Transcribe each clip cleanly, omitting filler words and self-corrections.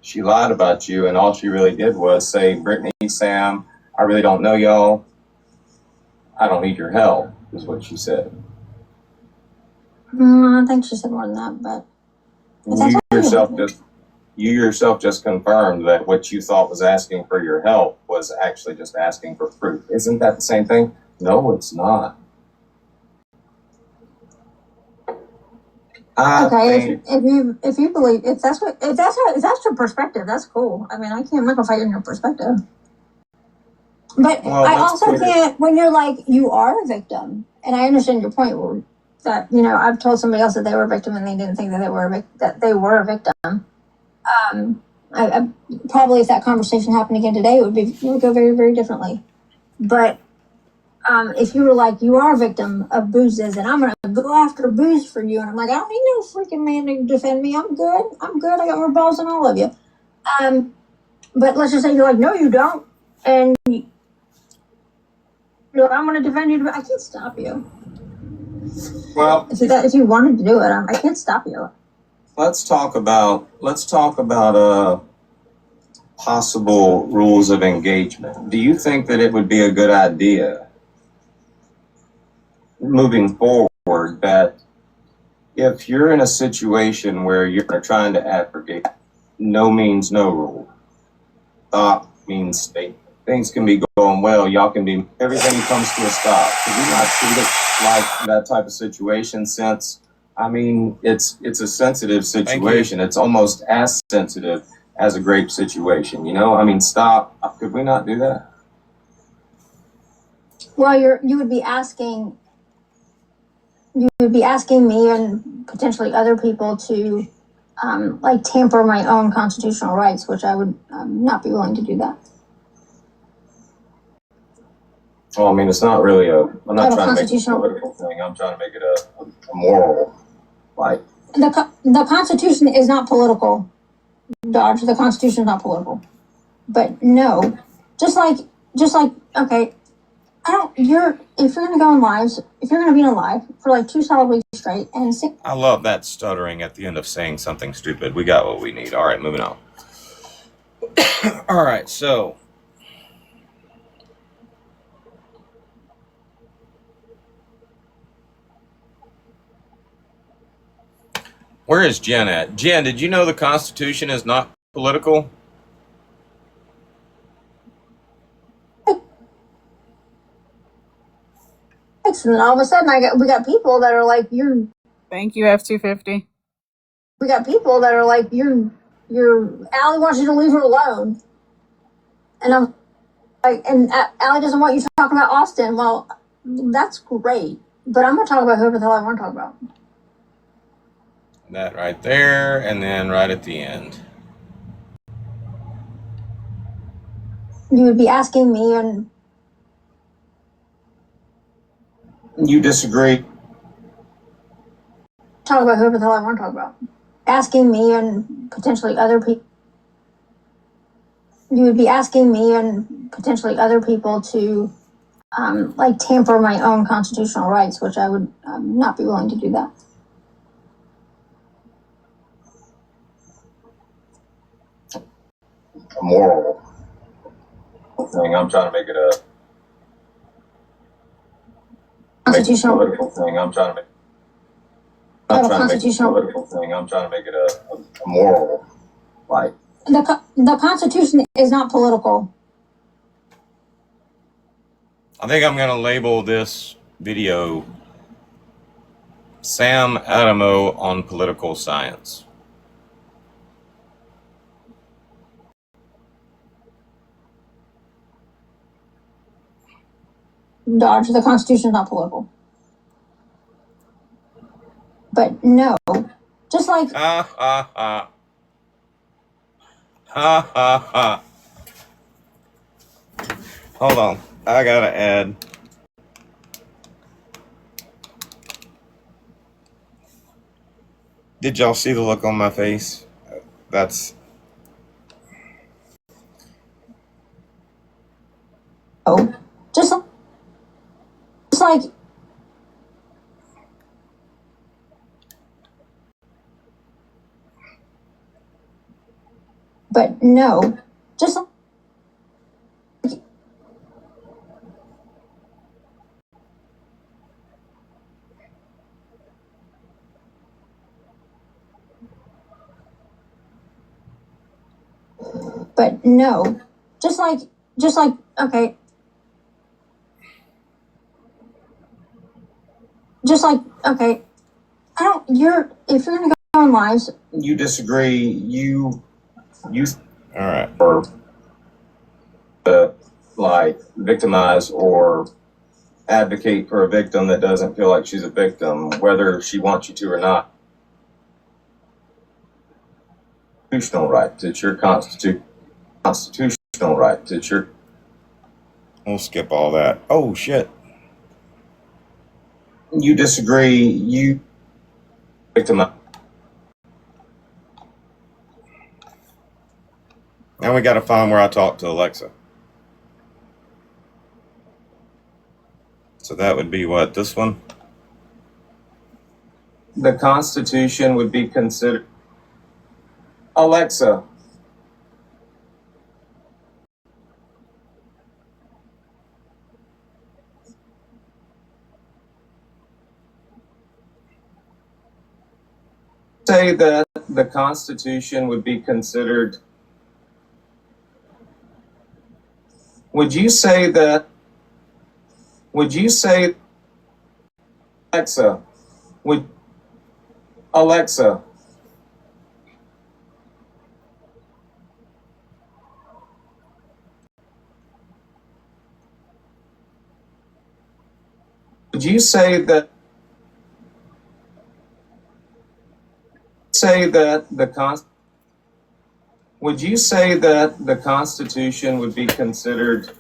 she lied about you, and all she really did was say, Brittany, Sam, I really don't know y'all. I don't need your help, is what she said. I think she said more than that, but you yourself just confirmed that what you thought was asking for your help was actually just asking for proof. Isn't that the same thing? No, it's not. Okay, if you believe if that's your perspective, that's cool. I mean, I'm not gonna fight in your perspective. But I also can't, when you're like, you are a victim, and I understand your point that, I've told somebody else that they were a victim and they didn't think that they were a victim. I probably, if that conversation happened again today, it would go very, very differently. But if you were like, you are a victim of boozes and I'm going to go after booze for you, and I'm like, I don't need no freaking man to defend me. I'm good. I got more balls than all of you. But let's just say you're like, no, you don't. And you're like, I'm going to defend you. I can't stop you. Well, if you wanted to do it, I can't stop you. Let's talk about possible rules of engagement. Do you think that it would be a good idea moving forward that if you're in a situation where you're trying to advocate no means no rule, stop means stay, things can be going well, everything comes to a stop. Could we not treat it like that type of situation, since it's a sensitive situation. It's almost as sensitive as a grape situation, stop. Could we not do that? Well, you would be asking me and potentially other people to tamper my own constitutional rights, which I would not be willing to do that. Well, it's not really I'm not trying to make it a political thing. I'm trying to make it a moral, The Constitution is not political, Dodge. The Constitution is not political. But no, just like, okay, if you're going to go on lives, if you're going to be on live for like 2 solid weeks straight and I love that stuttering at the end of saying something stupid. We got what we need. All right, moving on. All right, so where is Jen at? Jen, did you know the Constitution is not political? And then all of a sudden, we got people that are like, you're. Thank you, F-250. We got people that are like, you're. Allie wants you to leave her alone, and I'm like, and Allie doesn't want you to talk about Austin. Well, that's great, but I'm gonna talk about whoever the hell I want to talk about. That right there, and then right at the end. You would be asking me, and you disagree. Talk about whoever the hell I want to talk about. Asking me and potentially other people. You would be asking me and potentially other people to tamper my own constitutional rights, which I would not be willing to do that. A moral thing. I'm trying to make it a constitutional political thing. I'm trying to make it a moral, The Constitution is not political. I think I'm going to label this video Sam Adamo on Political Science. Dodge, the Constitution is not political. But no, just like... Hold on, I gotta add. Did y'all see the look on my face? That's... Oh, just like... But no, just like, but no, just like, okay, just like, okay, I don't, if you're gonna go on lives. You disagree, you All right. or like victimize or advocate for a victim that doesn't feel like she's a victim, whether she wants you to or not. Constitutional right. It's your constitutional right. It's your. We'll skip all that. Oh shit. You disagree, you victimize. Now we got to find where I talk to Alexa. So that would be what, this one? The Constitution would be considered. Alexa. Say that the Constitution would be considered. Would you say Alexa, Alexa, would you say that would you say that the Constitution would be considered?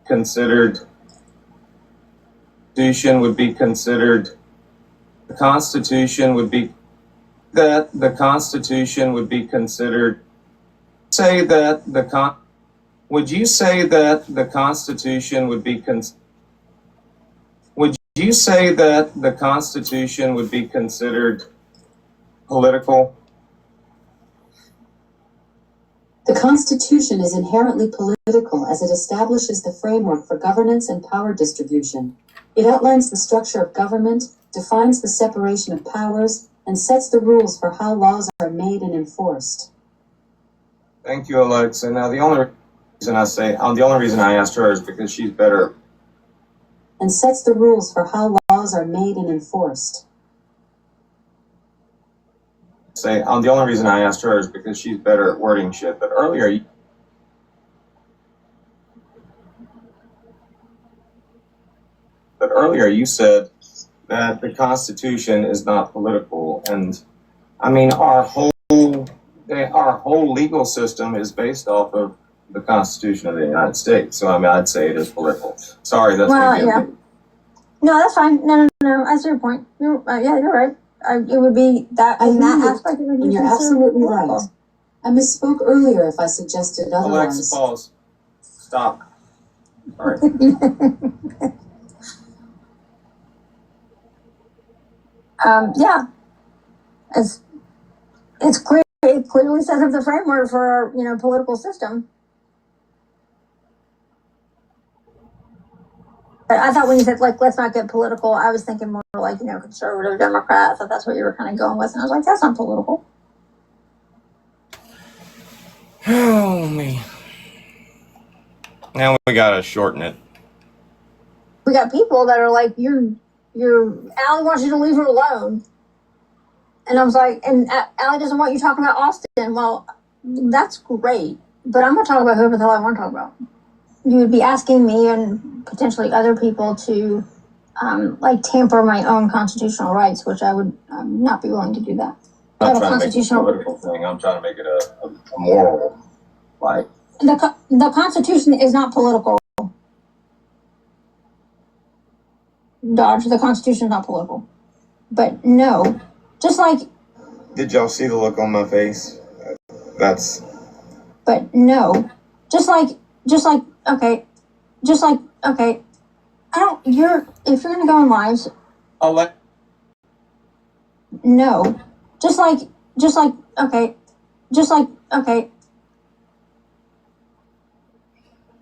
Considered. Constitution would be considered. The Constitution would be that the Constitution would be considered. Say that the con. Would you say that the Constitution would be Would you say that the Constitution would be considered political? The Constitution is inherently political as it establishes the framework for governance and power distribution. It outlines the structure of government, defines the separation of powers, and sets the rules for how laws are made and enforced. Thank you, Alexa. Now, the only reason I asked her is because she's better. And sets the rules for how laws are made and enforced. The only reason I asked her is because she's better at wording shit. But earlier you said that the Constitution is not political, and I mean our whole legal system is based off of the Constitution of the United States. So I mean, I'd say it is political. Sorry, that's yeah. No, that's fine. No. I see your point. You're right. It would be that in that aspect. It would be and you're absolutely right. I misspoke earlier if I suggested otherwise. Alexa, pause. Stop. All right. Yeah, it's clear. It clearly sets up the framework for our, political system. But I thought when you said let's not get political, I was thinking more like conservative Democrat. I thought that's what you were kind of going with, and I was like, that's not political. Oh man. Now we gotta shorten it. We got people that are like, Allie wants you to leave her alone. And I was like, and Allie doesn't want you talking about Austin. Well, that's great. But I'm going to talk about whoever the hell I want to talk about. You would be asking me and potentially other people to, tamper my own constitutional rights, which I would not be willing to do that. I'm not trying to make it a political thing. I'm trying to make it a moral, The Constitution is not political. Dodge, the Constitution is not political. But no, just like... Did y'all see the look on my face? That's But no, just like, okay, okay. If you're gonna go on lives, no, just like, okay, okay.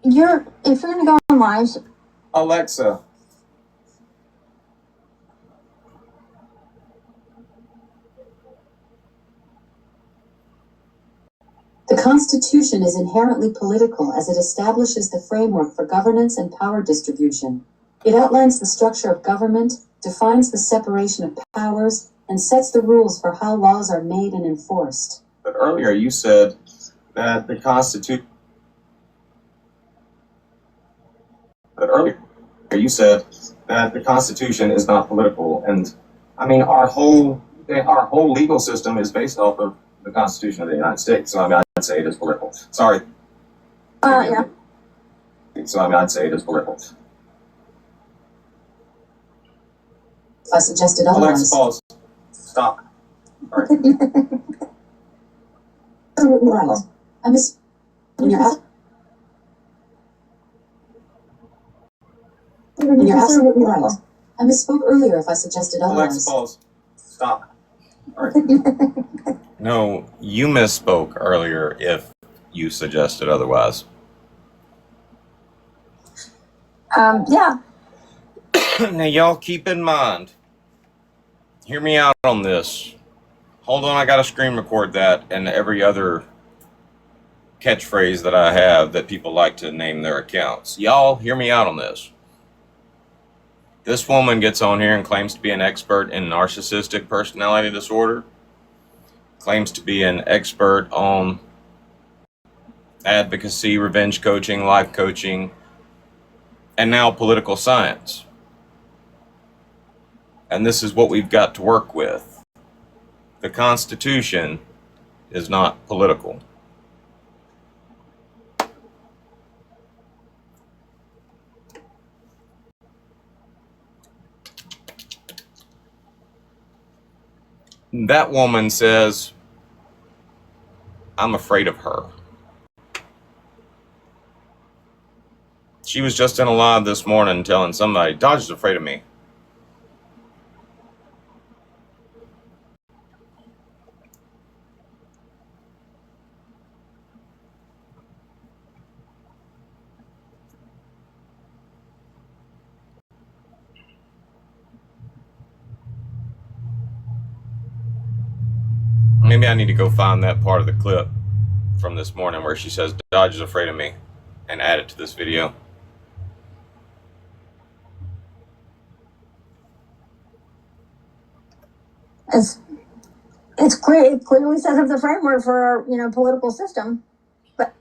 If you're gonna go on lives, Alexa. The Constitution is inherently political as it establishes the framework for governance and power distribution. It outlines the structure of government, defines the separation of powers, and sets the rules for how laws are made and enforced. But earlier you said that the Constitution. But earlier you said that the Constitution is not political, and I mean our whole legal system is based off of the Constitution of the United States. So I mean, I'd say it is political. Sorry. yeah. So I mean, I'd say it is political. I suggested Alexa, otherwise. pause. Stop. All right. Right. I miss when you're you're absolutely right. I misspoke earlier if I suggested otherwise. Alexa, pause. Stop. All right. No, you misspoke earlier if you suggested otherwise. Yeah. Now, y'all keep in mind, hear me out on this. Hold on, I gotta screen record that and every other catchphrase that I have that people like to name their accounts. Y'all hear me out on this. This woman gets on here and claims to be an expert in narcissistic personality disorder, claims to be an expert on advocacy, revenge coaching, life coaching, and now political science. And this is what we've got to work with. The Constitution is not political. That woman says, I'm afraid of her. She was just in a live this morning telling somebody, Dodge is afraid of me. Maybe I need to go find that part of the clip from this morning where she says, Dodge is afraid of me, and add it to this video. It's clear. It clearly sets up the framework for our, political system. But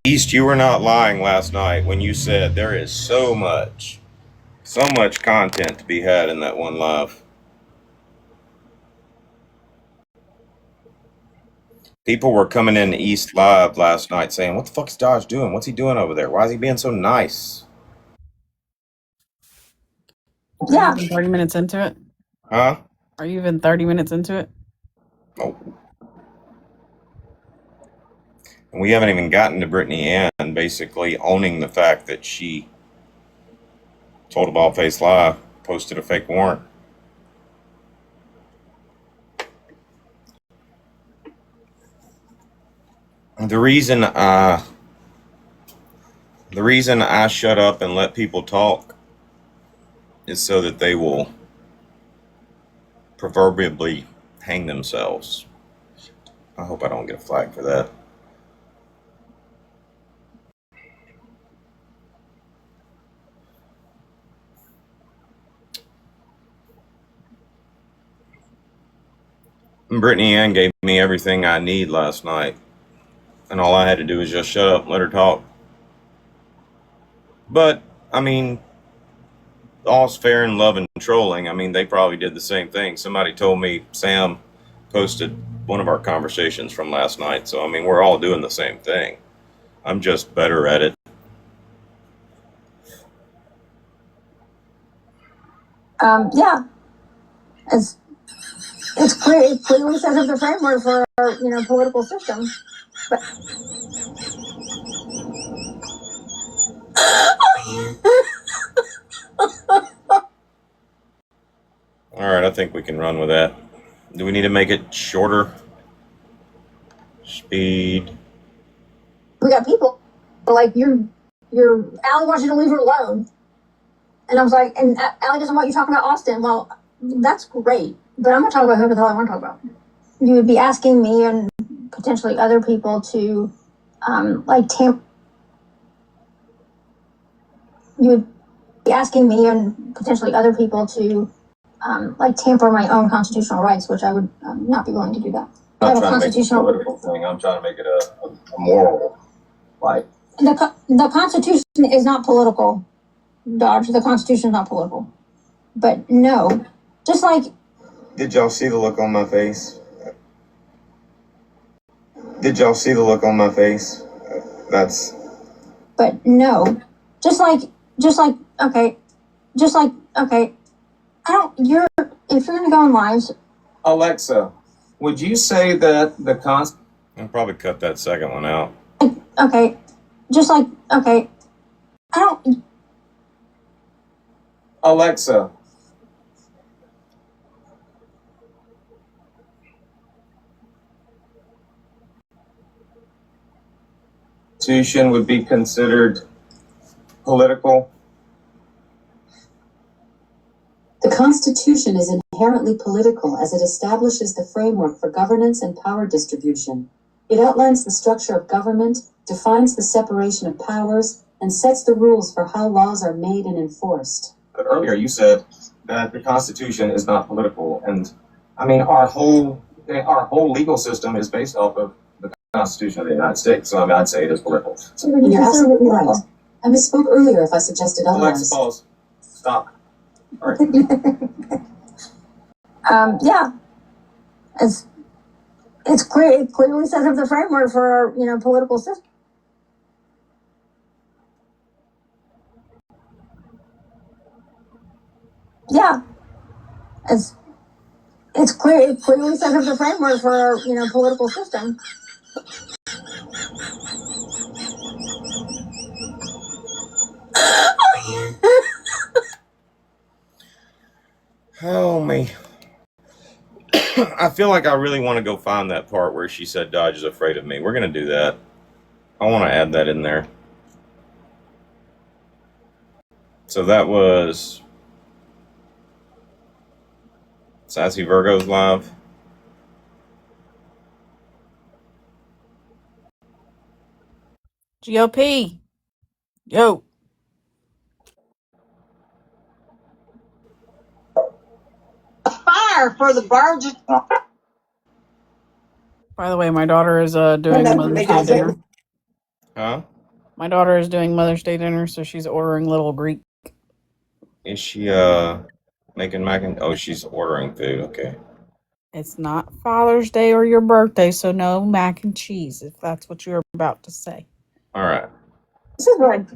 East, you were not lying last night when you said there is so much content to be had in that one live. People were coming in East Live last night saying, what the fuck is Dodge doing? What's he doing over there? Why is he being so nice? yeah. Are you even 30 minutes into it? Huh? Are you even 30 minutes into it? Oh. And we haven't even gotten to Brittany Ann basically owning the fact that she told a bald-faced lie, posted a fake warrant. The reason I shut up and let people talk is so that they will proverbially hang themselves. I hope I don't get a flag for that. Brittany Ann gave me everything I need last night, and all I had to do was just shut up and let her talk. But, I mean, all's fair in love and trolling. I mean, they probably did the same thing. Somebody told me Sam posted one of our conversations from last night. So, I mean, we're all doing the same thing. I'm just better at it. Yeah. It's clear. It clearly sets up the framework for our, political system. But All right, I think we can run with that. Do we need to make it shorter? Speed. we got people like Allie wants you to leave her alone, and I was like, and Allie doesn't want you talking about Austin. Well, that's great, but I'm gonna talk about whoever the hell I want to talk about. You would be asking me and potentially other people to, You would be asking me and potentially other people to, tamper my own constitutional rights, which I would not be willing to do that. I'm not trying to make it a political thing. I'm trying to make it a moral, like. The Constitution is not political, Dodge. The Constitution is not political. But no, just like. Did y'all see the look on my face? Did y'all see the look on my face? That's. But no, okay. If you're gonna go on lives. Alexa, would you say that the Constitution? I'll probably cut that second one out. Okay, Alexa. Constitution would be considered political. The Constitution is inherently political as it establishes the framework for governance and power distribution. It outlines the structure of government, defines the separation of powers, and sets the rules for how laws are made and enforced. But earlier you said that the Constitution is not political, and I mean our whole legal system is based off of the Constitution of the United States. So I mean, I'd say it is political. You're absolutely right. I misspoke earlier if I suggested otherwise. Alexa, pause. Stop. All right. Yeah, it's clear. It clearly sets up the framework for our, political system. Yeah, it's clear. It clearly sets up the framework for our, political system. Oh, me. I feel like I really want to go find that part where she said Dodge is afraid of me. We're going to do that. I want to add that in there. So that was Sassy Virgos Live. GOP. Yo. Fire for the birds. By the way, my daughter is doing Mother's Day dinner. Huh? My daughter is doing Mother's Day dinner, so she's ordering little Greek. Is she making mac and... Oh, she's ordering food. Okay. It's not Father's Day or your birthday, so no mac and cheese, if that's what you're about to say. All right. This is what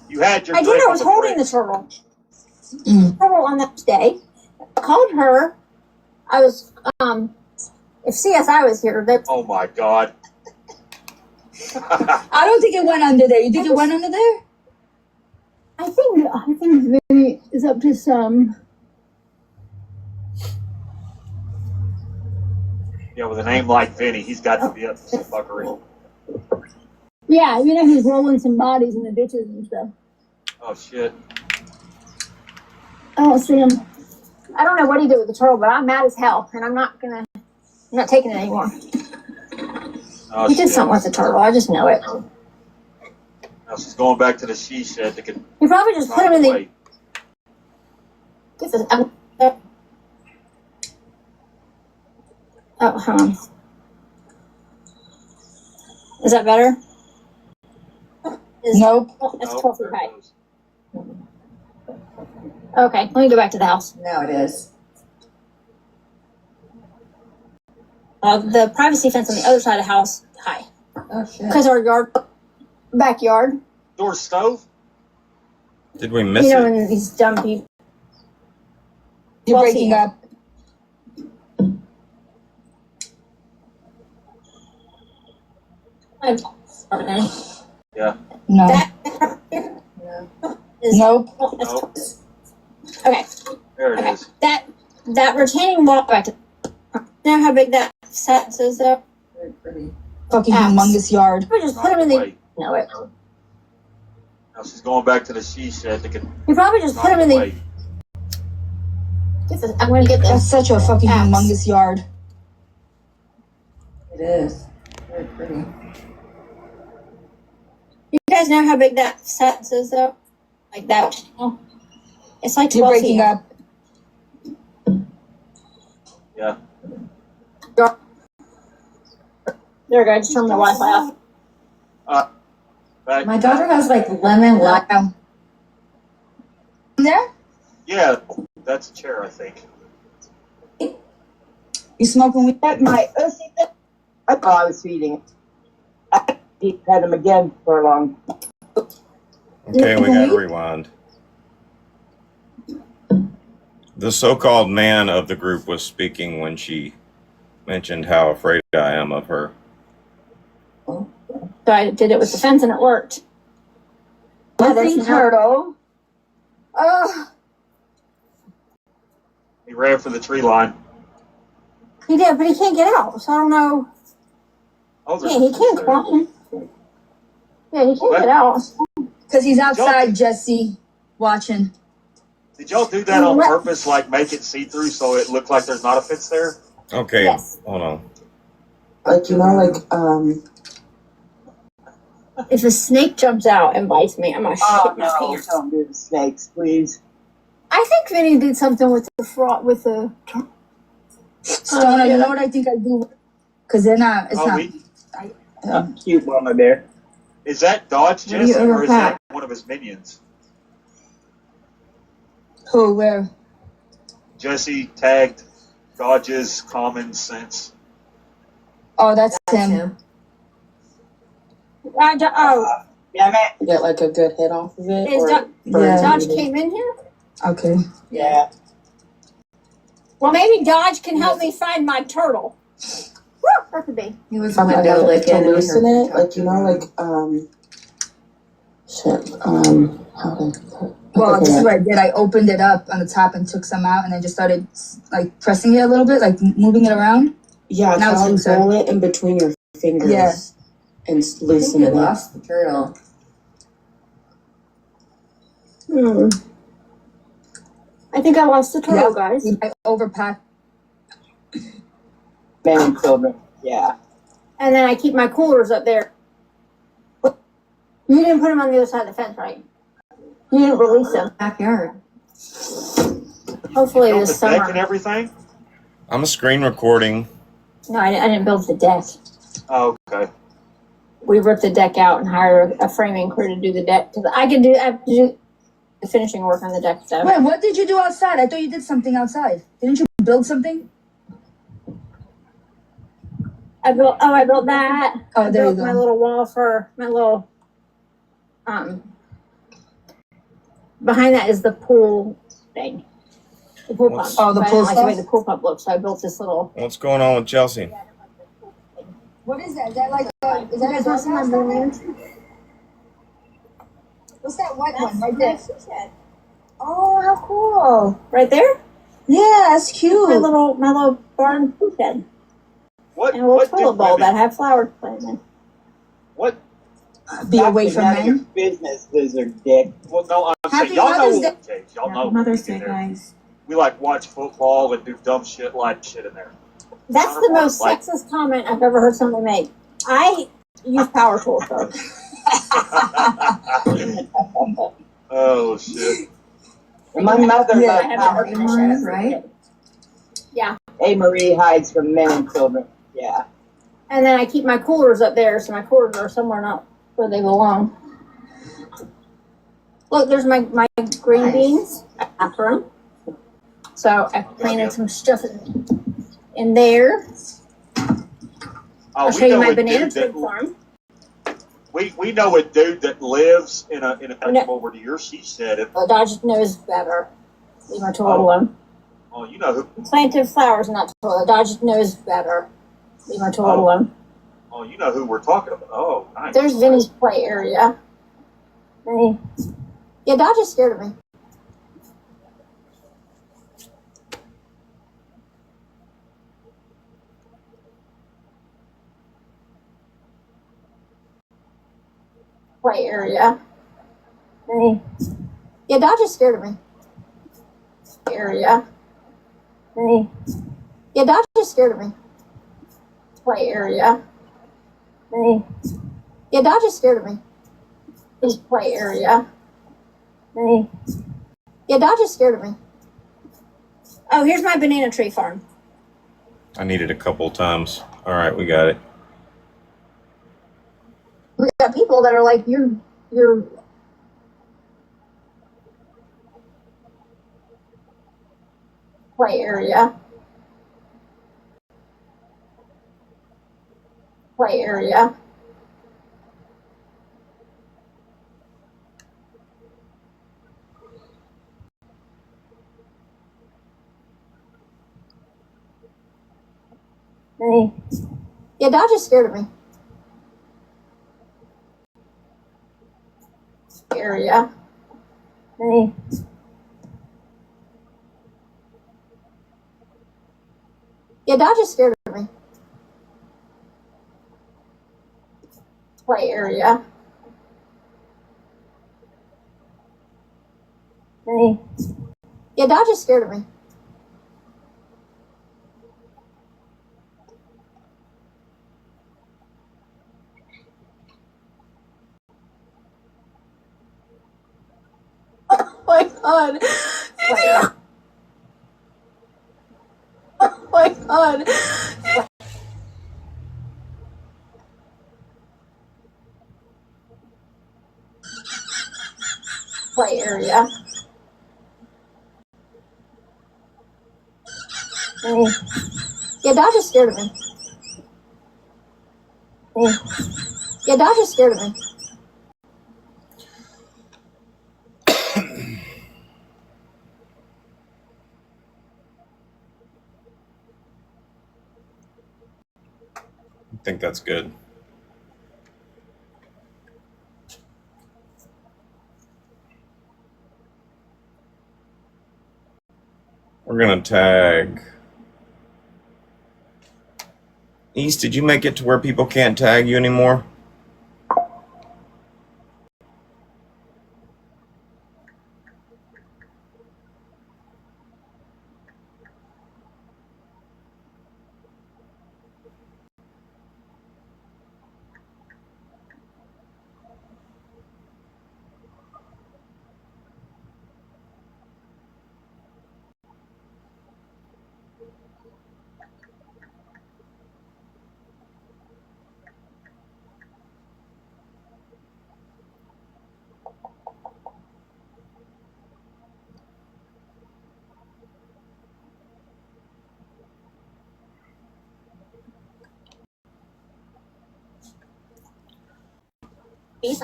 You had your. I did. I was holding the turtle. Turtle on that day. I called her. I was if CSI was here, they. Oh my God. I don't think it went under there. You think it went under there? I think Vinny is up to some. Yeah, with a name like Vinny, he's got to be up to some fuckery. Yeah, he's rolling some bodies in the ditches and stuff. Oh shit. I don't see him. I don't know what he did with the turtle, but I'm mad as hell, and I'm not taking it anymore. Oh, He did something with the turtle. I just know it. Now she's going back to the she shed to get. He probably just put him in the. Oh, hold on. Is that better? Nope. Oh, that's 12 feet high. Okay, let me go back to the house. Now it is. The privacy fence on the other side of the house, high. Oh shit. Because our backyard. Door stove? Did we miss You know, it? when these dumb people. You're Well, breaking see. up. Yeah. No. That is, Nope. Nope. Okay. There it Okay. is. That retaining wall back to. You know how big that set is though? Very pretty. Axe. Fucking humongous yard. We just put them in the. Wait. No, it. Now she's going back to the she shed to get. You probably just put them in the. Wait. Get this. I'm gonna get That's this. such a fucking Axe. humongous yard. It is. Very pretty. You guys know how big that set is though? Like that. Oh. It's like You're 12 breaking feet. up. Yeah. There we go. I just turned my Wi-Fi off. Back. My daughter has like lemon lime. There? Yeah. That's a chair, I think. You smoking weed? My I thought I was feeding. I had him again for a long. Okay, we got to rewind. The so-called man of the group was speaking when she mentioned how afraid I am of her. So I did it with the fence and it worked. Missing turtle. Oh, He ran for the tree line. he did, but he can't get out. So I don't know. Oh, there's Yeah, he can't climb. Yeah, he can't get out. Because he's outside, Jesse, watching. Did y'all do that on purpose, like make it see-through so it looked like there's not a fence there? Okay, Yes. hold on. Like If a snake jumps out and bites me, I'm gonna shit my pants. don't do the snakes, please. I think Vinny did something with the fraud with the. Stoner, you know what I think I do? Because they're not, it's not. Cute mama bear. Is that Dodge What do you Jesse or is overpack? that one of his minions? Who, where? Jesse tagged Dodge's common sense. Oh, that's him. Oh, Get like a good hit off of it. is Yeah. Dodge came in here? Okay. Yeah. Well, maybe Dodge can help me find my turtle. Woo, that could be. He was To loosen it, how to put. Well, this is what I did. I opened it up on the top and took some out and then just started like pressing it a little bit, like moving it around. Yeah, Now it's looser. roll it in between your fingers. Yeah. And loosen it up. the turtle. I think I lost the turtle, guys. I overpacked. Men and children. Yeah. And then I keep my coolers up there. You didn't put them on the other side of the fence, right? You didn't release them. Backyard. Hopefully Built this the deck and summer. everything? I'm a screen recording. No, I didn't build the deck. Oh, okay. We ripped the deck out and hired a framing crew to do the deck. Cause I have to do the finishing work on the deck stuff. Wait, what did you do outside? I thought you did something outside. Didn't you build something? I built that. Oh, there I you built my go. little wall for my little behind that is the pool thing. The pool pump. Oh, the So I pool didn't like the way stuff? the pool pump looks, so I built this little. What's going on with Chelsea? What is that? Is that like is You guys want some of my balloons? What's that white one right there? Oh, how cool! Right there, Yeah, that's my cute. little barn pool shed What? and a little What do toilet bowl that women? have flowers planted in. What? Be away from men. Business, lizard dick. Well, no, I'm Happy saying y'all know. Mother's Day. Okay, y'all know. Mother's we Day, get there. guys. We like watch football and do dumb shit like shit in there. That's the most Like- sexist comment I've ever heard somebody make. I use power tools, though. Oh shit. My mother Yeah, I loved haven't how opened this yet. right? Yeah, A. Marie hides from men and children. Yeah. and then I keep my coolers up there, so my coolers are somewhere not where they belong. Look, there's my green beans bathroom. So I planted some stuff in there. I'll show you my banana tree farm. We know a dude that lives in a over to your she said it. Well, Dodge knows better. Leave my toilet alone. Oh, you know who planted flowers, not toilet. Dodge knows better. Leave my toilet alone. Oh, you know who we're talking about. Oh, nice. There's Vinny's play area. Vinny. Yeah, Dodge is scared of me. Play area. Vinny. Yeah, Dodge is scared of me. Area. Vinny. Yeah, Dodge is scared of me. Play area. Vinny. Yeah, Dodge is scared of me. His play area. Vinny. Yeah, Dodge is scared of me. Oh, here's my banana tree farm. I needed a couple times. All right, we got it. We got people that are like, you're play area. Play area. Vinny. Yeah, Dodge is scared of me. Area. Vinny. Yeah, Dodge is scared of me. Play area. Vinny. Yeah, Dodge is scared of me. Oh my god. Oh my god. Play area. Yeah, Dodge is scared of me. Yeah, Dodge is scared of me. I think that's good. We're going to tag. East, did you make it to where people can't tag you anymore?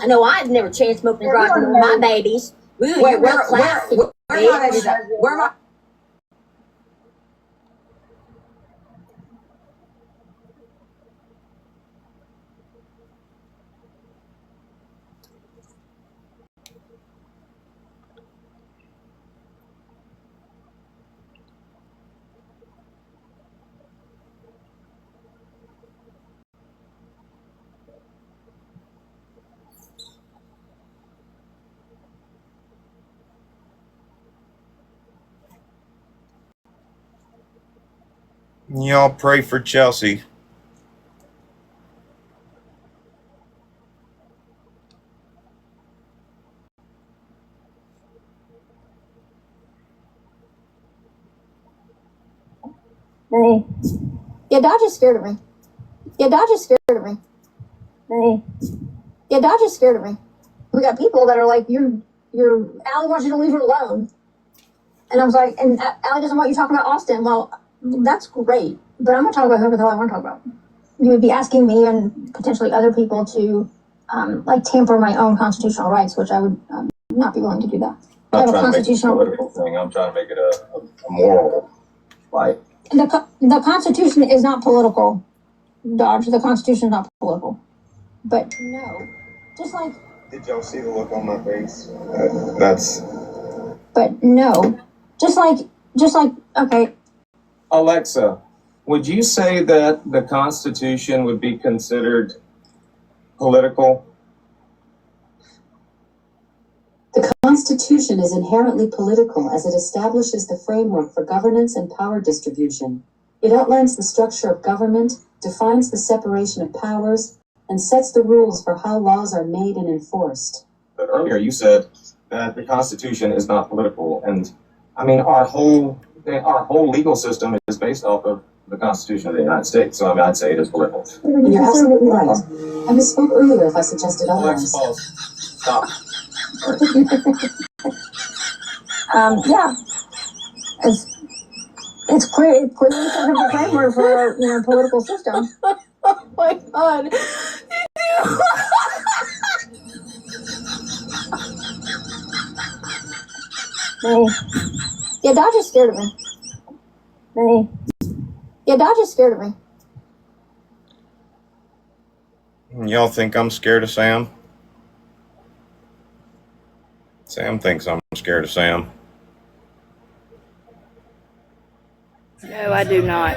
I know I've never chain smoked in the garage with my babies. Ooh, Wait, where my babies at? Where my Y'all pray for Chelsea. Vinny. Yeah, Dodge is scared of me. Yeah, Dodge is scared of me. Vinny. Yeah, Dodge is scared of me. We got people that are like, you're Allie wants you to leave her alone. And I was like, and Allie doesn't want you talking about Austin. Well, that's great, but I'm going to talk about whoever the hell I want to talk about. You would be asking me and potentially other people to, like, tamper my own constitutional rights, which I would not be willing to do that. I have a constitutional political thing. I'm trying to make it a moral fight. The Constitution is not political, Dodge. The Constitution is not political. But no, just like. Did y'all see the look on my face? That's. But no, just like, okay. Alexa, would you say that the Constitution would be considered political? The Constitution is inherently political as it establishes the framework for governance and power distribution. It outlines the structure of government, defines the separation of powers, and sets the rules for how laws are made and enforced. But earlier you said that the Constitution is not political, and I mean our whole legal system is based off of the Constitution of the United States. So I mean, I'd say it is political. You're absolutely right. I misspoke earlier if I suggested otherwise. Stop. Yeah, it's clear. It's clearly sort of a framework for our political system. Oh my god. Yeah, Dodge is scared of me. Yeah, Dodge is scared of me. Y'all think I'm scared of Sam? Sam thinks I'm scared of Sam. No, I do not.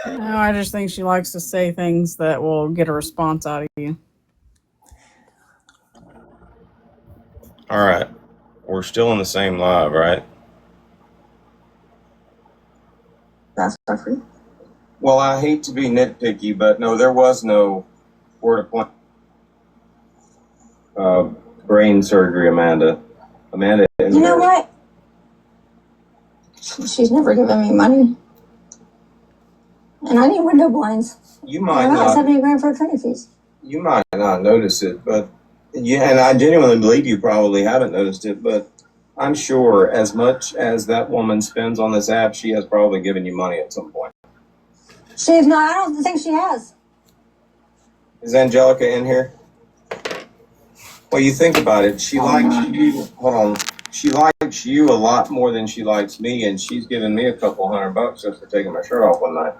No, I just think she likes to say things that will get a response out of you. All right. We're still in the same live, right? That's free. Well, I hate to be nitpicky, but no, there was no word of brain surgery, Amanda. You know what? She's never given me money. And I need window blinds. You might not. not. 70 grand for attorney fees. You might not notice it, but yeah, and I genuinely believe you probably haven't noticed it, but I'm sure as much as that woman spends on this app, she has probably given you money at some point. She's not. I don't think she has. Is Angelica in here? Well, you think about it. She likes you. Hold on. She likes you a lot more than she likes me, and she's given me a couple $100 just for taking my shirt off one night.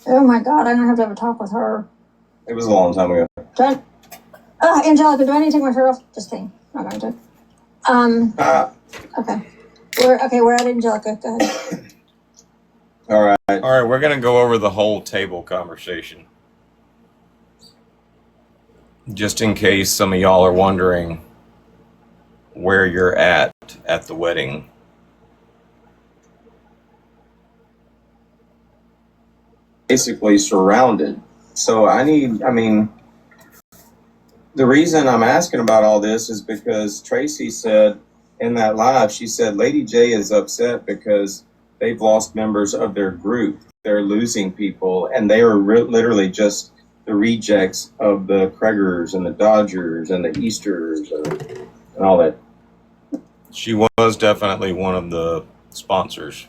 Oh my God! I'm gonna have to have a talk with her. It was a long time ago. Angelica, do I need to take my shirt off? Just kidding. I'm not going to. Okay. We're at Angelica. Go ahead. All right. All right, we're going to go over the whole table conversation. Just in case some of y'all are wondering where you're at the wedding. Basically surrounded. So the reason I'm asking about all this is because Tracy said in that live, she said Lady J is upset because they've lost members of their group. They're losing people, and they are literally just the rejects of the Kregers and the Dodgers and the Easters and all that. She was definitely one of the sponsors.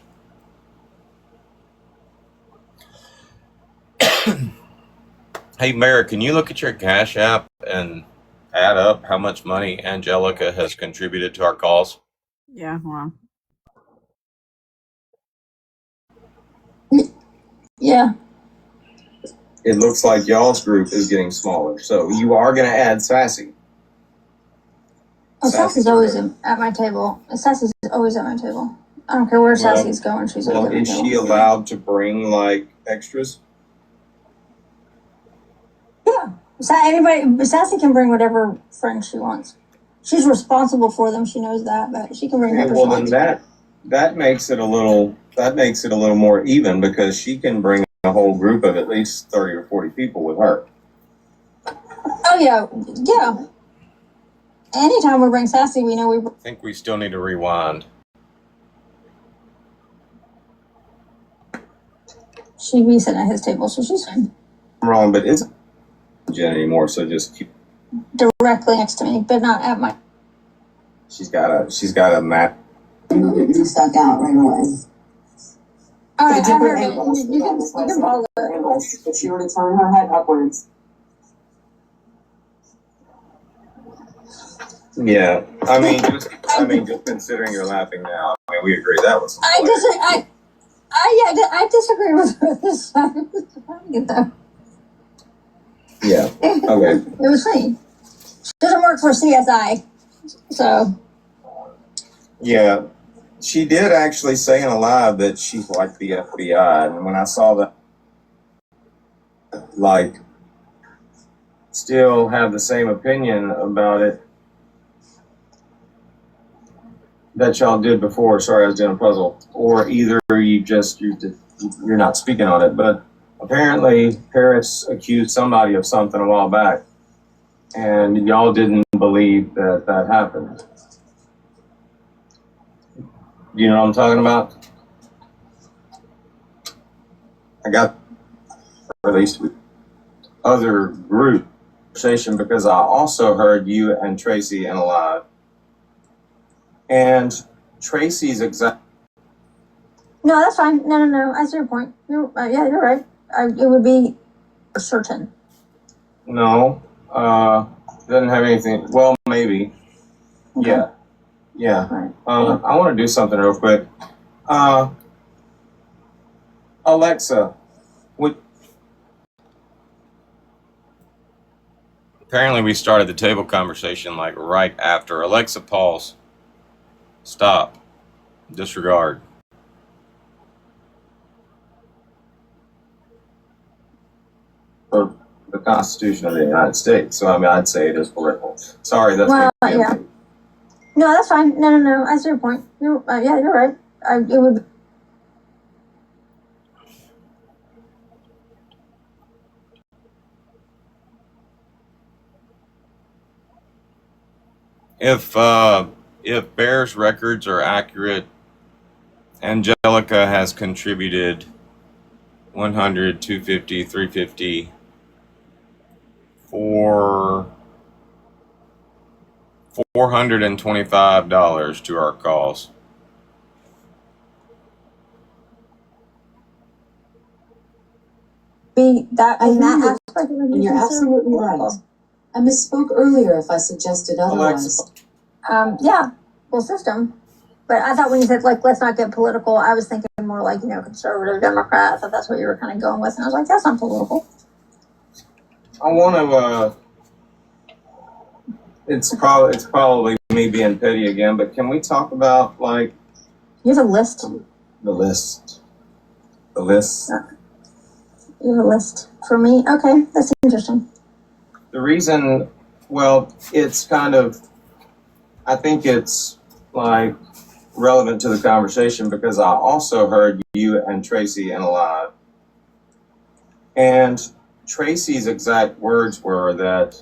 Hey, Mara, can you look at your Cash App and add up how much money Angelica has contributed to our cause? Yeah, hold on. Yeah. It looks like y'all's group is getting smaller. So you are going to add Sassy. Oh, Sassy's always at my table. Sassy's always at my table. I don't care where Sassy's going. She's always at my table. Is she allowed to bring, like, extras? Yeah. Sassy can bring whatever friends she wants. She's responsible for them. She knows that, but she can bring whatever she wants. Well, then that makes it a little more even because she can bring a whole group of at least 30 or 40 people with her. Oh yeah. Anytime we bring Sassy, we know we. I think we still need to rewind. She'd be sitting at his table, so she's fine. I'm wrong, but isn't Jen anymore? So just keep Directly next to me, but not at my She's got a map. You stuck out right away. All right, I heard it. You can follow it. If she were to turn her head upwards. Yeah, I mean, just considering you're laughing now, I mean, we agree that was. I disagree with this. Yeah. Okay. It was funny. She doesn't work for CSI, so. Yeah, she did actually say in a live that she liked the FBI, and when I saw that, like, still have the same opinion about it that y'all did before. Sorry, I was doing a puzzle. Or either you're not speaking on it, but apparently Paris accused somebody of something a while back, and y'all didn't believe that happened. You know what I'm talking about? I got, or at least other group conversation, because I also heard you and Tracy in a live. And Tracy's exact. No, that's fine. No. I see your point. You're right. It would be certain. No, doesn't have anything. Well, maybe. Okay. Yeah. Right. I want to do something real quick. Alexa, Apparently we started the table conversation like right after. Alexa, pause. Stop. Disregard. of the Constitution of the United States. So, I mean, I'd say it is political. Sorry, that's yeah. No, that's fine. No. I see your point. You're right. It would. If Bear's records are accurate, Angelica has contributed 100, 250, 350 for $425 to our cause. Be that in that aspect. And you're absolutely right. I misspoke earlier if I suggested otherwise. Yeah, full system. But I thought when you said, like, let's not get political, I was thinking more like, conservative Democrat. I thought that's what you were kind of going with. And I was like, that's not political. I want to, it's probably me being petty again, but can we talk about, like... You have a list? The list. You have a list for me? Okay, that's interesting. The reason, well, it's kind of, I think it's, like, relevant to the conversation because I also heard you and Tracy in a live. And Tracy's exact words were that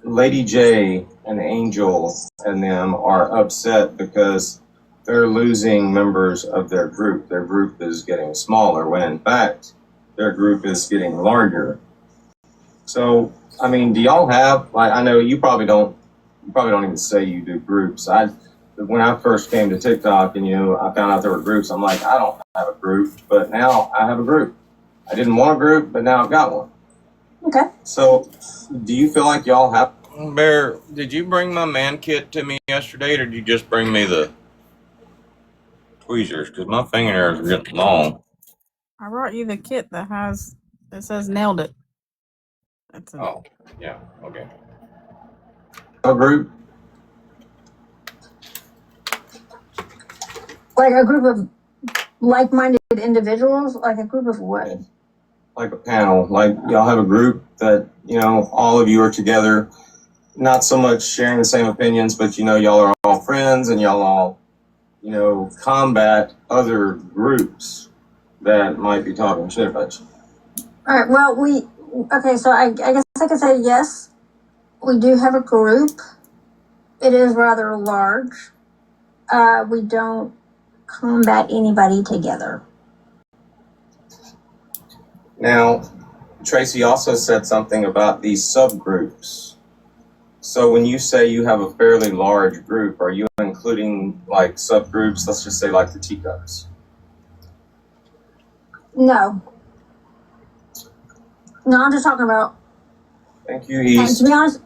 Lady J and Angel and them are upset because they're losing members of their group. Their group is getting smaller when in fact their group is getting larger. So, I mean, do y'all have, like, I know you probably don't even say you do groups. When I first came to TikTok and, I found out there were groups, I'm like, I don't have a group, but now I have a group. I didn't want a group, but now I've got one. Okay. So, do you feel like y'all have... Bear, did you bring my man kit to me yesterday, or did you just bring me the tweezers? Because my fingernails are getting long. I brought you the kit that says nailed it. Oh, yeah, okay. A group? Like a group of like-minded individuals? Like a group of what? Like a panel. Like y'all have a group that, all of you are together, not so much sharing the same opinions, but, y'all are all friends and y'all all, combat other groups that might be talking shit about you. All right, well, okay, so I guess I could say yes. We do have a group. It is rather large. We don't combat anybody together. Now, Tracy also said something about these subgroups. So when you say you have a fairly large group, are you including like subgroups? Let's just say like the teacups. No. No, I'm just talking about. Thank you, And East. to be honest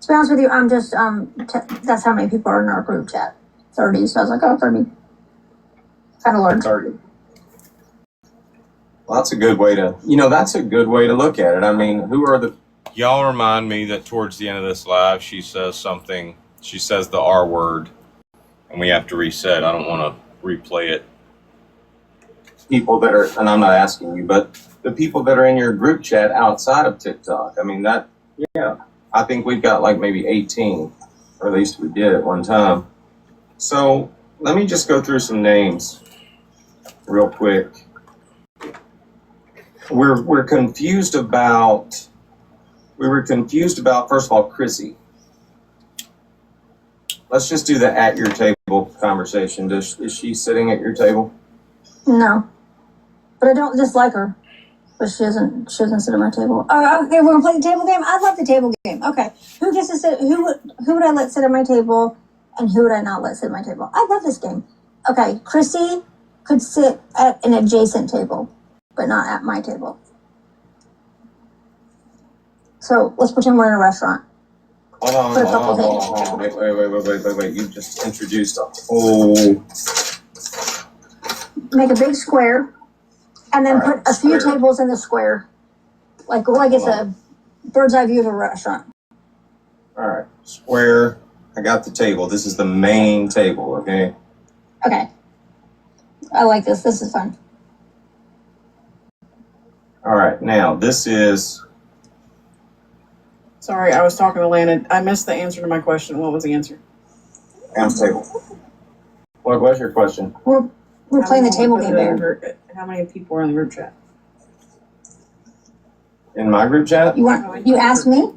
with you, I'm just that's how many people are in our group chat. 30. So I was like, oh, 30. Kind of large. 30. Well, that's a good way to, that's a good way to look at it. I mean, who are the... Y'all remind me that towards the end of this live, she says the R word, and we have to reset. I don't want to replay it. People that are, and I'm not asking you, but the people that are in your group chat outside of TikTok. I mean, I think we've got like maybe 18, or at least we did at one time. So let me just go through some names real quick. We were confused about, first of all, Chrissy. Let's just do the at your table conversation. Is she sitting at your table? No. But I don't dislike her. But she doesn't sit at my table. Oh, okay, we're gonna play the table game? I love the table game. Okay. Who gets to sit, who would I let sit at my table, and who would I not let sit at my table? I love this game. Okay, Chrissy could sit at an adjacent table, but not at my table. So let's pretend we're in a restaurant. Hold on. Wait. You just introduced a whole... Make a big square, and then put a few tables in the square. Like it's a bird's eye view of a restaurant. All right, square. I got the table. This is the main table, okay? Okay. I like this. This is fun. All right, now this is... Sorry, I was talking to Landon. I missed the answer to my question. What was the answer? Am's table. What was your question? We're playing the table game there. How many people are in the group chat? In my group chat? You asked me?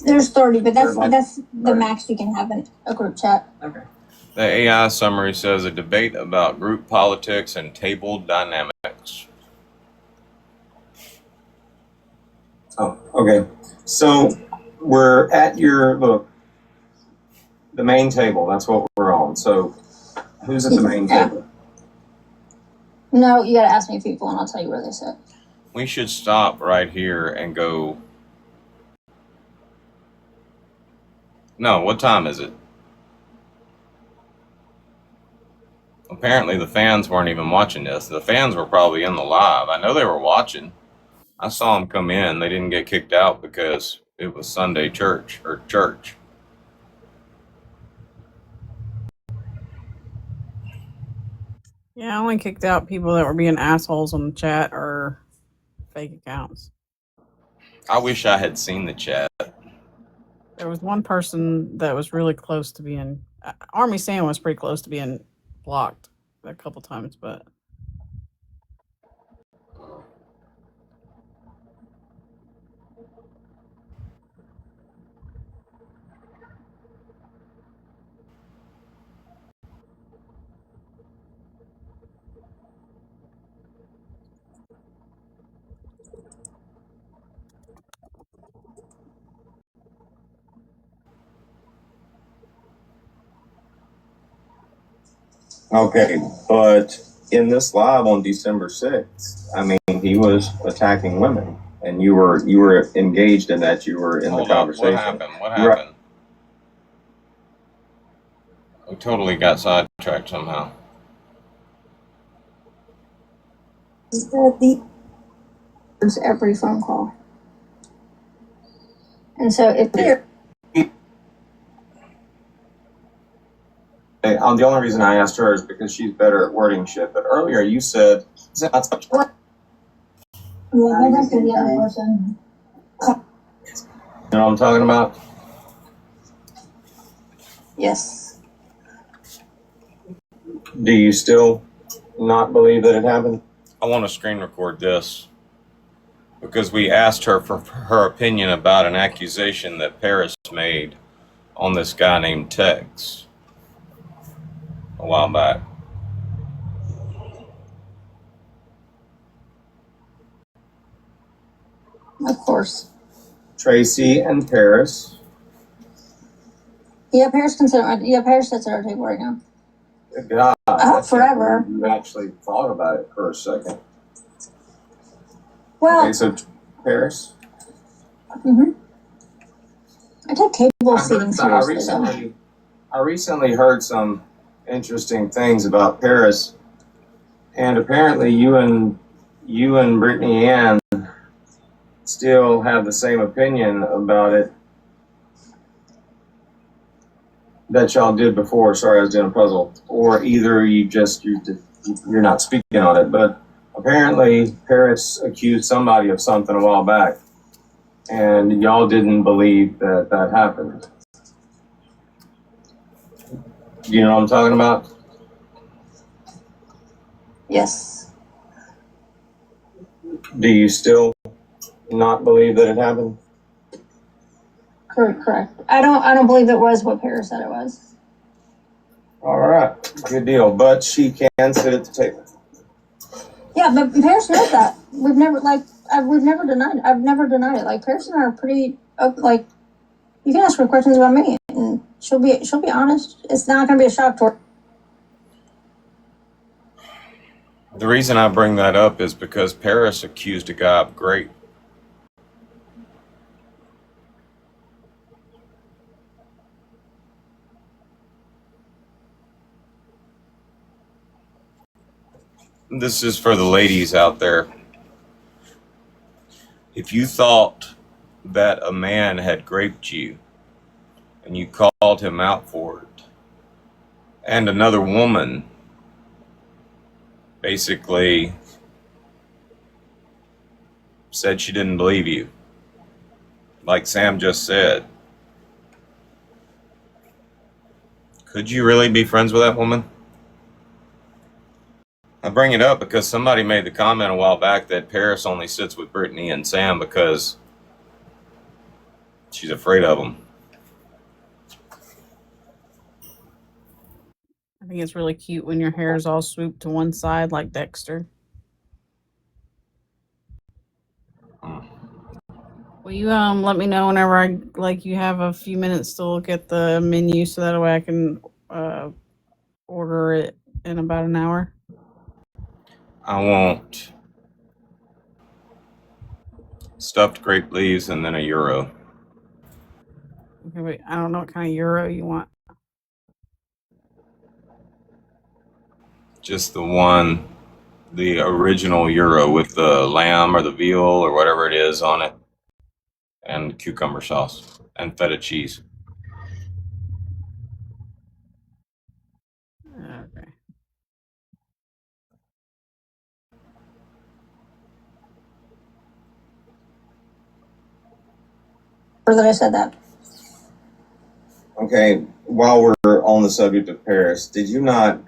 There's 30, but that's the max you can have in a group chat. Okay. The AI summary says a debate about group politics and table dynamics. Oh, okay. So we're at the main table. That's what we're on. So who's at the main table? No, you gotta ask me people and I'll tell you where they sit. We should stop right here and go. No, what time is it? Apparently the fans weren't even watching this. The fans were probably in the live. I know they were watching. I saw them come in. They didn't get kicked out because it was Sunday church. Yeah, I only kicked out people that were being assholes on the chat or fake accounts. I wish I had seen the chat. There was one person that was really close to being... Army Sam was pretty close to being blocked a couple times, but... Okay, but in this live on December 6th, I mean, he was attacking women, and you were engaged in that. You were in the conversation. What happened? We totally got sidetracked somehow. Every phone call. And so if they're... The only reason I asked her is because she's better at wording shit. But earlier you said... What? Yeah, that's the other person. You know what I'm talking about? Yes. Do you still not believe that it happened? I want to screen record this because we asked her for her opinion about an accusation that Paris made on this guy named Tex a while back. Of course. Tracy and Paris. Yeah, Paris sits at our table right now. Good God. I hope forever. You actually thought about it for a second. Well. Okay, so Paris. I take table seating seriously. I recently heard some interesting things about Paris, and apparently you and Brittany Ann still have the same opinion about it that y'all did before. Sorry, I was doing a puzzle. Or either you're not speaking on it, but apparently Paris accused somebody of something a while back, and y'all didn't believe that happened. You know what I'm talking about? Yes. Do you still not believe that it happened? Correct. I don't believe it was what Paris said it was. All right, good deal. But she can sit at the table. Yeah, but Paris knows that. We've never denied it. I've never denied it. Like, Paris and I are pretty like, you can ask her questions about me and she'll be honest. It's not gonna be a shock to her. The reason I bring that up is because Paris accused a guy of rape. This is for the ladies out there. If you thought that a man had raped you and you called him out for it, and another woman basically said she didn't believe you, like Sam just said, could you really be friends with that woman? I bring it up because somebody made the comment a while back that Paris only sits with Brittany and Sam because she's afraid of them. I think it's really cute when your hair is all swooped to one side like Dexter. Will you let me know whenever you have a few minutes to look at the menu so that way I can order it in about an hour? I want stuffed grape leaves and then a gyro. Okay, wait, I don't know what kind of gyro you want. Just the original gyro with the lamb or the veal or whatever it is on it, and cucumber sauce and feta cheese. Okay. Or that I said that. Okay, while we're on the subject of Paris, did you not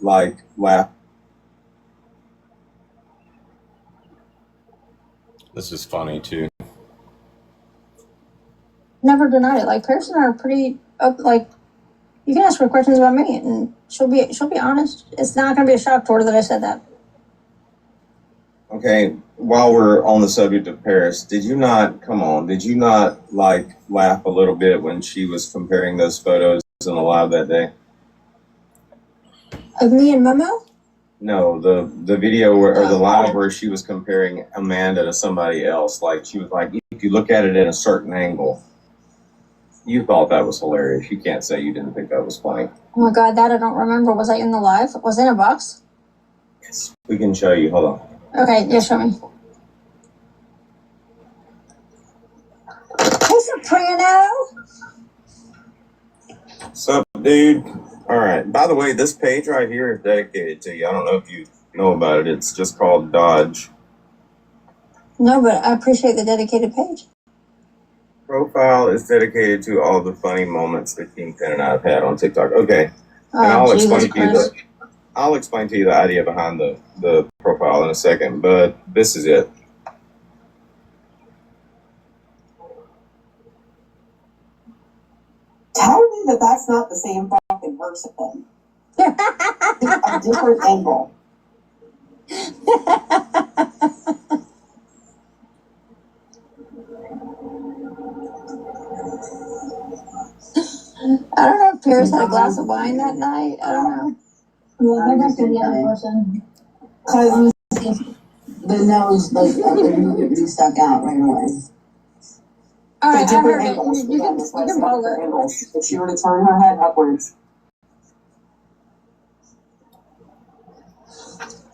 like laugh? This is funny too. Never denied it. Like, Paris and I are pretty like, you can ask her questions about me and she'll be honest. It's not gonna be a shock to her that I said that. Okay, while we're on the subject of Paris, did you not like laugh a little bit when she was comparing those photos in the live that day? Of me and Momo? No, the video or the live where she was comparing Amanda to somebody else. Like, she was like, if you look at it in a certain angle, you thought that was hilarious. You can't say you didn't think that was funny. Oh my God, that I don't remember. Was I in the live? Was it in a box? Yes. We can show you. Hold on. Okay, yeah, show me. Hey, Soprano! What's up, dude? All right. By the way, this page right here is dedicated to you. I don't know if you know about it. It's just called Dodge. No, but I appreciate the dedicated page. Profile is dedicated to all the funny moments that Kingpin and I have had on TikTok. Okay. Oh, and I'll explain to you the idea behind the profile in a second, but this is it. Tell me that that's not the same fucking person. A different angle. I don't know if Paris had a glass of wine that night. I don't know. Yeah, go back to the other person. So the nose, like, immediately stuck out right away. All right, I Different heard it. angles. You can pause it. If she were to turn her head upwards.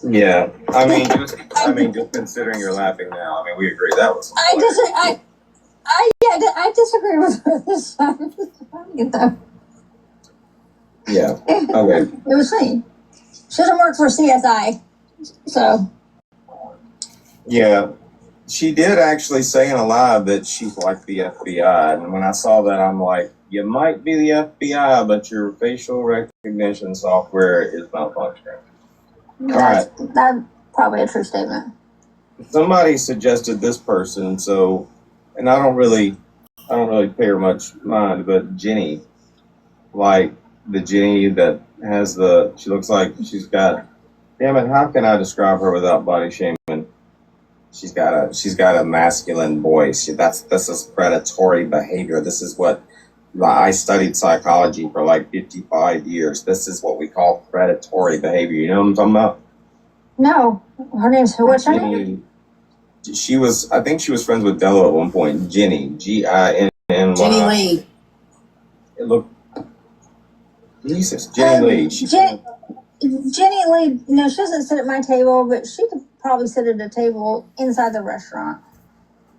Yeah, I mean, just considering you're laughing now, I mean, we agree that was. I disagree with her this time. Get that. Yeah. Okay. It was funny. She doesn't work for CSI, so. Yeah, she did actually say in a live that she's like the FBI, and when I saw that, I'm like, you might be the FBI, but your facial recognition software is not functioning. That's probably a true statement. Somebody suggested this person, so, and I don't really pay her much mind, but Jenny, like the Jenny that has she looks like she's got, damn it, how can I describe her without body shaming? She's got a masculine voice. This is predatory behavior. This is what I studied psychology for like 55 years. This is what we call predatory behavior. You know what I'm talking about? No, her name's who? What's her name? I think she was friends with Della at one point. Jenny, Ginny. Jenny Lee. It looked. Jesus, Jenny Lee. Jenny Lee. No, she doesn't sit at my table, but she could probably sit at a table inside the restaurant.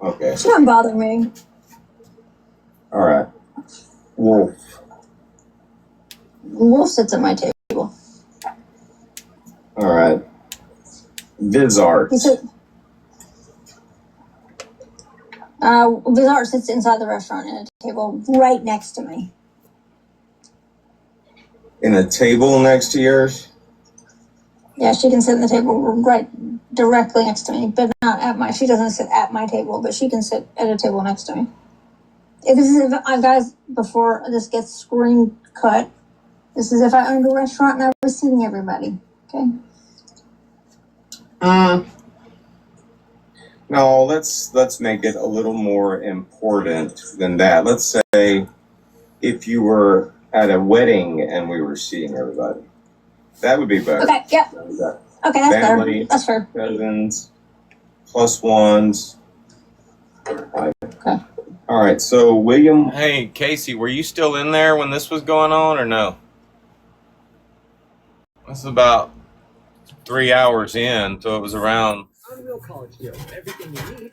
Okay. She doesn't bother me. All right. Wolf sits at my table. All right. Vizart. Vizart sits inside the restaurant at a table right next to me. In a table next to yours? Yeah, she can sit at the table right directly next to me, but not at my. She doesn't sit at my table, but she can sit at a table next to me. Guys, before this gets screen cut, this is if I owned a restaurant and I was seating everybody. Okay. No, let's make it a little more important than that. Let's say if you were at a wedding and we were seeing everybody, that would be better. Okay. Yeah. Okay, that's Family, better. That's fair. Cousins, plus ones. Okay. All right. So William. Hey, Casey, were you still in there when this was going on, or no? This is about 3 hours in, so it was around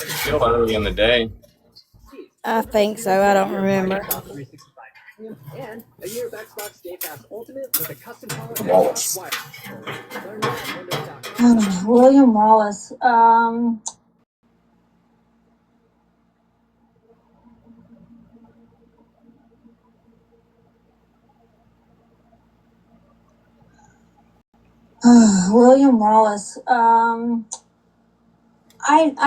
still early in the day. I think so. I don't remember. Wallace. William Wallace. William Wallace. I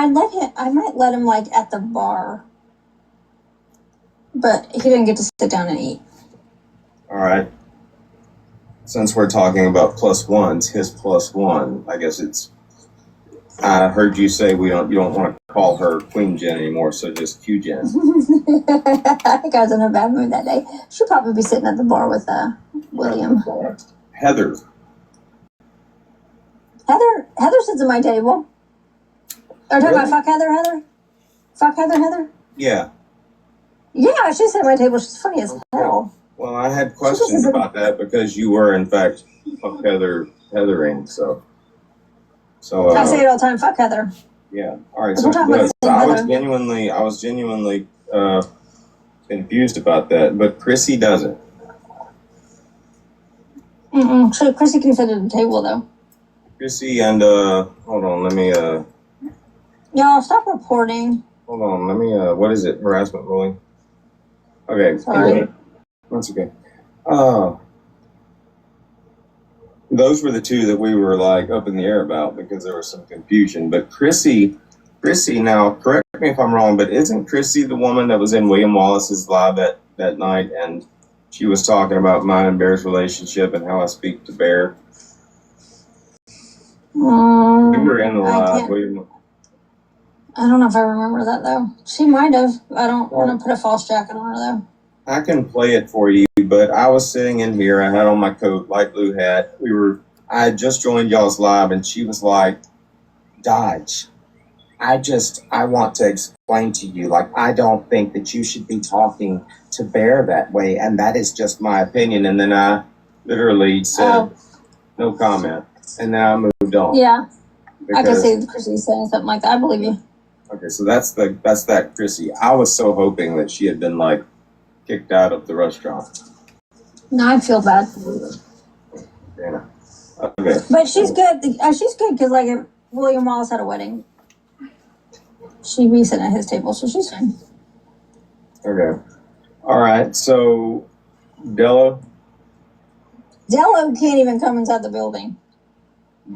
might let him like at the bar, but he didn't get to sit down and eat. All right. Since we're talking about plus ones, his plus one, I guess it's. I heard you say you don't want to call her Queen Jen anymore, so just Q Jen. I think I was in a bad mood that day. She'll probably be sitting at the bar with William. Heather. Heather sits at my table. Are you talking about fuck Heather? Fuck Heather? Yeah. Yeah, she sat at my table. She's funny as hell. Well, I had questions about that because you were, in fact, fuck Heathering, so. I say it all the time, fuck Heather. Yeah. All right. So I was genuinely confused about that, but Chrissy doesn't. So Chrissy can sit at the table though. Chrissy and hold on, let me Y'all stop reporting. Hold on, let me what is it? Harassment bullying. Okay. Sorry. That's okay. Those were the two that we were like up in the air about because there was some confusion. But Chrissy, now correct me if I'm wrong, but isn't Chrissy the woman that was in William Wallace's live that night and she was talking about mine and Bear's relationship and how I speak to Bear? We were in the live. I don't know if I remember that though. She might have. I don't want to put a false jacket on her though. I can play it for you but I was sitting in here. I had on my coat, light blue hat. I had just joined y'all's live, and she was like, Dodge, I want to explain to you, like, I don't think that you should be talking to Bear that way, and that is just my opinion. And then I literally said, no comment, and then I moved on. Yeah, I can see Chrissy saying something like that. I believe you. Okay, so that's that Chrissy. I was so hoping that she had been, like, kicked out of the restaurant. No, I feel bad. Yeah. Okay. But she's good. She's good because, like, if William Wallace had a wedding, she'd be sitting at his table, so she's fine. Okay. All right. So, Dello can't even come inside the building.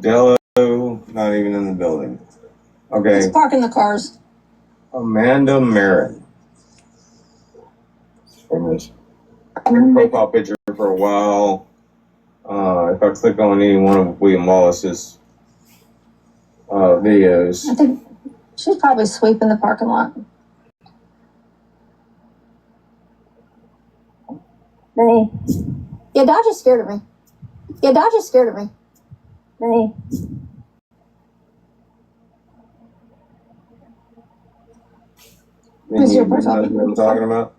Dello, not even in the building. Okay. He's parking the cars. Amanda Marin. Famous. Profile picture for a while. If I click on any one of William Wallace's videos. I think she's probably sweeping the parking lot. Benny. Yeah, Dodge is scared of me. Benny. Who's your profile picture? What I'm talking about?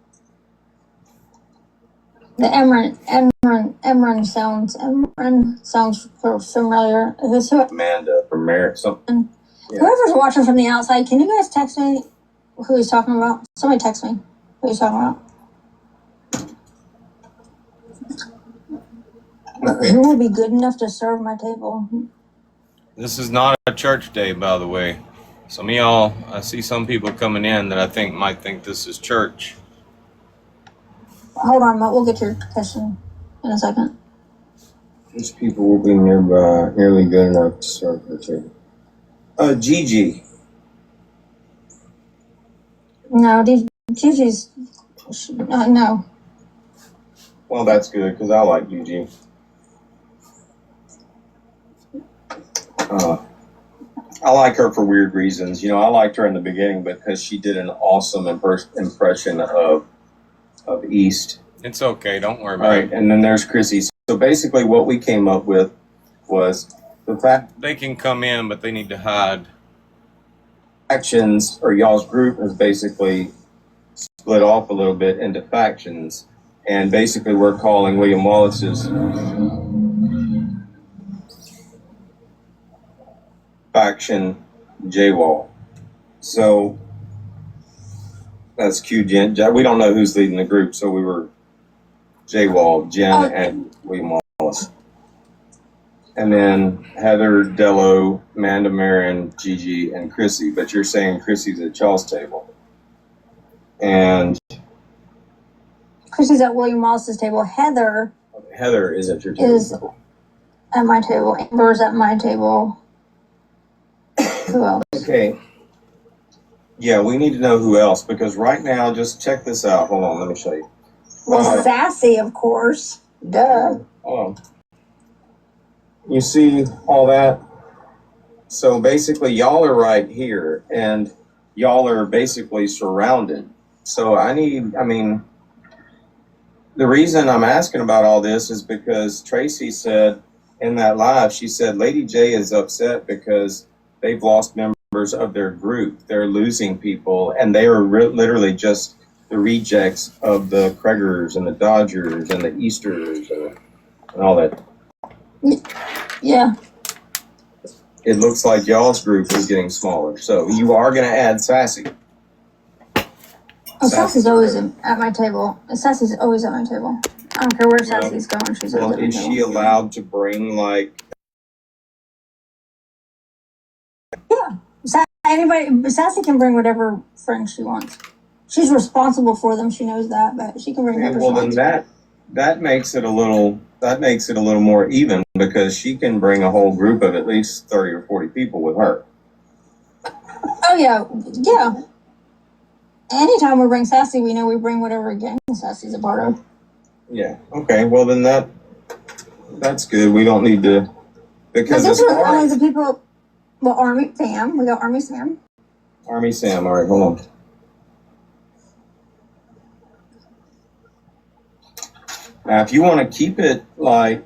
The Emran sounds familiar. Is this who? Amanda from Merritt. Something. Yeah. Whoever's watching from the outside, can you guys text me who he's talking about? Somebody text me who he's talking about. Who will be good enough to serve my table? This is not a church day, by the way. Some of y'all, I see some people coming in that I think might think this is church. Hold on, we'll get your question in a second. These people will be nearly good enough to serve the table. Gigi. No, Gigi's no. Well, that's good because I like Gigi. I like her for weird reasons. You know, I liked her in the beginning because she did an awesome impression of East. It's okay. Don't worry about All right, and then there's Chrissy. So basically what we came up with was the fact they can come in, but they need to hide. Factions, or y'all's group, has basically split off a little bit into factions. And basically we're calling William Wallace's faction J-Wall. So that's Q, Jen. We don't know who's leading the group, so we were J-Wall, Jen, and William Wallace. And then Heather, Dello, Amanda Marin, Gigi, and Chrissy. But you're saying Chrissy's at y'all's table. And Chrissy's at William Wallace's table. Heather is at your table. Is at my table. Amber's at my table. Who else? Okay. Yeah, we need to know who else, because right now, just check this out. Hold on, let me show you. Well, Sassy, of course. Duh. Hold on. You see all that? So basically, y'all are right here, and y'all are basically surrounded. So the reason I'm asking about all this is because Tracy said in that live, she said Lady J is upset because they've lost members of their group. They're losing people, and they are literally just the rejects of the Craigers and the Dodgers and the Easters and all that. Yeah. It looks like y'all's group is getting smaller. So you are going to add Sassy. Oh, Sassy's always at my table. Sassy's always at my table. I don't care where Sassy's going. She's always at my is table. she allowed to bring, like... Yeah. Sassy can bring whatever friends she wants. She's responsible for them. She knows that, but she can bring whatever she wants. Well, then that makes it a little more even, because she can bring a whole group of at least 30 or 40 people with her. Oh yeah. Anytime we bring Sassy, we know we bring whatever gang Sassy's a part of. Yeah. Okay. Well, then that's good. We don't need to, because this was only the people. Well, Army Sam. We got Army Sam. Army Sam. All right. Hold on. Now, if you want to keep it like,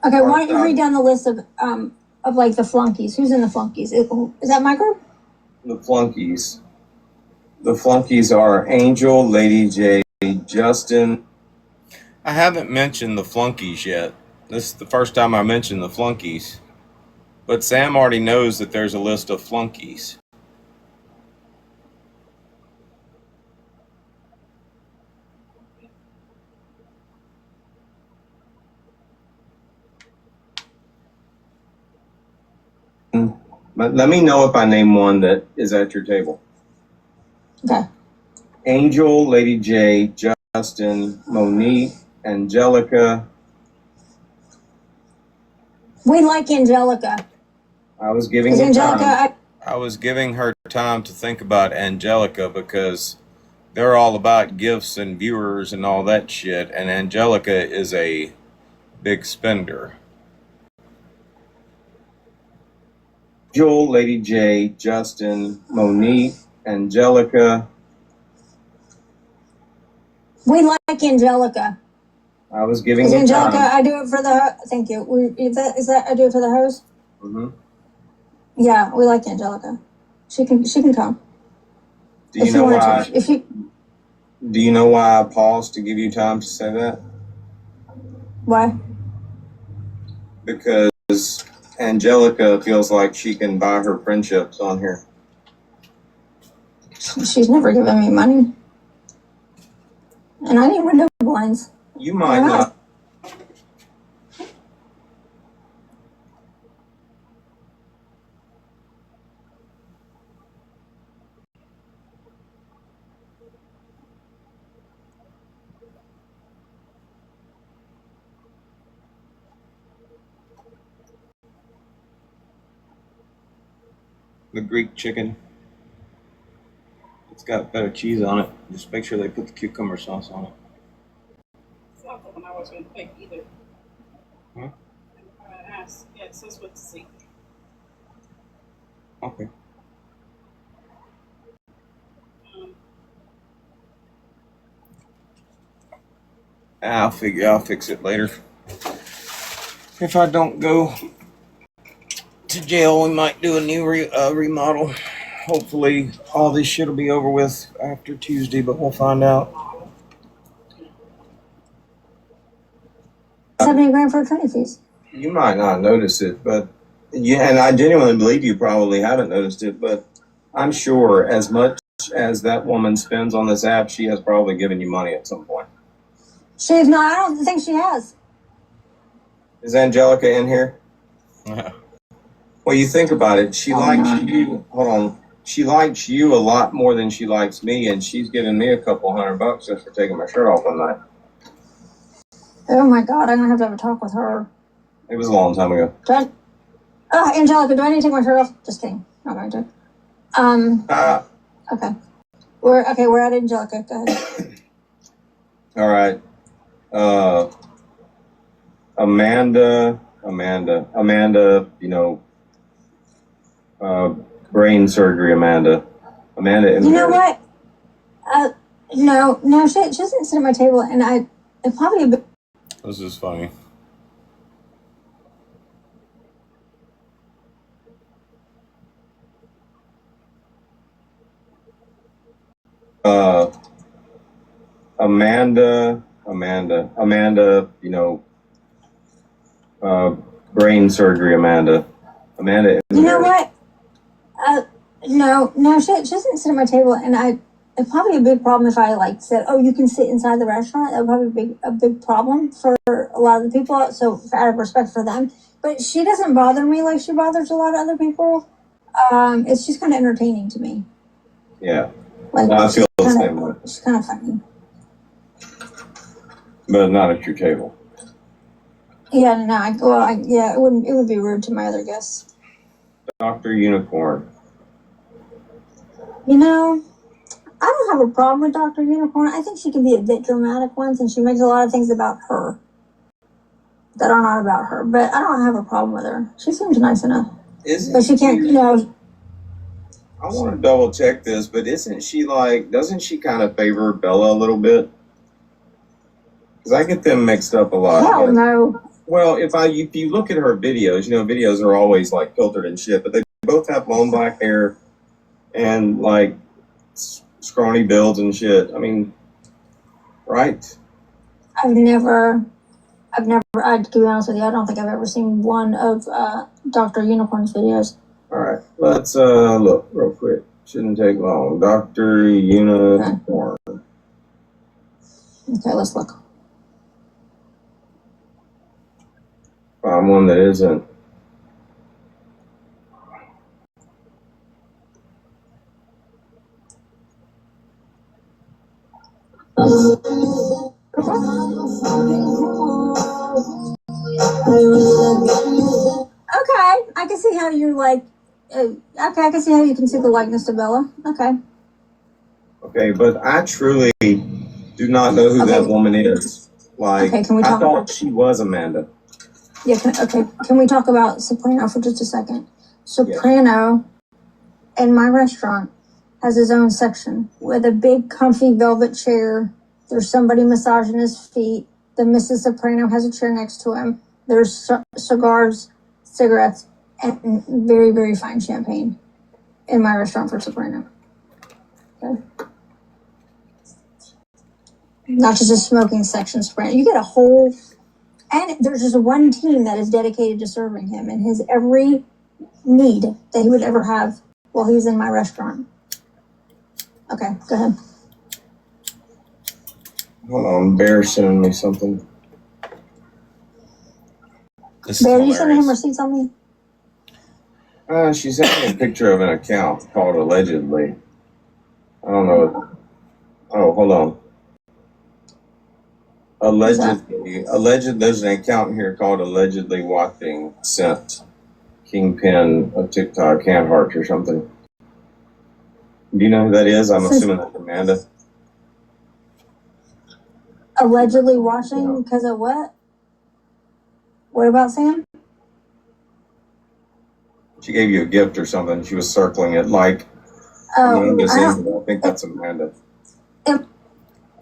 Okay, why don't you read down the list of like the flunkies? Who's in the flunkies? Is that my group? the flunkies. The flunkies are Angel, Lady J, Justin. I haven't mentioned the flunkies yet. This is the first time I mentioned the flunkies. But Sam already knows that there's a list of flunkies. But let me know if I name one that is at your table. Okay. Angel, Lady J, Justin, Monique, Angelica. We like Angelica. I was giving Is you Angelica? time. I was giving her time to think about Angelica because they're all about gifts and viewers and all that shit, and Angelica is a big spender. Angel, Lady J, Justin, Monique, Angelica. We like Angelica. I was giving Is you Angelica? time. I do it for the. Thank you. Is that I do it for the host? Mm-hmm. Yeah, we like Angelica. She can come. Do you know why? If you. Do you know why I paused to give you time to say that? Why? Because Angelica feels like she can buy her friendships on here. She's never given me money, and I need window blinds. You might not. The Greek chicken. It's got better cheese on it. Just make sure they put the cucumber sauce on it. It's not the one I was going to pick either. Huh? I asked. Yeah, it says what to see. Okay. I'll fix it later. If I don't go to jail, we might do a new remodel. Hopefully, all this shit will be over with after Tuesday, but we'll find out. 70 grand for attorney fees. You might not notice it, but yeah, and I genuinely believe you probably haven't noticed it, but I'm sure as much as that woman spends on this app, she has probably given you money at some point. She's not. I don't think she has. Is Angelica in here? Well, you think about it. She likes you. Hold on. She likes you a lot more than she likes me, and she's giving me a couple $100 just for taking my shirt off one night. Oh my God! I'm gonna have a talk with her. It was a long time ago. Angelica, do I need to take my shirt off? Just kidding. Not going to. Okay. We're at Angelica. Go ahead. All right. Amanda, you know, brain surgery, Amanda. You know what? No, she doesn't sit at my table, and it probably. This is funny. Amanda, you know, brain surgery, Amanda. You know what? No, she doesn't sit at my table, and it's probably a big problem if I like said, "Oh, you can sit inside the restaurant." That would probably be a big problem for a lot of the people. So, out of respect for them, but she doesn't bother me like she bothers a lot of other people. It's just kind of entertaining to me. Yeah, like I feel the same way. She's kind of funny, but not at your table. Yeah, no, it wouldn't. It would be rude to my other guests. Dr. Unicorn. You know, I don't have a problem with Dr. Unicorn. I think she can be a bit dramatic once, and she makes a lot of things about her that are not about her. But I don't have a problem with her. She seems nice enough. But she can't, I want to double check this, but isn't she like, doesn't she kind of favor Bella a little bit? Because I get them mixed up a lot. Hell no. Well, if you look at her videos, videos are always like filtered and shit, but they both have long black hair and like scrawny builds and shit. I mean, right? To be honest with you, I don't think I've ever seen one of Dr. Unicorn's videos. All right, let's look real quick. Shouldn't take long. Dr. Unicorn. Okay, let's look. Find one that isn't. Okay, I can see how you like. Okay, I can see how you can see the likeness to Bella. Okay. Okay, but I truly do not know who that woman is. Like, okay, can we talk I thought she was Amanda. Yeah. Can we talk about Soprano for just a second? Soprano, in my restaurant, has his own section with a big, comfy velvet chair. There's somebody massaging his feet. The Mrs. Soprano has a chair next to him. There's cigars, cigarettes, and very, very fine champagne in my restaurant for Soprano. Okay. Not just a smoking section, Soprano. You get a whole, and there's just one team that is dedicated to serving him and his every need that he would ever have while he was in my restaurant. Okay, go ahead. Hold on, Bear's sending me something. Bear, you sending him receipts on me? She sent me a picture of an account called Allegedly. I don't know. Oh, hold on. Alleged. There's an account here called Allegedly Watching sent Kingpin of TikTok, hand heart or something. Do you know who that is? I'm assuming that's Amanda. Allegedly watching because of what? What about Sam? She gave you a gift or something. She was circling it like. Oh, I think that's Amanda.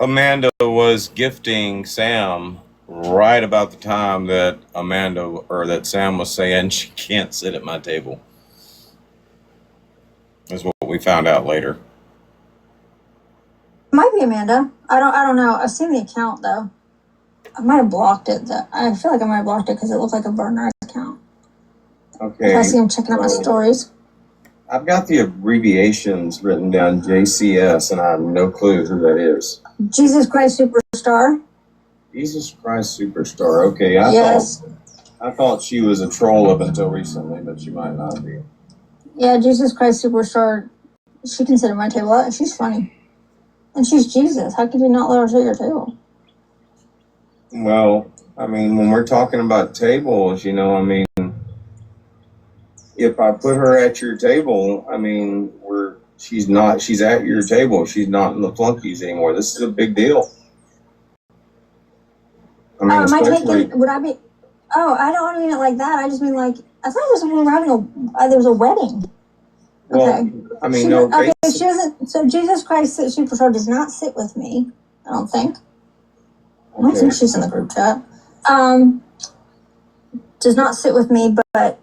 Amanda was gifting Sam right about the time that that Sam was saying she can't sit at my table. Is what we found out later. Might be Amanda. I don't know. I've seen the account though. I might have blocked it. I feel like I might have blocked it because it looked like a burner account. Okay. I see him checking out my stories. I've got the abbreviations written down, JCS, and I have no clue who that is. Jesus Christ Superstar. Jesus Christ Superstar. Okay, I thought she was a troll up until recently, but she might not be. Yeah, Jesus Christ Superstar. She can sit at my table. She's funny. And she's Jesus. How could you not let her sit at your table? Well, I mean, when we're talking about tables, if I put her at your table, she's at your table. She's not in the flunkies anymore. This is a big deal. Am I taking, would I be, I don't mean it like that. I just mean like, I thought it was when we were having there was a wedding. Okay. Well, okay, she doesn't, so Jesus Christ Superstar does not sit with me, I don't think. I don't think she's in the group chat. Does not sit with me, but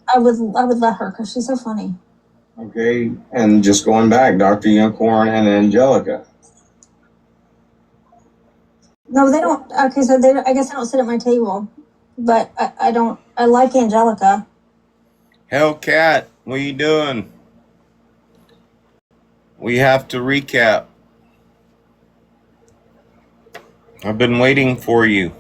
I would let her because she's so funny. Okay, and just going back, Dr. Unicorn and Angelica. No, they don't. Okay, so I guess they don't sit at my table, but I don't. I like Angelica. Hellcat, what are you doing? We have to recap. I've been waiting for you.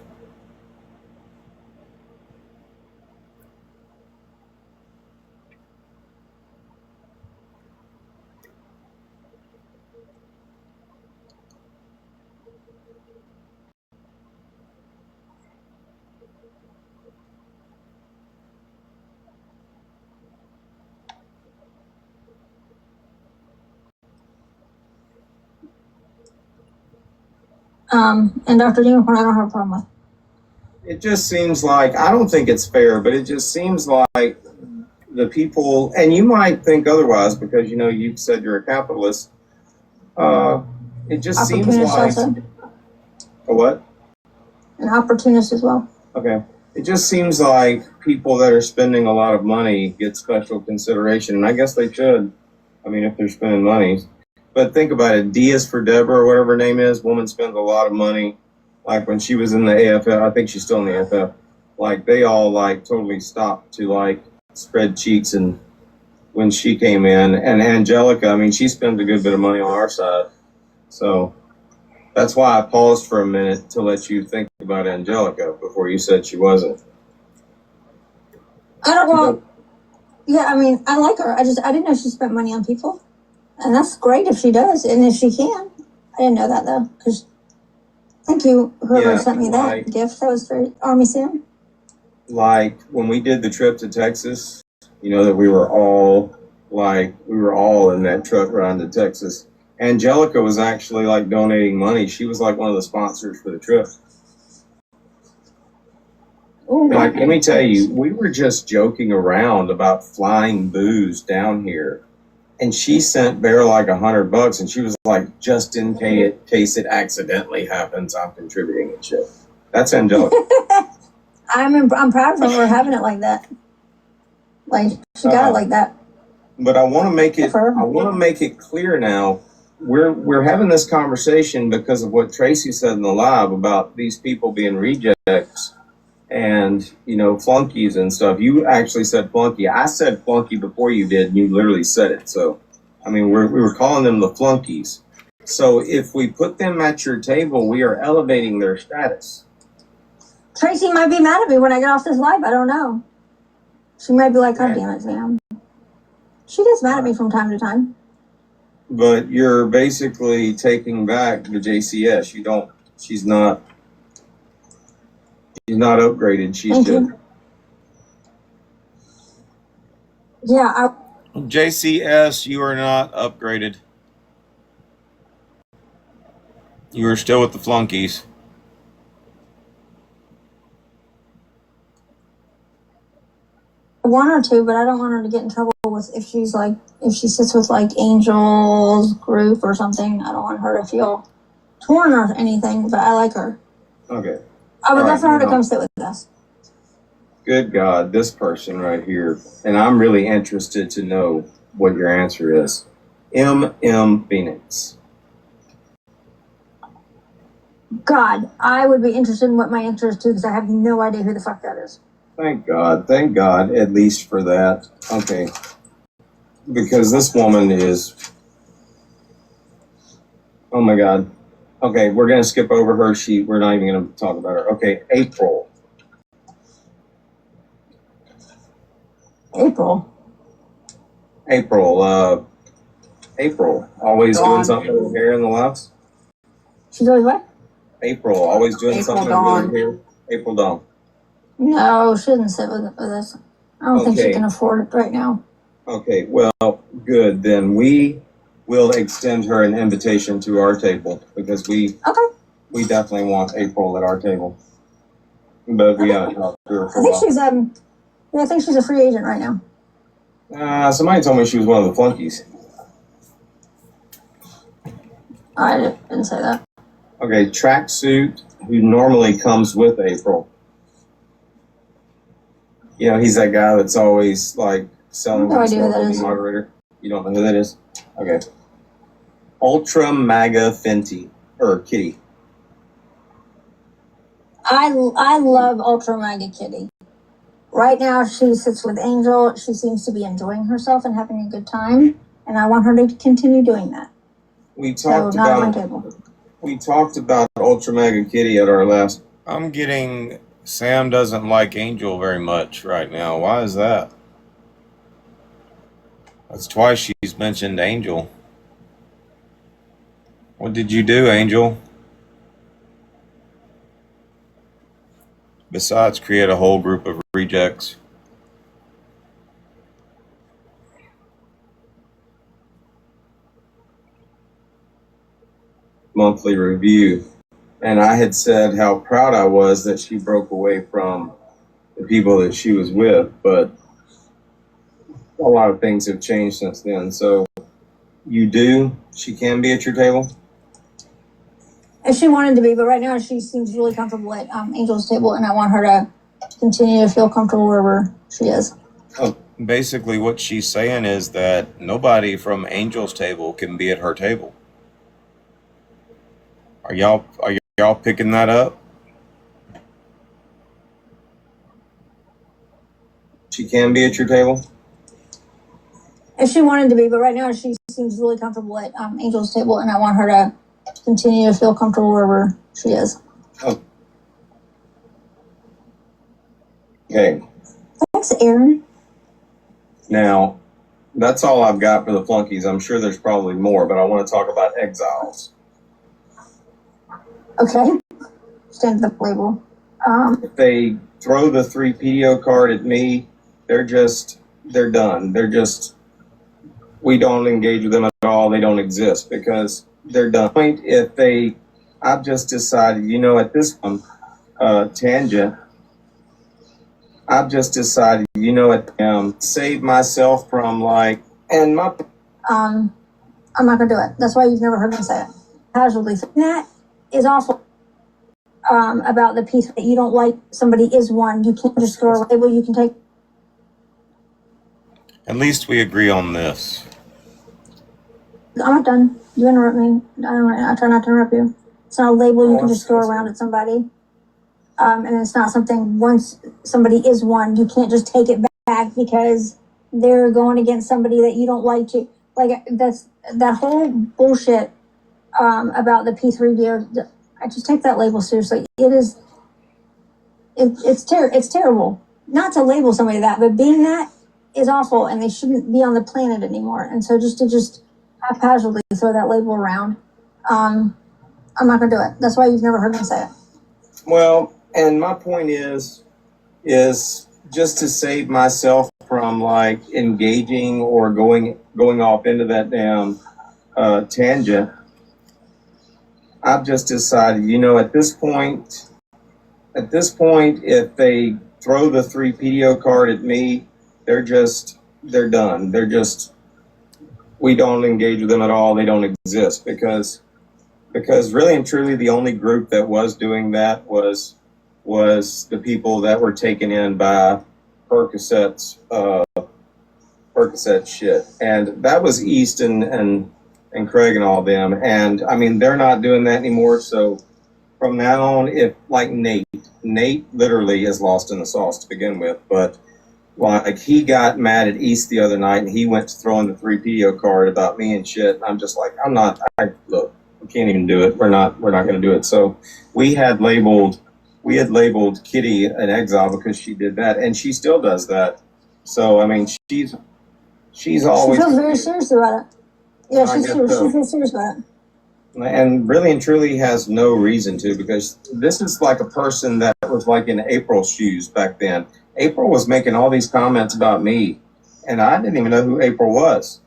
And Dr. Unicorn, I don't have a problem with. It just seems like, I don't think it's fair, but it just seems like the people, and you might think otherwise because, you've said you're a capitalist. It just seems like, a what? An opportunist as well. Okay. It just seems like people that are spending a lot of money get special consideration, and I guess they should. I mean, if they're spending money. But think about it. D is for Deborah, or whatever her name is. Woman spends a lot of money. Like when she was in the AFF, I think she's still in the AFF. Like they all like totally stopped to like spread cheeks, and when she came in, and Angelica, I mean, she spends a good bit of money on our side. So that's why I paused for a minute to let you think about Angelica before you said she wasn't. I don't know. Yeah, I mean, I like her. I didn't know she spent money on people. And that's great if she does, and if she can. I didn't know that, though. Thank you, whoever sent me that gift. That was for Army Sam. Like, when we did the trip to Texas, you know, that we were all in that truck riding to Texas. Angelica was actually, like, donating money. She was, like, one of the sponsors for the trip. Ooh, like, let me tell you, we were just joking around about flying booze down here. And she sent Bear like $100, and she was like, just in case it accidentally happens, I'm contributing and shit. That's Angelica. I'm proud of her for having it like that. Like, she got it like that. But I want to make it clear now. We're having this conversation because of what Tracy said in the live about these people being rejects and, you know, flunkies and stuff. You actually said flunky. I said flunky before you did, and you literally said it. So, I mean, we were calling them the flunkies. So if we put them at your table, we are elevating their status. Tracy might be mad at me when I get off this live. I don't know. She might be like, God damn it, Sam. She gets mad at me from time to time. But you're basically taking back the JCS. She's not upgraded. She's Thank just. you. Yeah. JCS, you are not upgraded. You are still with the flunkies. I want her to, but I don't want her to get in trouble with if she sits with like Angel's group or something. I don't want her to feel torn or anything, but I like her. Okay. I would love for her to come sit with us. Good God, this person right here, and I'm really interested to know what your answer is. M. Phoenix. God, I would be interested in what my answer is too, because I have no idea who the fuck that is. Thank God, at least for that. Okay. Because this woman is, oh my God. Okay, we're going to skip over her. We're not even going to talk about her. Okay, April. April, always doing something with her hair in the left. She's always what? April, always doing something with her hair. April Dawn. No, she doesn't sit with us. I don't think she can afford it right now. Okay, well, good. Then we will extend her an invitation to our table because we definitely want April at our table. But we haven't talked to her for a while. I think she's a free agent right now. Somebody told me she was one of the flunkies. I didn't say that. Okay, Tracksuit, who normally comes with April. You know, he's that guy that's always like selling himself as a moderator. You don't know who that is? Okay. Ultra MAGA Fenty or Kitty. I love Ultra MAGA Kitty. Right now, she sits with Angel. She seems to be enjoying herself and having a good time, and I want her to continue doing that. We talked about Ultra MAGA Kitty at our last. I'm getting Sam doesn't like Angel very much right now. Why is that? That's twice she's mentioned Angel. What did you do, Angel? Besides create a whole group of rejects. Monthly review. And I had said how proud I was that she broke away from the people that she was with, but a lot of things have changed since then. So she can be at your table? If she wanted to be, but right now she seems really comfortable at Angel's table, and I want her to continue to feel comfortable wherever she is. Oh, basically, what she's saying is that nobody from Angel's table can be at her table. Are y'all picking that up? She can be at your table? If she wanted to be, but right now she seems really comfortable at Angel's table, and I want her to continue to feel comfortable wherever she is. Oh. Okay. Thanks, Aaron. Now, that's all I've got for the flunkies. I'm sure there's probably more, but I want to talk about exiles. Okay. Stand up label. If they throw the 3 PDO card at me, they're done. We don't engage with them at all. They don't exist because they're done. I've just decided, at this point, tangent, I've just decided, save myself from and my. I'm not gonna do it. That's why you've never heard me say it. Casually. That is awful. About the piece that you don't like, somebody is one. You can't just throw a label. You can take. At least we agree on this. I'm not done. You interrupt me. I try not to interrupt you. It's not a label you can just throw around at somebody. And it's not something, once somebody is one, you can't just take it back because they're going against somebody that you don't like to. That's that whole bullshit about the P3 deal. I just take that label seriously. It's terrible. Not to label somebody that, but being that is awful, and they shouldn't be on the planet anymore. And so just to haphazardly throw that label around, I'm not gonna do it. That's why you've never heard me say it. Well, and my point is just to save myself from engaging or going off into that damn tangent. I've just decided, at this point, if they throw the 3 PDO card at me, they're done. We don't engage with them at all. They don't exist because really and truly the only group that was doing that was the people that were taken in by Percocet shit. And that was East and Craig and all them. And I mean, they're not doing that anymore. So from now on, if Nate literally is lost in the sauce to begin with, but he got mad at East the other night and he went to throwing the 3 PDO card about me and shit. And I'm just like, look, we can't even do it. We're not going to do it. So we had labeled Kitty an exile because she did that, and she still does that. So I mean, she's always. She feels very serious about it. Yeah, she feels serious about it. And really and truly has no reason to, because this is like a person that was in April's shoes back then. April was making all these comments about me, and I didn't even know who April was.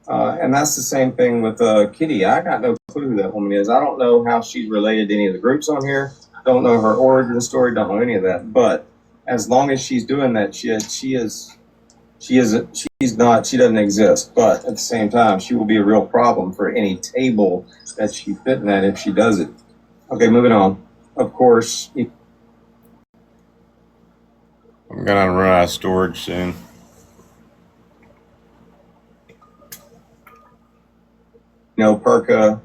And that's the same thing with Kitty. I got no clue who that woman is. I don't know how she's related to any of the groups on here. Don't know her origin story. Don't know any of that. But as long as she's doing that shit, she doesn't exist. But at the same time, she will be a real problem for any table that she's fitting at if she does it. Okay, moving on. Of course. I'm gonna run out of storage soon. Perca,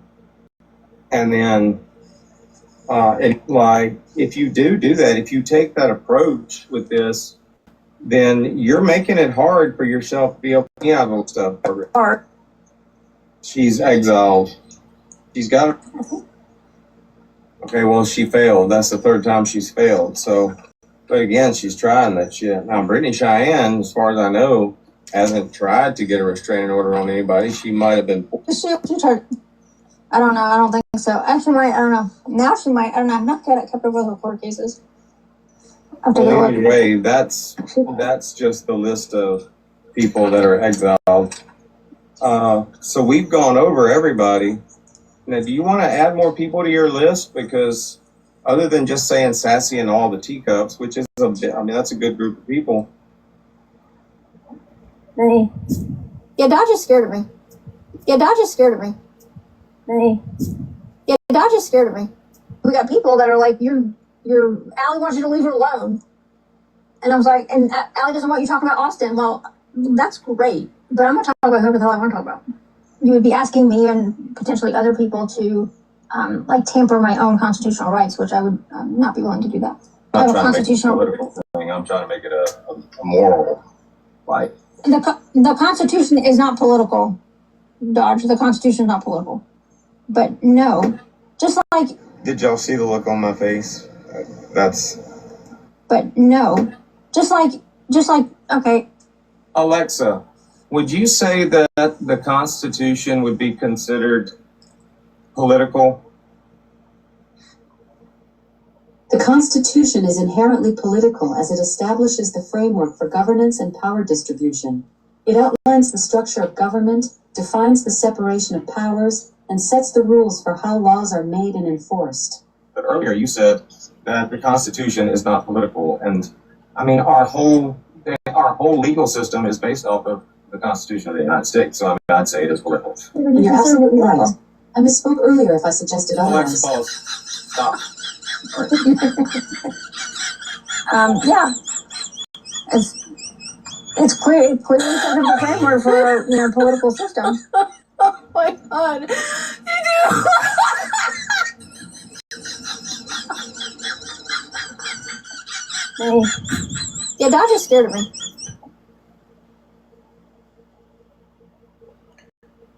and then if you do that, if you take that approach with this, then you're making it hard for yourself to be able to out of stuff. She's exiled. She's got. Okay, well, she failed. That's the 3rd time she's failed. So, but again, she's trying that shit. Now, Brittany Cheyenne, as far as I know, hasn't tried to get a restraining order on anybody. She might have been. She tried. I don't know. I don't think so. Actually, I don't know. Now she might. I don't know. I've not kept up with her court cases. Well, anyway, that's just the list of people that are exiled. So we've gone over everybody. Now, do you want to add more people to your list? Because other than just saying Sassy and all the teacups, which is that's a good group of people. Hey. Yeah, Dodge is scared of me. Yeah, Dodge is scared of me. Hey. Yeah, Dodge is scared of me. we got people that are like, Allie wants you to leave her alone. And I was like, and Allie doesn't want you talking about Austin. Well, that's great, but I'm going to talk about whoever the hell I want to talk about. You would be asking me and potentially other people to, like, tamper my own constitutional rights, which I would not be willing to do that. I'm not trying to make it a political thing. I'm trying to make it a moral, like. The Constitution is not political, Dodge. The Constitution is not political. But no, just like. Did y'all see the look on my face? That's. But no, just like, okay. Alexa, would you say that the Constitution would be considered political? The Constitution is inherently political as it establishes the framework for governance and power distribution. It outlines the structure of government, defines the separation of powers, and sets the rules for how laws are made and enforced. But earlier you said that the Constitution is not political, and I mean our whole legal system is based off of the Constitution of the United States. So I mean, I'd say it is political. You're absolutely right. I misspoke earlier if I suggested otherwise. Alexa, pause. Stop. Yeah, it's clearly sort of a framework for a political system. Oh my god. Yeah, Dodge is scared of me.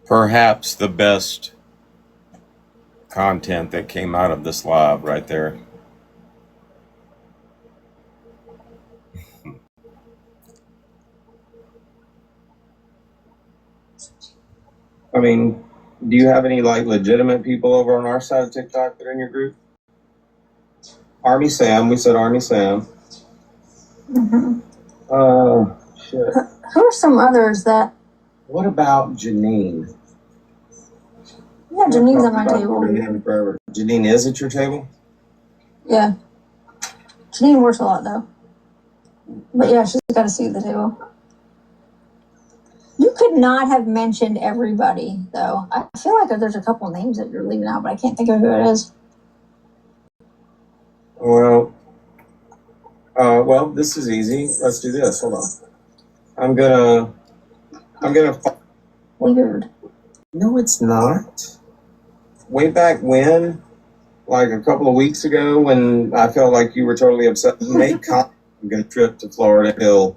Perhaps the best content that came out of this live right there. I mean, do you have any like legitimate people over on our side of TikTok that are in your group? Army Sam, we said Army Sam. Mm-hmm. Shit. Who are some others that? What about Janine? Yeah, Janine's at my table. Janine is at your table? Yeah. Janine works a lot though. But yeah, she's got a seat at the table. You could not have mentioned everybody though. I feel like there's a couple names that you're leaving out, but I can't think of who it is. Well, this is easy. Let's do this. Hold on. I'm gonna. Weird. No, it's not. Way back when, like a couple of weeks ago, when I felt like you were totally upset, you made comment I'm gonna trip to Florida Hill.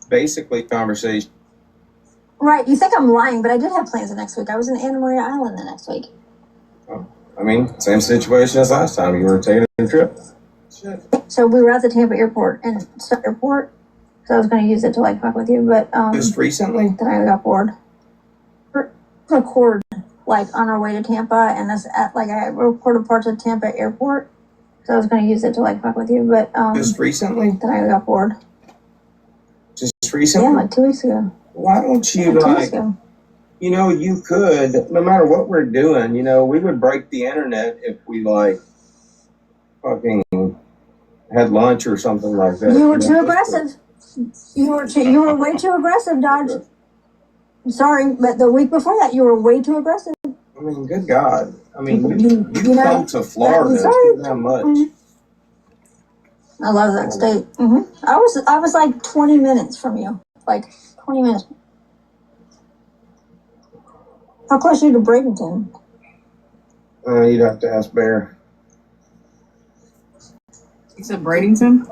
Basically, conversation. Right. You think I'm lying, but I did have plans the next week. I was in Anna Maria Island the next week. Oh, I mean, same situation as last time. You were taking a trip. Shit. So we were at the Tampa airport and airport. So I was going to use it to like fuck with you, but just recently. Then I got bored. Record like on our way to Tampa, and that's at like I recorded parts of Tampa airport. So I was going to use it to like fuck with you, but just recently. Then I got bored. Just recently. Yeah, like 2 weeks ago. Why don't you like? You know, you could, no matter what we're doing, you know, we would break the internet if we like fucking had lunch or something like that. You were too aggressive. You were way too aggressive, Dodge. Sorry, but the week before that, you were way too aggressive. I mean, good God. I mean, you come to Florida that much. I love that state. Mm-hmm. I was like 20 minutes from you. Like 20 minutes. How close are you to Bradenton? You'd have to ask Bear. You said Bradenton?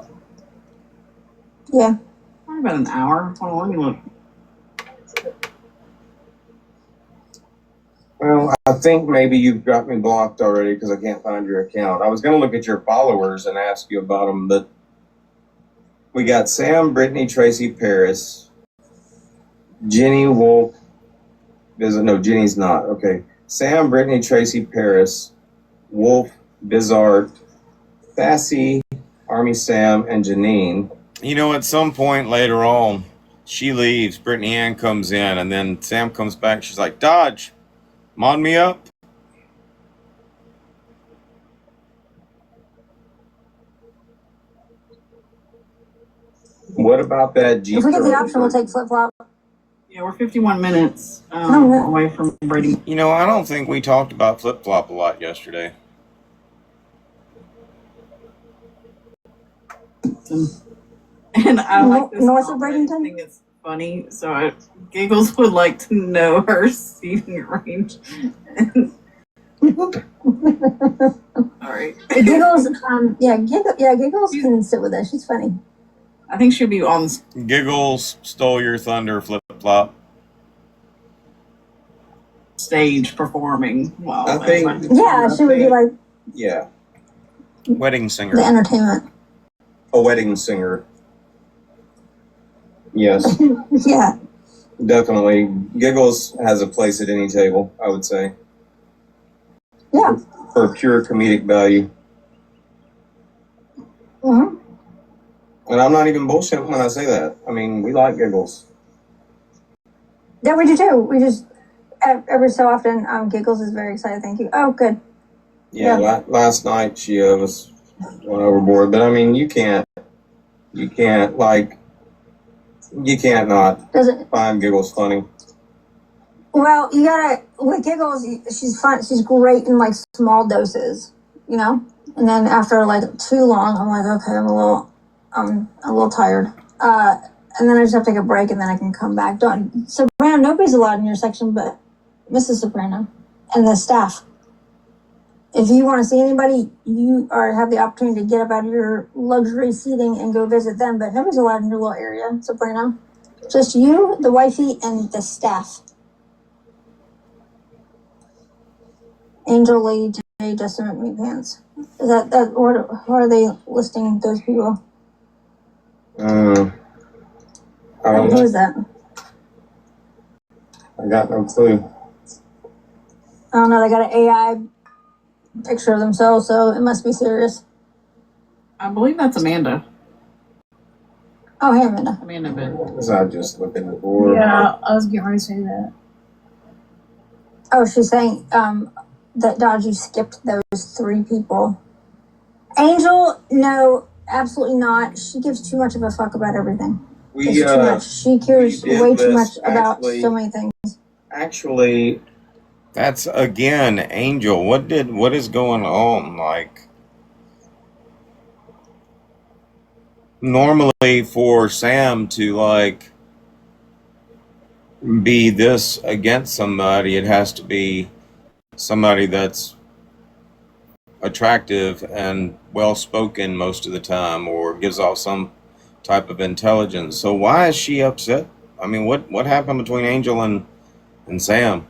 Yeah. Probably about an hour. Hold on, let me look. Well, I think maybe you've got me blocked already because I can't find your account. I was going to look at your followers and ask you about them, but we got Sam, Brittany, Tracy, Paris, Jenny, Wolf. No, Jenny's not. Okay. Sam, Brittany, Tracy, Paris, Wolf, Bizarre, Fassy, Army Sam, and Janine. You know, at some point later on, she leaves, Brittany Ann comes in, and then Sam comes back. She's like, Dodge, mod me up. What about that Jeep? If we get the option, we'll take flip-flop. Yeah, we're 51 minutes away from Brady. You know, I don't think we talked about flip-flop a lot yesterday. And I like this North of comment. I Bradenton? think it's funny. So Giggles would like to know her seating range. All right. Giggles, Giggles can sit with us. She's funny. I think she'll be on Giggles stole your thunder, flip flop. stage performing. Well, I think. Yeah, she would be like Yeah, Wedding singer. the entertainment. a wedding singer. Yes, Yeah. definitely. Giggles has a place at any table, I would say, Yeah. for pure comedic value. Mm-hmm. And I'm not even bullshitting when I say that. I mean, we like Giggles. Yeah, we do too. We just every so often, Giggles is very excited. Thank you. Oh, good. Yeah, last night she was went overboard. But I mean, you can't not Does it? find Giggles funny. Well, you gotta with Giggles. She's fun. She's great in like small doses, you know. And then after like too long, I'm like, okay, I'm a little tired. And then I just have to take a break, and then I can come back. Soprano, nobody's allowed in your section, but Mrs. Soprano and the staff. If you want to see anybody, you have the opportunity to get up out of your luxury seating and go visit them. But nobody's allowed in your little area, Soprano. Just you, the wifey, and the staff. Angel, Lady J, Justin McMeepants. Is that what are they listing those people? I don't Who know. is that? I got no clue. I don't know. They got an AI picture of themselves, so it must be serious. I believe that's Amanda. Oh, hey, Amanda. Amanda Bit. Was I just looking for? Yeah, I was getting ready to say that. Oh, she's saying that Dodgy skipped those 3 people. Angel, no, absolutely not. She gives too much of a fuck about everything. It's too much. She cares way too much about so many things. Actually, That's again, Angel. What is going on? Like, normally for Sam to like be this against somebody, it has to be somebody that's attractive and well spoken most of the time, or gives off some type of intelligence. So why is she upset? I mean, what happened between Angel and Sam?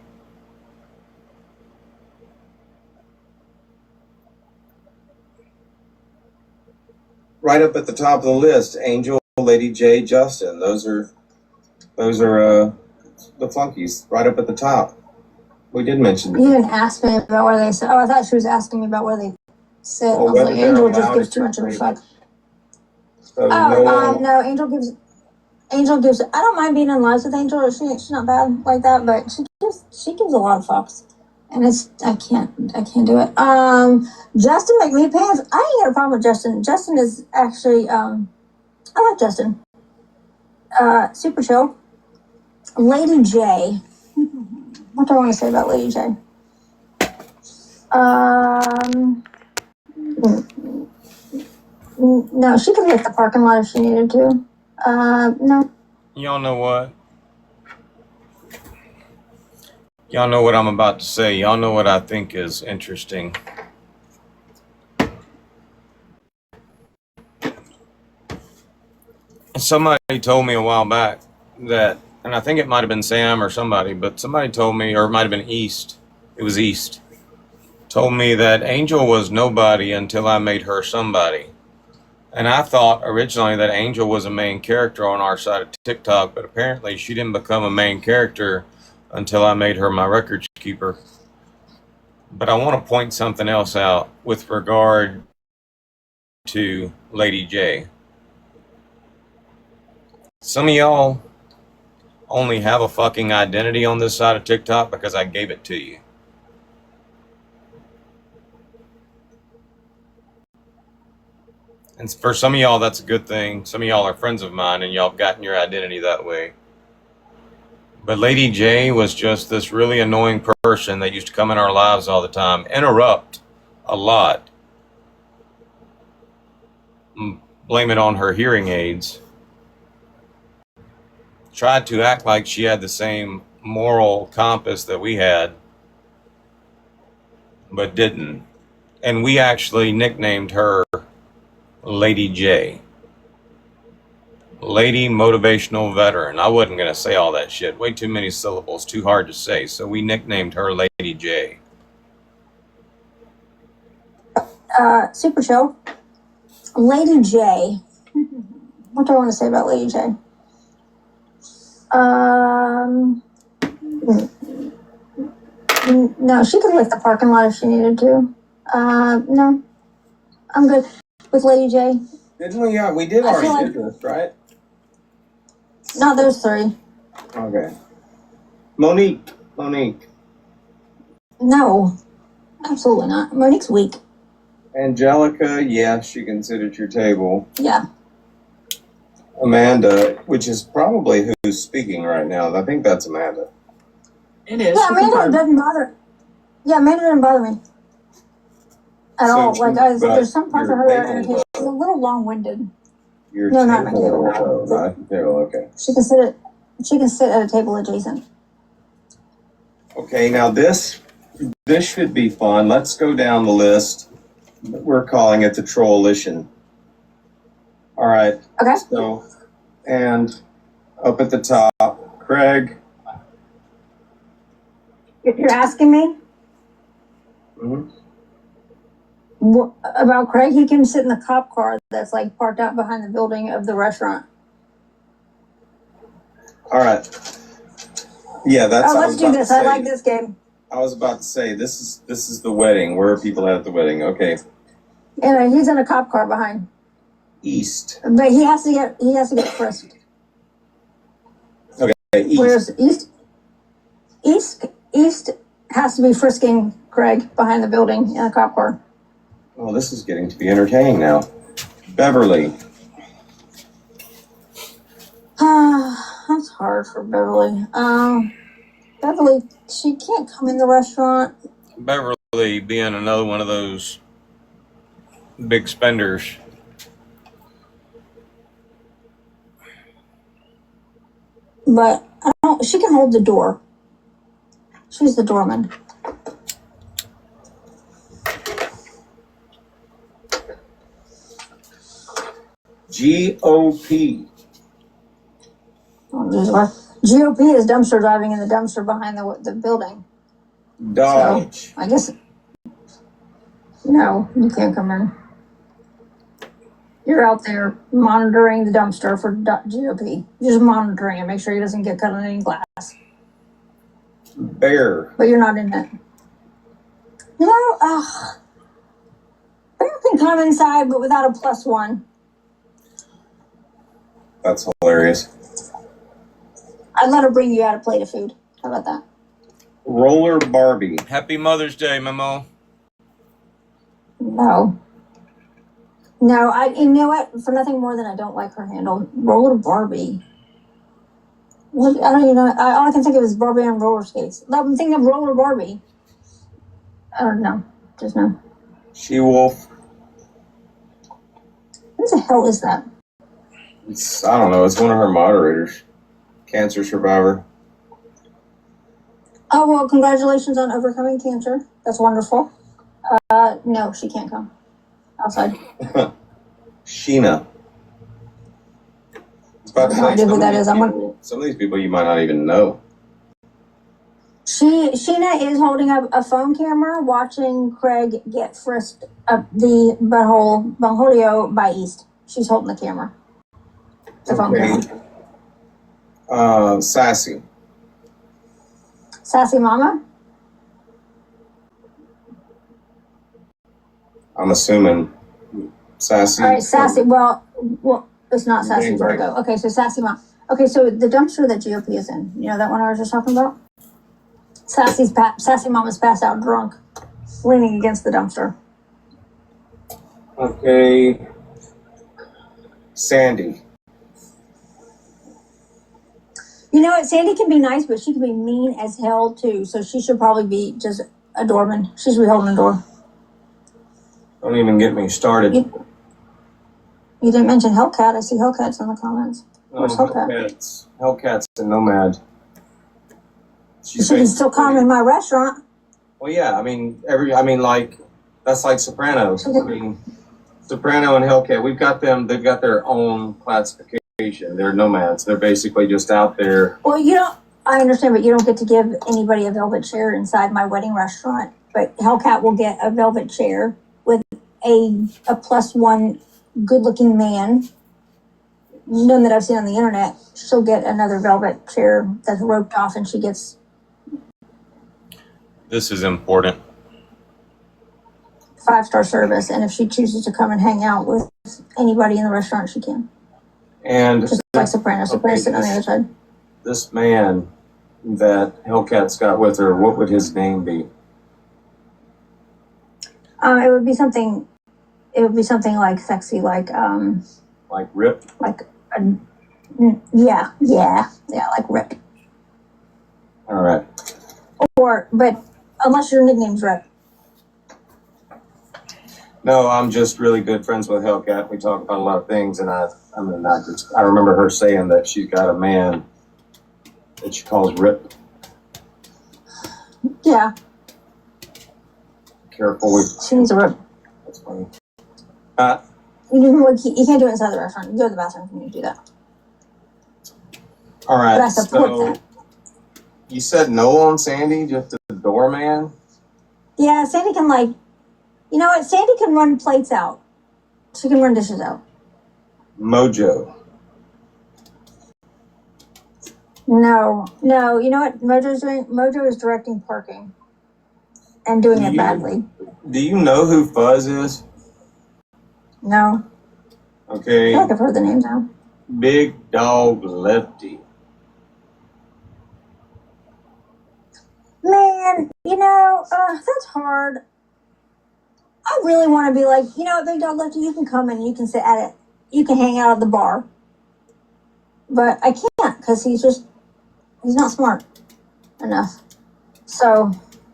right up at the top of the list, Angel, Lady J, Justin. Those are the flunkies right up at the top. We did mention You didn't ask me about where they sit. Oh, I thought she was asking me about where they sit. Oh, I was whether like, they're Angel just allowed gives at too your much of a table. fuck. So No, Angel gives. I don't mind being in lives with Angel. She's not bad like that, but she gives a lot of fucks, and I can't do it. Justin McMeepants. I ain't got a problem with Justin. Justin is actually I like Justin. Super chill. Lady J. What do I want to say about Lady J? No, she could hit the parking lot if she needed to. No. Y'all know what? Y'all know what I'm about to say. Y'all know what I think is interesting. Somebody told me a while back that, and I think it might have been Sam or somebody, but somebody told me, or it might have been East. It was East. Told me that Angel was nobody until I made her somebody. And I thought originally that Angel was a main character on our side of TikTok, but apparently she didn't become a main character until I made her my records keeper. But I want to point something else out with regard to Lady J. Some of y'all only have a fucking identity on this side of TikTok because I gave it to you. And for some of y'all, that's a good thing. Some of y'all are friends of mine and y'all have gotten your identity that way. But Lady J was just this really annoying person that used to come in our lives all the time, interrupt a lot. blame it on her hearing aids. Tried to act like she had the same moral compass that we had, but didn't. And we actually nicknamed her Lady J. Lady Motivational Veteran. I wasn't going to say all that shit. Way too many syllables. Too hard to say. So we nicknamed her Lady J. Super Show. Lady J. What do I want to say about Lady J? No, she could lift the parking lot if she needed to. No, I'm good with Lady J. Didn't we? We did already do this, right? Not those three. Okay. Monique. No, absolutely not. Monique's weak. Angelica, yeah, she can sit at your table. Yeah. Amanda, which is probably who's speaking right now. I think that's Amanda. It is. Yeah, Amanda doesn't bother. Yeah, Amanda doesn't bother me at all. Like, there's some parts of her that are irritating. She's a little long-winded. No, not my table. Not your table. Okay. She can sit at a table adjacent. Okay, now this should be fun. Let's go down the list. We're calling it the Trollition. All right. Okay. So, and up at the top, Craig. You're asking me? Mm-hmm. What, about Craig? He can sit in the cop car that's like parked out behind the building of the restaurant. All right. Yeah, that's. Oh, let's do this. I like this game. I was about to say this is the wedding. Where are people at the wedding? Okay. And he's in a cop car behind. East. But he has to get frisked. Okay. East. Whereas East has to be frisking Craig behind the building in a cop car. Well, this is getting to be entertaining now. Beverly. That's hard for Beverly. Beverly, she can't come in the restaurant. Beverly being another one of those big spenders. But she can hold the door. She's the doorman. GOP. GOP is dumpster driving in the dumpster behind the building. Dodge. So, I guess, no, you can't come in. You're out there monitoring the dumpster for GOP. Just monitoring it, make sure he doesn't get cut on any glass. Bear. But you're not in it. You know, Bear can come inside, but without a +1. That's hilarious. I'd let her bring you out a plate of food. How about that? Roller Barbie. Happy Mother's Day, Memo. No, you know what? For nothing more than I don't like her handle. Roller Barbie. What? I don't even know. All I can think of is Barbie on roller skates. I'm thinking of Roller Barbie. I don't know. Just no. She-Wolf. What the hell is that? I don't know. It's one of her moderators. Cancer survivor. Oh, well, congratulations on overcoming cancer. That's wonderful. No, she can't come outside. Sheena. I have no idea who that is. Some of these people you might not even know. Sheena is holding up a phone camera watching Craig get frisked up the Bungholio by East. She's holding the camera. The phone camera. Sassy. Sassy Mama? I'm assuming Sassy. All right, Sassy. Well, it's not Sassy Virgo. Okay, so Sassy Mom. Okay, so the dumpster that GOP is in, you know that one I was just talking about? Sassy Mama's passed out drunk, leaning against the dumpster. Okay. Sandy. You know what? Sandy can be nice, but she can be mean as hell too. So she should probably be just a doorman. She should be holding the door. Don't even get me started. You didn't mention Hellcat. I see Hellcats in the comments. Where's Hellcat? Hellcat's a nomad. She can still come in my restaurant. Well, yeah. I mean, like that's like Soprano. I mean, Soprano and Hellcat. We've got them. They've got their own classification. They're nomads. They're basically just out there. Well, you don't. I understand, but you don't get to give anybody a velvet chair inside my wedding restaurant. But Hellcat will get a velvet chair with a +1 good-looking man. None that I've seen on the internet. She'll get another velvet chair that's roped off, and she gets. This is important. 5-star service, and if she chooses to come and hang out with anybody in the restaurant, she can. And just like Soprano. Soprano's sitting on the other side. This man that Hellcat's got with her, what would his name be? It would be something. It would be something like sexy, like Rip. Like, yeah, like Rip. All right. But unless your nickname's Rip. No, I'm just really good friends with Hellcat. We talk about a lot of things, and I remember her saying that she's got a man that she calls Rip. Yeah. Careful. She needs a Rip. That's funny. You can't do it inside the restaurant. You go to the bathroom when you do that. All right. But I support that. You said no on Sandy, just the doorman? Yeah, Sandy can you know what? Sandy can run plates out. She can run dishes out. Mojo. No. You know what Mojo's doing? Mojo is directing parking. And doing it badly. Do you know who Fuzz is? No. Okay. I feel like I've heard the name now. Big Dog Lefty. Man, that's hard. I really want to be like, Big Dog Lefty, you can come and you can sit at it. You can hang out at the bar. But I can't because he's not smart enough. So,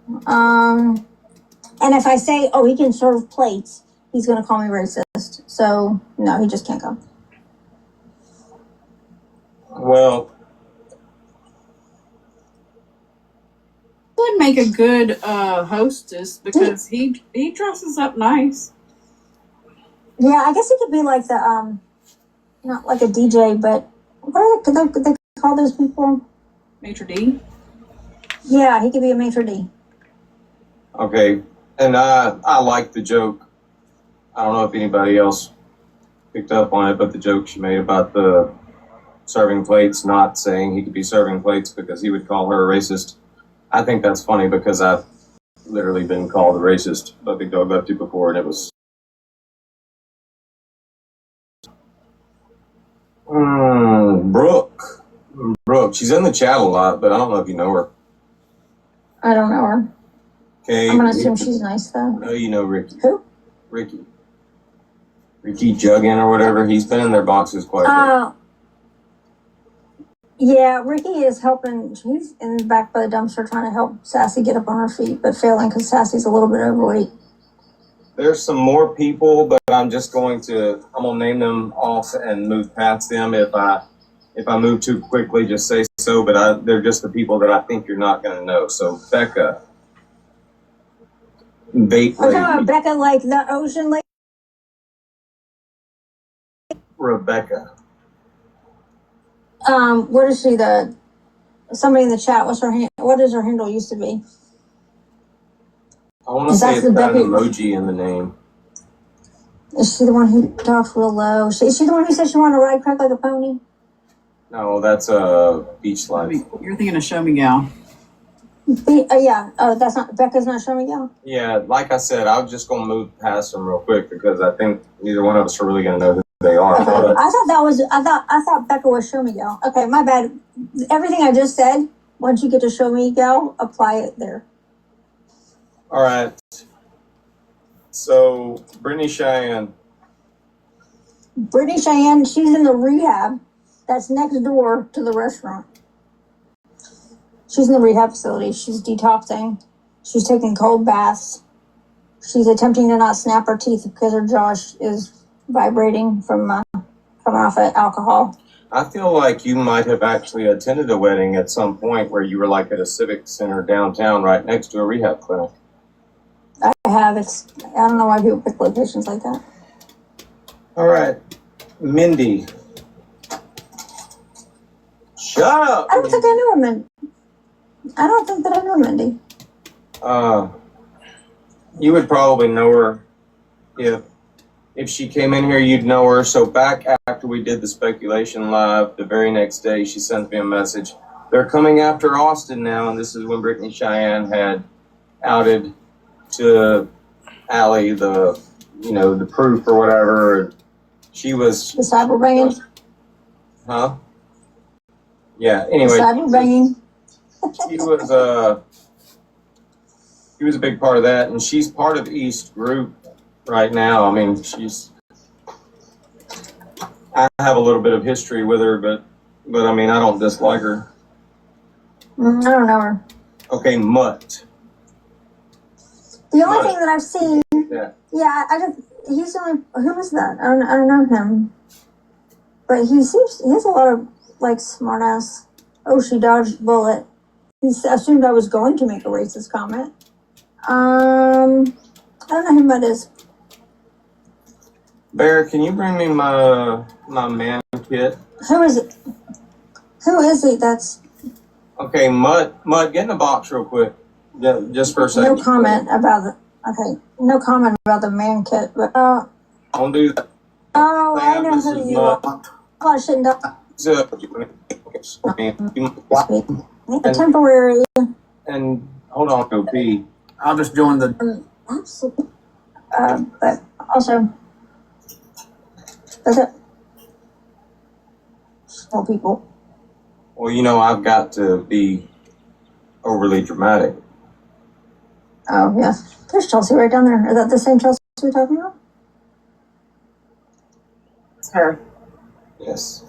and if I say, oh, he can serve plates, he's going to call me racist. So, no, he just can't come. Well, would make a good hostess because he dresses up nice. Yeah, I guess he could be like the not like a DJ, but what are they call those people? Maitre d'? Yeah, he could be a maitre d'. Okay, and I like the joke. I don't know if anybody else picked up on it, but the joke she made about the serving plates, not saying he could be serving plates because he would call her a racist. I think that's funny because I've literally been called a racist by Big Dog Lefty before, and it was Brooke. She's in the chat a lot, but I don't know if you know her. I don't know her. Okay. I'm gonna assume she's nice though. No, you know Ricky. Who? Ricky Juggin or whatever. He's been in their boxes quite a bit. Yeah, Ricky is helping. He's in the back by the dumpster trying to help Sassy get up on her feet, but failing because Sassy's a little bit overweight. There's some more people, but I'm gonna name them off and move past them. If I move too quickly, just say so. But they're just the people that I think you're not gonna know. So Becca, Bait Lady, Becca, like the ocean lady. Rebecca. What is she? Somebody in the chat. What does her handle used to be? I want to say it's got an emoji in the name. Is she the one who talks real low? Is she the one who said she wanted to ride crack like a pony? No, that's Beach Life. You're thinking of Show Me Gal. Yeah. Oh, that's not Becca's not Show Me Gal. Yeah, like I said, I was just gonna move past them real quick because I think neither one of us are really gonna know who they are. Okay. I thought Becca was Show Me Gal. Okay, my bad. Everything I just said. Once you get to Show Me Gal, apply it there. All right. So Brittany Cheyenne, she's in the rehab that's next door to the restaurant. She's in the rehab facility. She's detoxing. She's taking cold baths. She's attempting to not snap her teeth because her jaw is vibrating from coming off of alcohol. I feel like you might have actually attended a wedding at some point where you were like at a civic center downtown right next to a rehab clinic. I have. I don't know why people pick locations like that. All right. Mindy. Shut up! I don't think I know a Mindy. I don't think that I know Mindy. You would probably know her if she came in here, you'd know her. So back after we did the speculation live, the very next day, she sent me a message. They're coming after Austin now, and this is when Brittany Cheyenne had outed to Allie the proof or whatever. She was the cyber banging. Huh? Yeah. Anyway, the cyber banging. He was a big part of that, and she's part of East Group right now. I mean, I have a little bit of history with her, but I mean, I don't dislike her. I don't know her. Okay, Mutt. The only thing that I've seen, he's the only, who was that? I don't know him. But he has a lot of, like, smart ass, she dodged bullet. He assumed I was going to make a racist comment. I don't know who that is. Bear, can you bring me my man kit? Who is it? Who is he? That's... Okay, Mutt, get in the box real quick. Just for a second. No comment about no comment about the man kit, but, don't do that. Oh, I know who you are. Oh, I shouldn't have. Temporary. And hold on, go pee. I'll just join the. Absolutely. But also, that's it. Small people. Well, I've got to be overly dramatic. Oh, yeah. There's Chelsea right down there. Is that the same Chelsea we're talking about? It's her. Yes.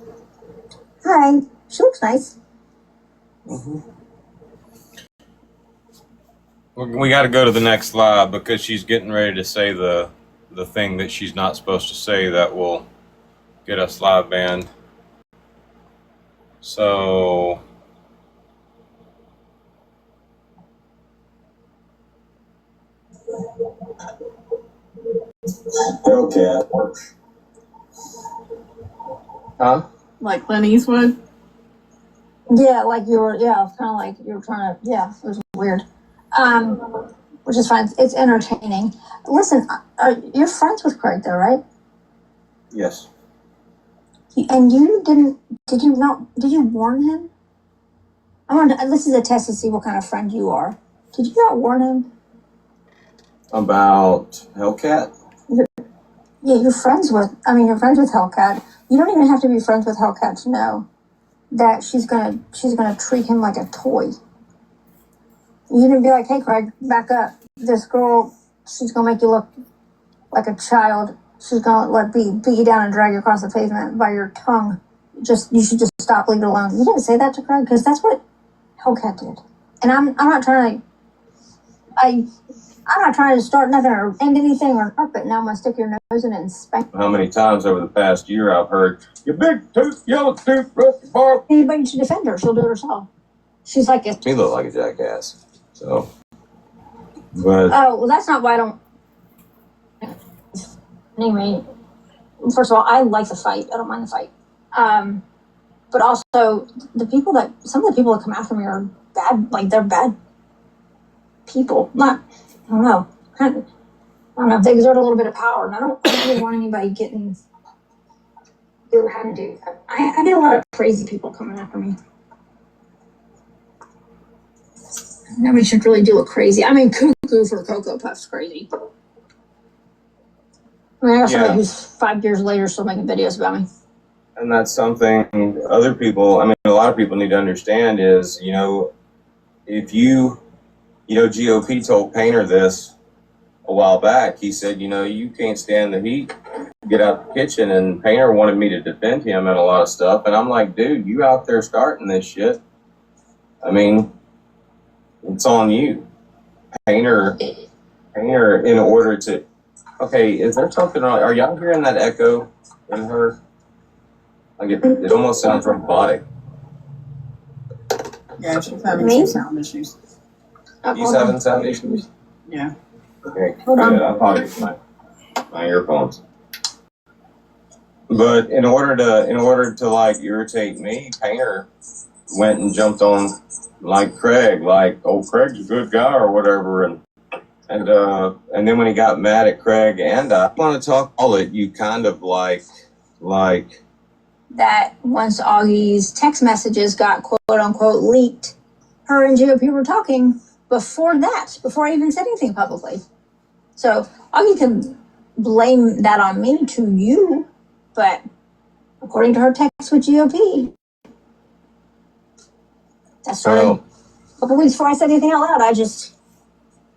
Hi. She looks nice. Mm-hmm. We got to go to the next slide because she's getting ready to say the thing that she's not supposed to say that will get us live banned. So Okay. Huh? Like Clint Eastwood? Yeah, like you were, kind of like you were trying to, it was weird. Which is fine. It's entertaining. Listen, you're friends with Craig though, right? Yes. And you did you warn him? This is a test to see what kind of friend you are. Did you not warn him? About Hellcat? You're friends with Hellcat. You don't even have to be friends with Hellcat to know that she's gonna treat him like a toy. You didn't be like, hey Craig, back up. This girl, she's gonna make you look like a child. She's gonna beat you down and drag you across the pavement by your tongue. You should just stop, leave it alone. You didn't say that to Craig because that's what Hellcat did. And I'm not trying to start nothing or end anything or up it. Now I'm gonna stick your nose in it and spank. How many times over the past year I've heard, you big tooth, yellow tooth, rusty bark. Anybody should defend her. She'll do it herself. She's like Me look like a jackass. So, but oh well, that's not why I don't. Anyway, first of all, I like the fight. I don't mind the fight. But also some of the people that come after me are bad. Like they're bad people. I don't know. They exert a little bit of power, and I don't really want anybody getting having to. I get a lot of crazy people coming after me. Nobody should really do it crazy. I mean, cuckoo for Cocoa Puff's crazy. I mean, I got somebody who's 5 years later still making videos about me. And that's something other people, a lot of people need to understand is, if GOP told Painter this a while back. He said, you can't stand the heat. Get out the kitchen. And Painter wanted me to defend him and a lot of stuff. And I'm like, dude, you out there starting this shit. It's on you. Painter, in order to Okay, is there something wrong? Are y'all hearing that echo in her? Like it almost sounds robotic. Yeah, she's having Me? some sound issues. You having sound issues? Yeah. Okay, Hold on. good. I thought it was my earphones. But in order to like irritate me, Painter went and jumped on like Craig, like, oh, Craig's a good guy or whatever, and then when he got mad at Craig and I want to talk all it, you kind of like that once Augie's text messages got quote unquote leaked, her and GOP were talking before I even said anything publicly. So Augie can blame that on me to you, but according to her text with GOP, that started a couple weeks before I said anything out loud.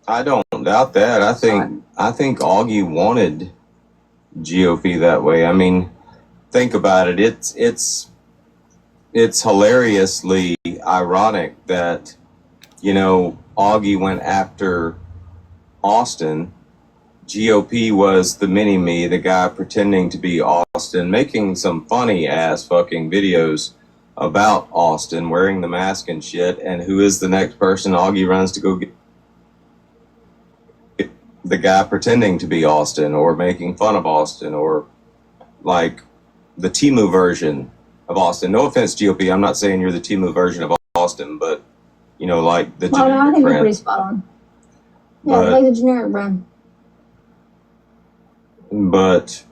I don't doubt that. I think Augie wanted GOP that way. I mean, think about it. It's hilariously ironic that, you know, Augie went after Austin. GOP was the mini-me, the guy pretending to be Austin, making some funny ass fucking videos about Austin, wearing the mask and shit. And who is the next person Augie runs to go get? The guy pretending to be Austin, or making fun of Austin, or like the Temu version of Austin. No offense, GOP, I'm not saying you're the Temu version of Austin, but you know, like the generic I think brand. you're pretty spot on. Yeah, like the generic brand. But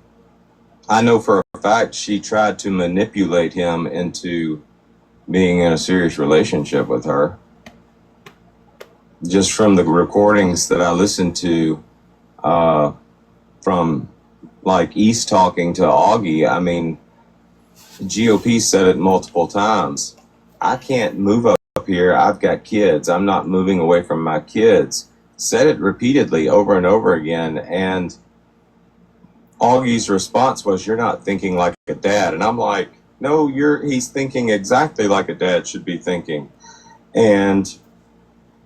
I know for a fact she tried to manipulate him into being in a serious relationship with her. Just from the recordings that I listened to from like East talking to Augie, I mean, GOP said it multiple times. I can't move up here. I've got kids. I'm not moving away from my kids. Said it repeatedly over and over again. And Augie's response was, you're not thinking like a dad. And I'm like, no, he's thinking exactly like a dad should be thinking. And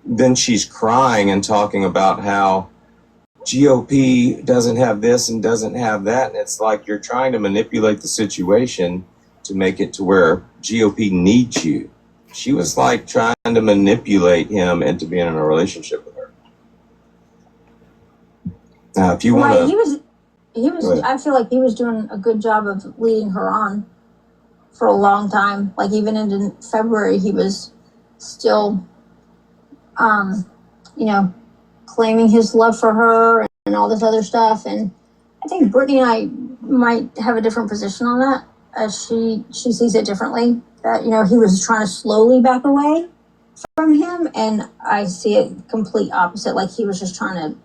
then she's crying and talking about how GOP doesn't have this and doesn't have that. And it's like you're trying to manipulate the situation to make it to where GOP needs you. She was like trying to manipulate him into being in a relationship with her. Now, if you want to... He was. I feel like he was doing a good job of leading her on for a long time. Like even into February, he was still, you know, claiming his love for her and all this other stuff. And I think Brittany and I might have a different position on that, as she sees it differently. That, you know, he was trying to slowly back away from him, and I see it complete opposite. Like he was just trying to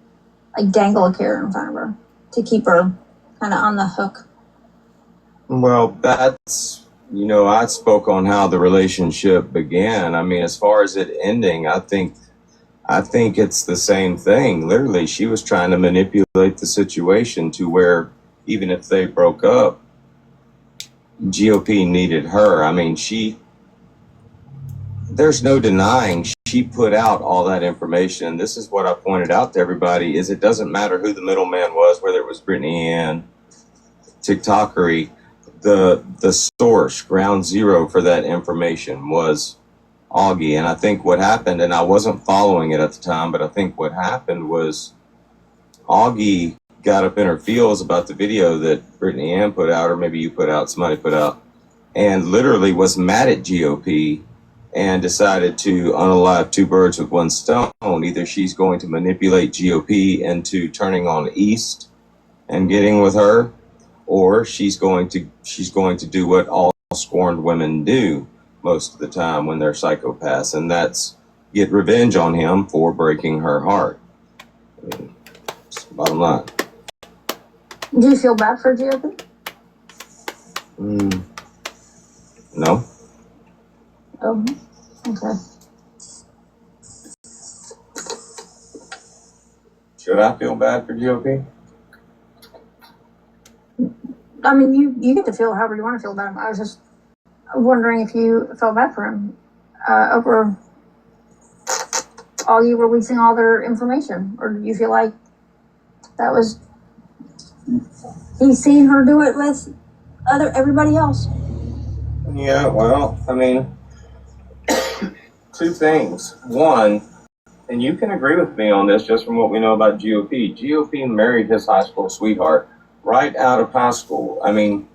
like dangle a carrot in front of her to keep her kind of on the hook. Well, that's, you know, I spoke on how the relationship began. I mean, as far as it ending, I think it's the same thing. Literally, she was trying to manipulate the situation to where even if they broke up, GOP needed her. I mean, there's no denying she put out all that information. This is what I pointed out to everybody, is it doesn't matter who the middleman was, whether it was Brittany Ann, TikTokery, the source, ground zero for that information was Augie. And I think what happened, and I wasn't following it at the time, but I think what happened was Augie got up in her feels about the video that Brittany Ann put out, or maybe you put out, somebody put out, and literally was mad at GOP and decided to unalive two birds with one stone. Either she's going to manipulate GOP into turning on East and getting with her, or she's going to do what all scorned women do most of the time when they're psychopaths, and that's get revenge on him for breaking her heart. I mean, it's the bottom line. Do you feel bad for GOP? No. Oh, okay. Should I feel bad for GOP? I mean, you get to feel however you want to feel about him. I was just wondering if you felt bad for him over all you releasing all their information, or do you feel like that was he's seen her do it with everybody else. Yeah, well, I mean, two things. One, and you can agree with me on this just from what we know about GOP. GOP married his high school sweetheart right out of high school. I mean,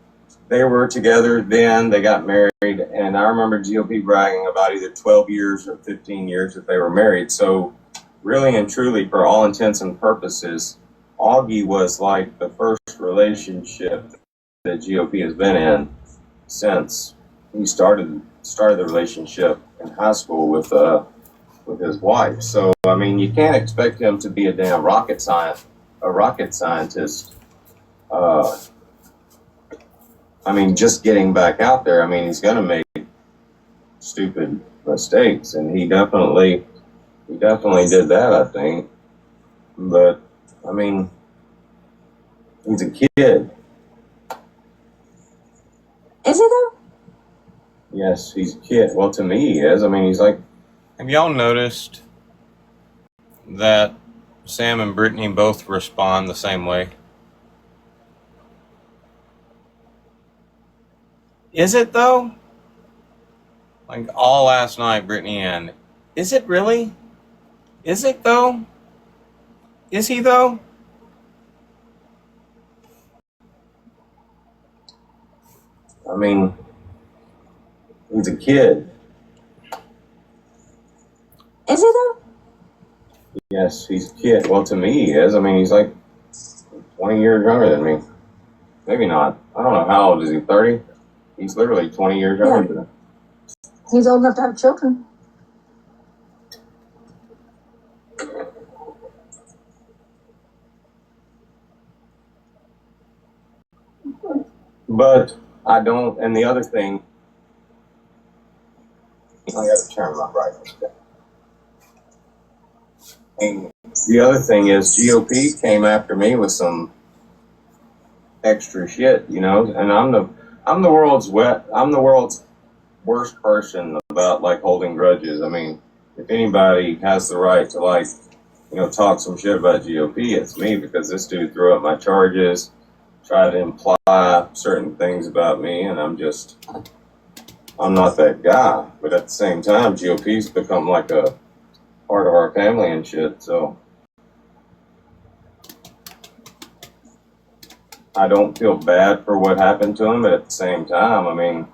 they were together then, they got married, and I remember GOP bragging about either 12 years or 15 years that they were married. So really and truly, for all intents and purposes, Augie was like the first relationship that GOP has been in since he started the relationship in high school with his wife. So I mean, you can't expect him to be a damn rocket scientist. I mean, just getting back out there. I mean, he's gonna make stupid mistakes, and he definitely did that, I think. But I mean, he's a kid. Is he though? Yes, he's a kid. Well, to me, he is. I mean, he's like. Have y'all noticed that Sam and Brittany both respond the same way? Is it though? Like all last night, Brittany Ann. Is it really? Is it though? Is he though? I mean, he's a kid. Is he though? Yes, he's a kid. Well, to me, he is. I mean, he's like 20 years younger than me. Maybe not. I don't know. How old is he? 30? He's literally 20 years younger than me. He's old enough to have children. But I don't, and the other thing, I got to turn my brightness down. And the other thing is GOP came after me with some extra shit, you know, and I'm the world's worst person about like holding grudges. I mean, if anybody has the right to like, you know, talk some shit about GOP, it's me, because this dude threw up my charges, tried to imply certain things about me, and I'm not that guy. But at the same time, GOP's become like a part of our family and shit, so I don't feel bad for what happened to him, but at the same time, I mean,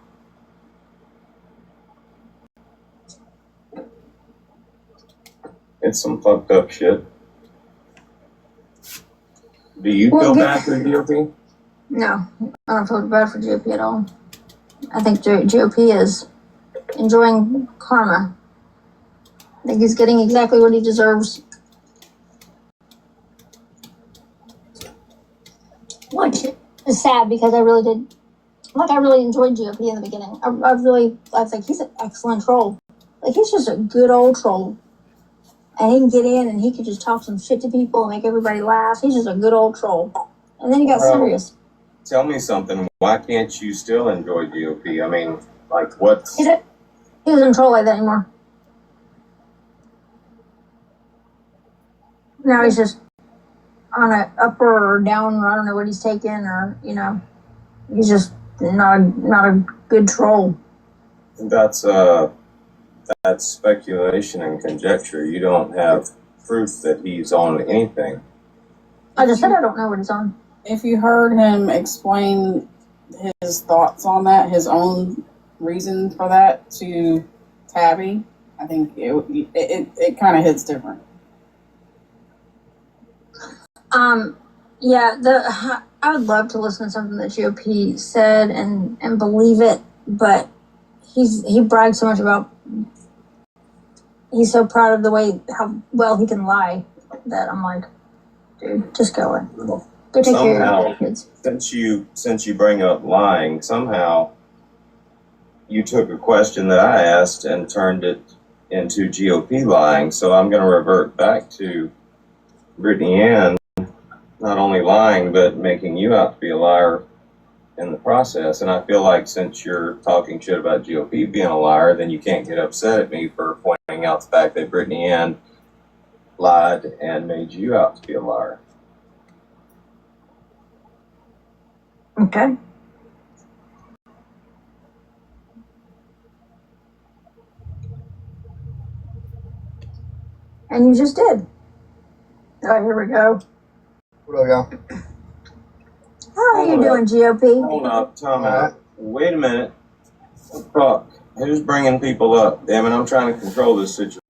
it's some fucked up shit. Do you feel bad for GOP? No, I don't feel bad for GOP at all. I think GOP is enjoying karma. I think he's getting exactly what he deserves. Which is sad, because I really enjoyed GOP in the beginning. I think he's an excellent troll. Like, he's just a good old troll. And he can get in and he can just talk some shit to people and make everybody laugh. He's just a good old troll. And then he got serious. Tell me something. Why can't you still enjoy GOP? I mean, like, what's... He doesn't troll like that anymore. Now he's just on an upper or down, I don't know what he's taking, or, you know, he's just not a good troll. That's speculation and conjecture. You don't have proof that he's on anything. I just said I don't know what he's on. If you heard him explain his thoughts on that, his own reason for that to Tabby, I think it kind of hits different. Yeah, I would love to listen to something that GOP said and believe it, but he brags so much about, he's so proud of the way how well he can lie, that I'm like, dude, just go in. Go take care of your kids. Since you bring up lying, somehow you took a question that I asked and turned it into GOP lying. So I'm going to revert back to Brittany Ann not only lying, but making you out to be a liar in the process. And I feel like since you're talking shit about GOP being a liar, then you can't get upset at me for pointing out the fact that Brittany Ann lied and made you out to be a liar. Okay. And you just did. Oh, here we go. What up, y'all? How are you doing, GOP? Hold up, time out. Wait a minute. Fuck. Who's bringing people up? Damn it, I'm trying to control this situation.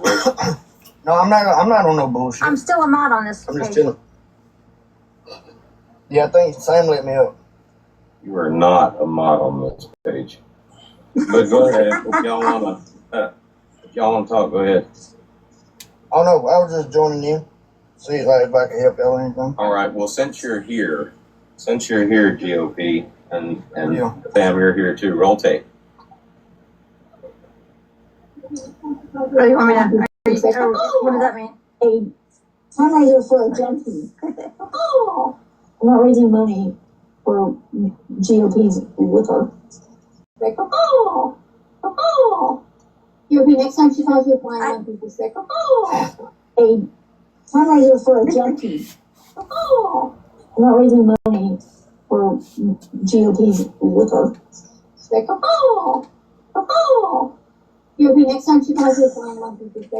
No, I'm not on no bullshit. I'm still a mod on this I'm just page. chilling. Yeah, I think Sam let me up. You are not a mod on this page. But go ahead. If y'all wanna talk, go ahead. Oh no, I was just joining in. See if I can help y'all or anything. All right. Well, since you're here, GOP, and Yeah. Sam, you're here too. Roll tape. What do you want me to? What does that mean? A fundraiser for a junkie. I'm not raising money for GOP's liquor. Like, GOP, next time she calls you a plan, I want people to say, a fundraiser for a junkie. I'm not raising money for GOP's liquor. Like, GOP, next time she calls you a plan, I want people to say,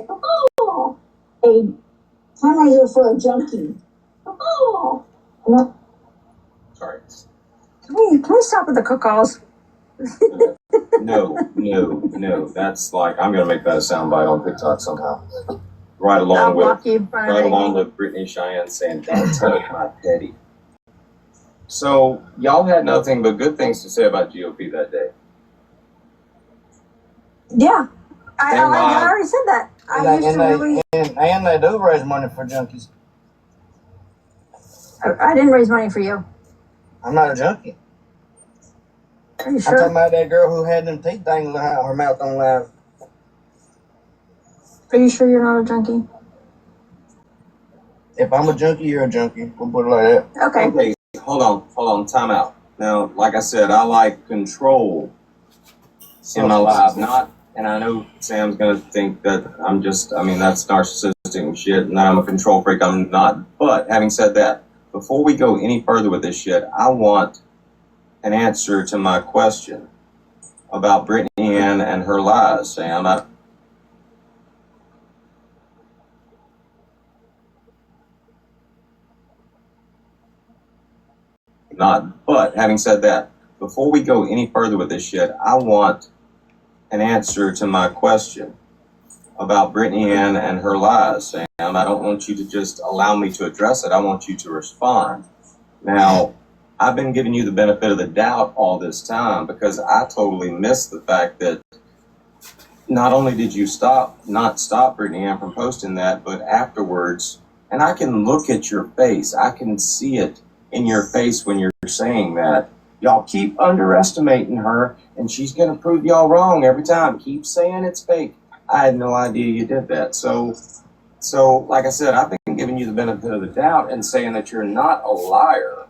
a fundraiser for a junkie. I'm not. Sorry. Can we stop with the cook-calls? No. That's like, I'm gonna make that a soundbite on TikTok somehow. Right along with Brittany Cheyenne saying, "Don't touch my petty." So y'all had nothing but good things to say about GOP that day. Yeah, I already said that. And they do raise money for junkies. I didn't raise money for you. I'm not a junkie. Are you I'm sure? talking about that girl who had them teeth dangling out her mouth on live. Are you sure you're not a junkie? If I'm a junkie, you're a junkie. We'll put it like that. Okay. Hold on, time out. Now, like I said, I like control in my life, and I know Sam's gonna think that that's narcissistic and shit, and that I'm a control freak. I'm not. But having said that, before we go any further with this shit, I want an answer to my question about Brittany Ann and her lies, Sam. But having said that, before we go any further with this shit, I want an answer to my question about Brittany Ann and her lies, Sam. I don't want you to just allow me to address it. I want you to respond. Now, I've been giving you the benefit of the doubt all this time because I totally missed the fact that not only did you not stop Brittany Ann from posting that, but afterwards, and I can look at your face, I can see it in your face when you're saying that. Y'all keep underestimating her, and she's going to prove y'all wrong every time. Keep saying it's fake. I had no idea you did that. So, like I said, I've been giving you the benefit of the doubt and saying that you're not a liar,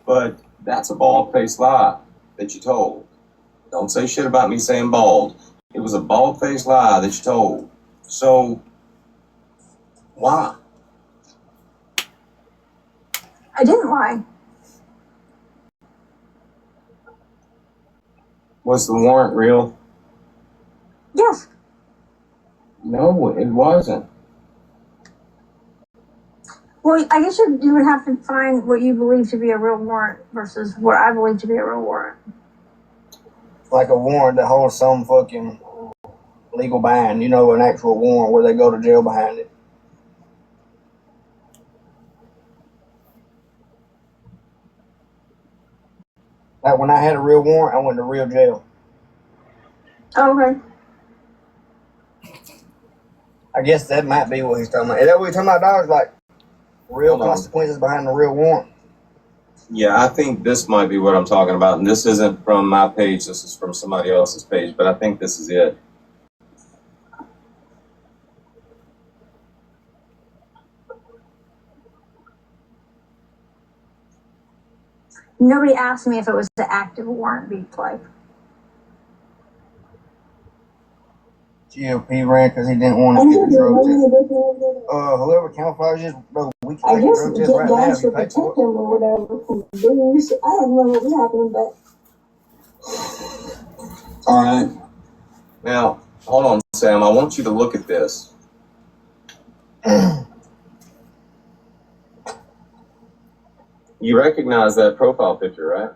but that's a bald-faced lie that you told. Don't say shit about me saying bald. It was a bald-faced lie that you told. So, why? I didn't lie. Was the warrant real? Yes. No, it wasn't. Well, I guess you would have to find what you believe to be a real warrant versus what I believe to be a real warrant. Like a warrant that holds some fucking legal bind, an actual warrant where they go to jail behind it. Like when I had a real warrant, I went to real jail. Oh, okay. I guess that might be what he's talking about. Is that what he's talking about, dogs? Like real consequences behind the real warrant? Yeah, I think this might be what I'm talking about. And this isn't from my page. This is from somebody else's page. But I think this is it. Nobody asked me if it was the active warrant being played. GOP ran because he didn't want to get in trouble. Whoever camouflages, bro, We can I take a guess drug get test right now gas if you to pay protect for him or whatever from the news. I don't know what was happening, but All right. Now, hold on, Sam. I want you to look at this. You recognize that profile picture, right?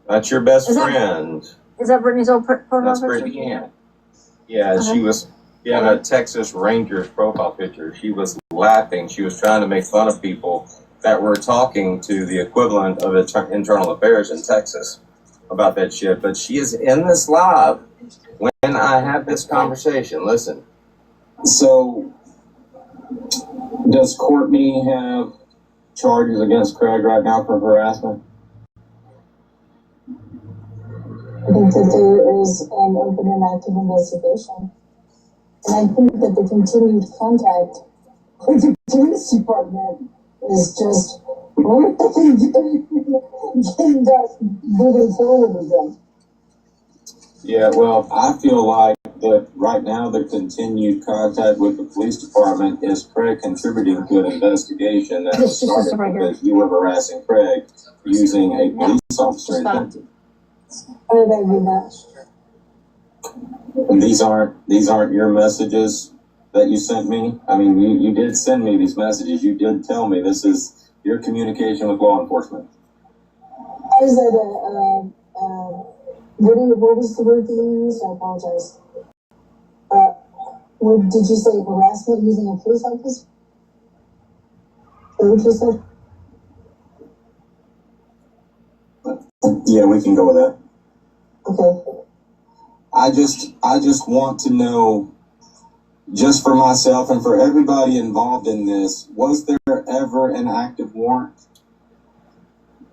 That's your best friend. Is that Brittany's old profile That's picture? Brittany Ann. Yeah, Okay. she was. She had a Texas Rangers profile picture. She was laughing. She was trying to make fun of people that were talking to the equivalent of internal affairs in Texas about that shit. But she is in this live when I have this conversation. Listen. So, does Courtney have charges against Craig right now for harassment? I think that there is an open and active investigation. And I think that the continued contact with the police department is just what they can getting that moving forward with them. Yeah, well, I feel like that right now the continued contact with the police department is Craig contributing to an investigation that was started because you were harassing Craig using a police officer in Monty. How did I do that? And these aren't your messages that you sent me. I mean, you did send me these messages. You did tell me this is your communication with law enforcement. How is that what was the word that you used? I apologize. What did you say? Harassment using a police officer? Is that what you said? Yeah, we can go with that. Okay. I just want to know, just for myself and for everybody involved in this, was there ever an active warrant?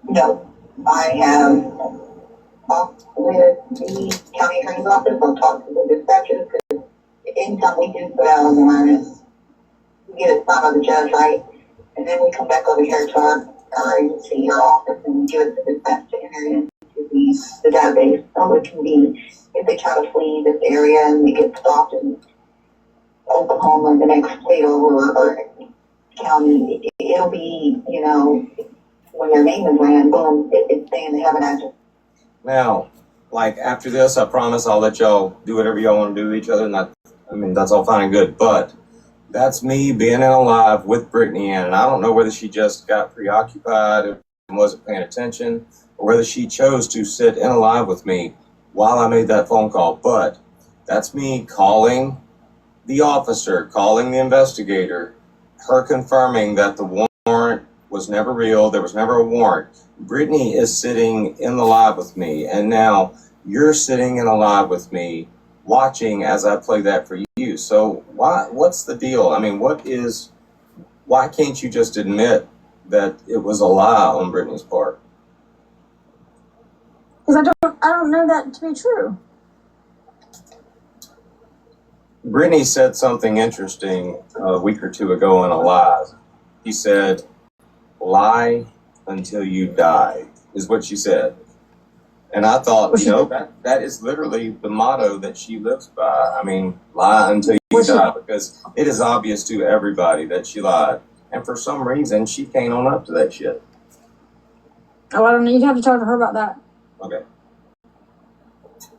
No. I have talked with the county attorney's office, I've talked to the dispatchers, because anytime we do put out a warrant, we get it signed by the judge, right? And then we come back over here to our agency, our office, and give it to the dispatch to enter it into the database. So it can be, if they try to flee this area and they get stopped in Oklahoma, the next state over, or county, it'll be, you know, when their name is ran, boom, it's saying they have an active. Now, like after this, I promise I'll let y'all do whatever y'all want to do with each other. That's all fine and good, but that's me being in a live with Brittany Ann, and I don't know whether she just got preoccupied and wasn't paying attention, or whether she chose to sit in a live with me while I made that phone call. But that's me calling the officer, calling the investigator, her confirming that the warrant was never real, there was never a warrant. Brittany is sitting in the live with me, and now you're sitting in a live with me, watching as I play that for you. So what's the deal? I mean, why can't you just admit that it was a lie on Brittany's part? Because I don't know that to be true. Brittany said something interesting a week or two ago in a live. He said, "Lie until you die," is what she said. And I thought, that is literally the motto that she lives by. I mean, lie until you die, because it is obvious to everybody that she lied. And for some reason, she can't own up to that shit. Oh, I don't know. You'd have to talk to her about that. Okay.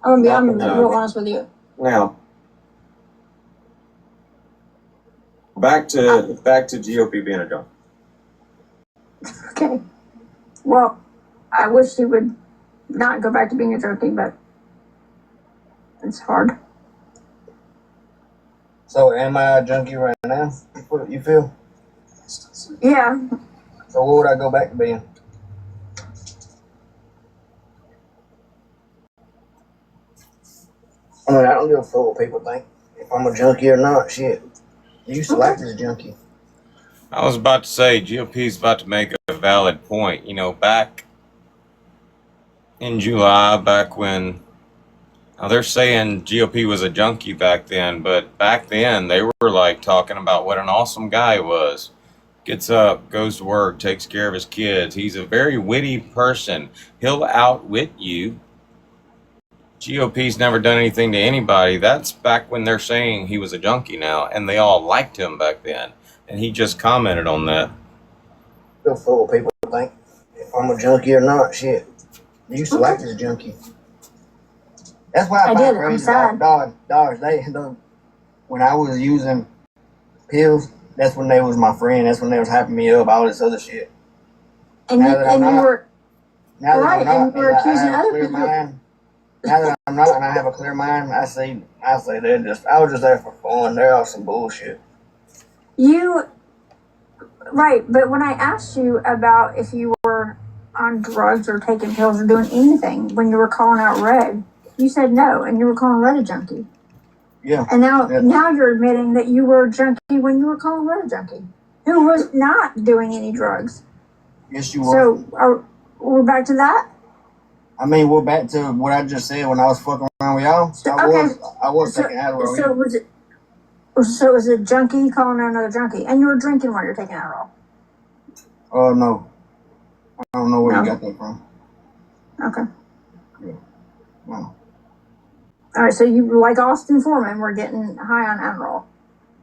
I'm gonna be real honest with you. Now, back to GOP being a junkie. Okay. Well, I wish she would not go back to being a junkie, but it's hard. So am I a junkie right now? You feel? Yeah. So what would I go back to being? I mean, I don't give a fuck what people think. If I'm a junkie or not, shit. I used to like this junkie. I was about to say, GOP's about to make a valid point. You know, back in July, back when, now they're saying GOP was a junkie back then, but back then they were like talking about what an awesome guy he was. Gets up, goes to work, takes care of his kids. He's a very witty person. He'll outwit you. GOP's never done anything to anybody. That's back when they're saying he was a junkie now, and they all liked him back then. And he just commented on that. Feel full of people think if I'm a junkie or not. Shit, I used to like this junkie. That's why I did. find I'm crazy sad. dogs. When I was using pills, that's when they was my friend. That's when they was hyping me up. All this other shit. And you were Now that right, I'm not, and you were I accusing have a other clear people. mind. Now that I'm not, and I have a clear mind, I say I was just there for fun. They're all some bullshit. Right, but when I asked you about if you were on drugs or taking pills or doing anything when you were calling out Red, you said no, and you were calling Red a junkie. Yeah. And now you're admitting that you were a junkie when you were calling Red a junkie, who was not doing any drugs. Yes, you were. So we're back to that. I mean, we're back to what I just said when I was fucking around with y'all. I was taking Adderall. So was it junkie calling out another junkie, and you were drinking while you're taking Adderall? Oh no, I don't know where you got that from. Okay. Yeah. No. All right, so you, like Austin Foreman, were getting high on Adderall.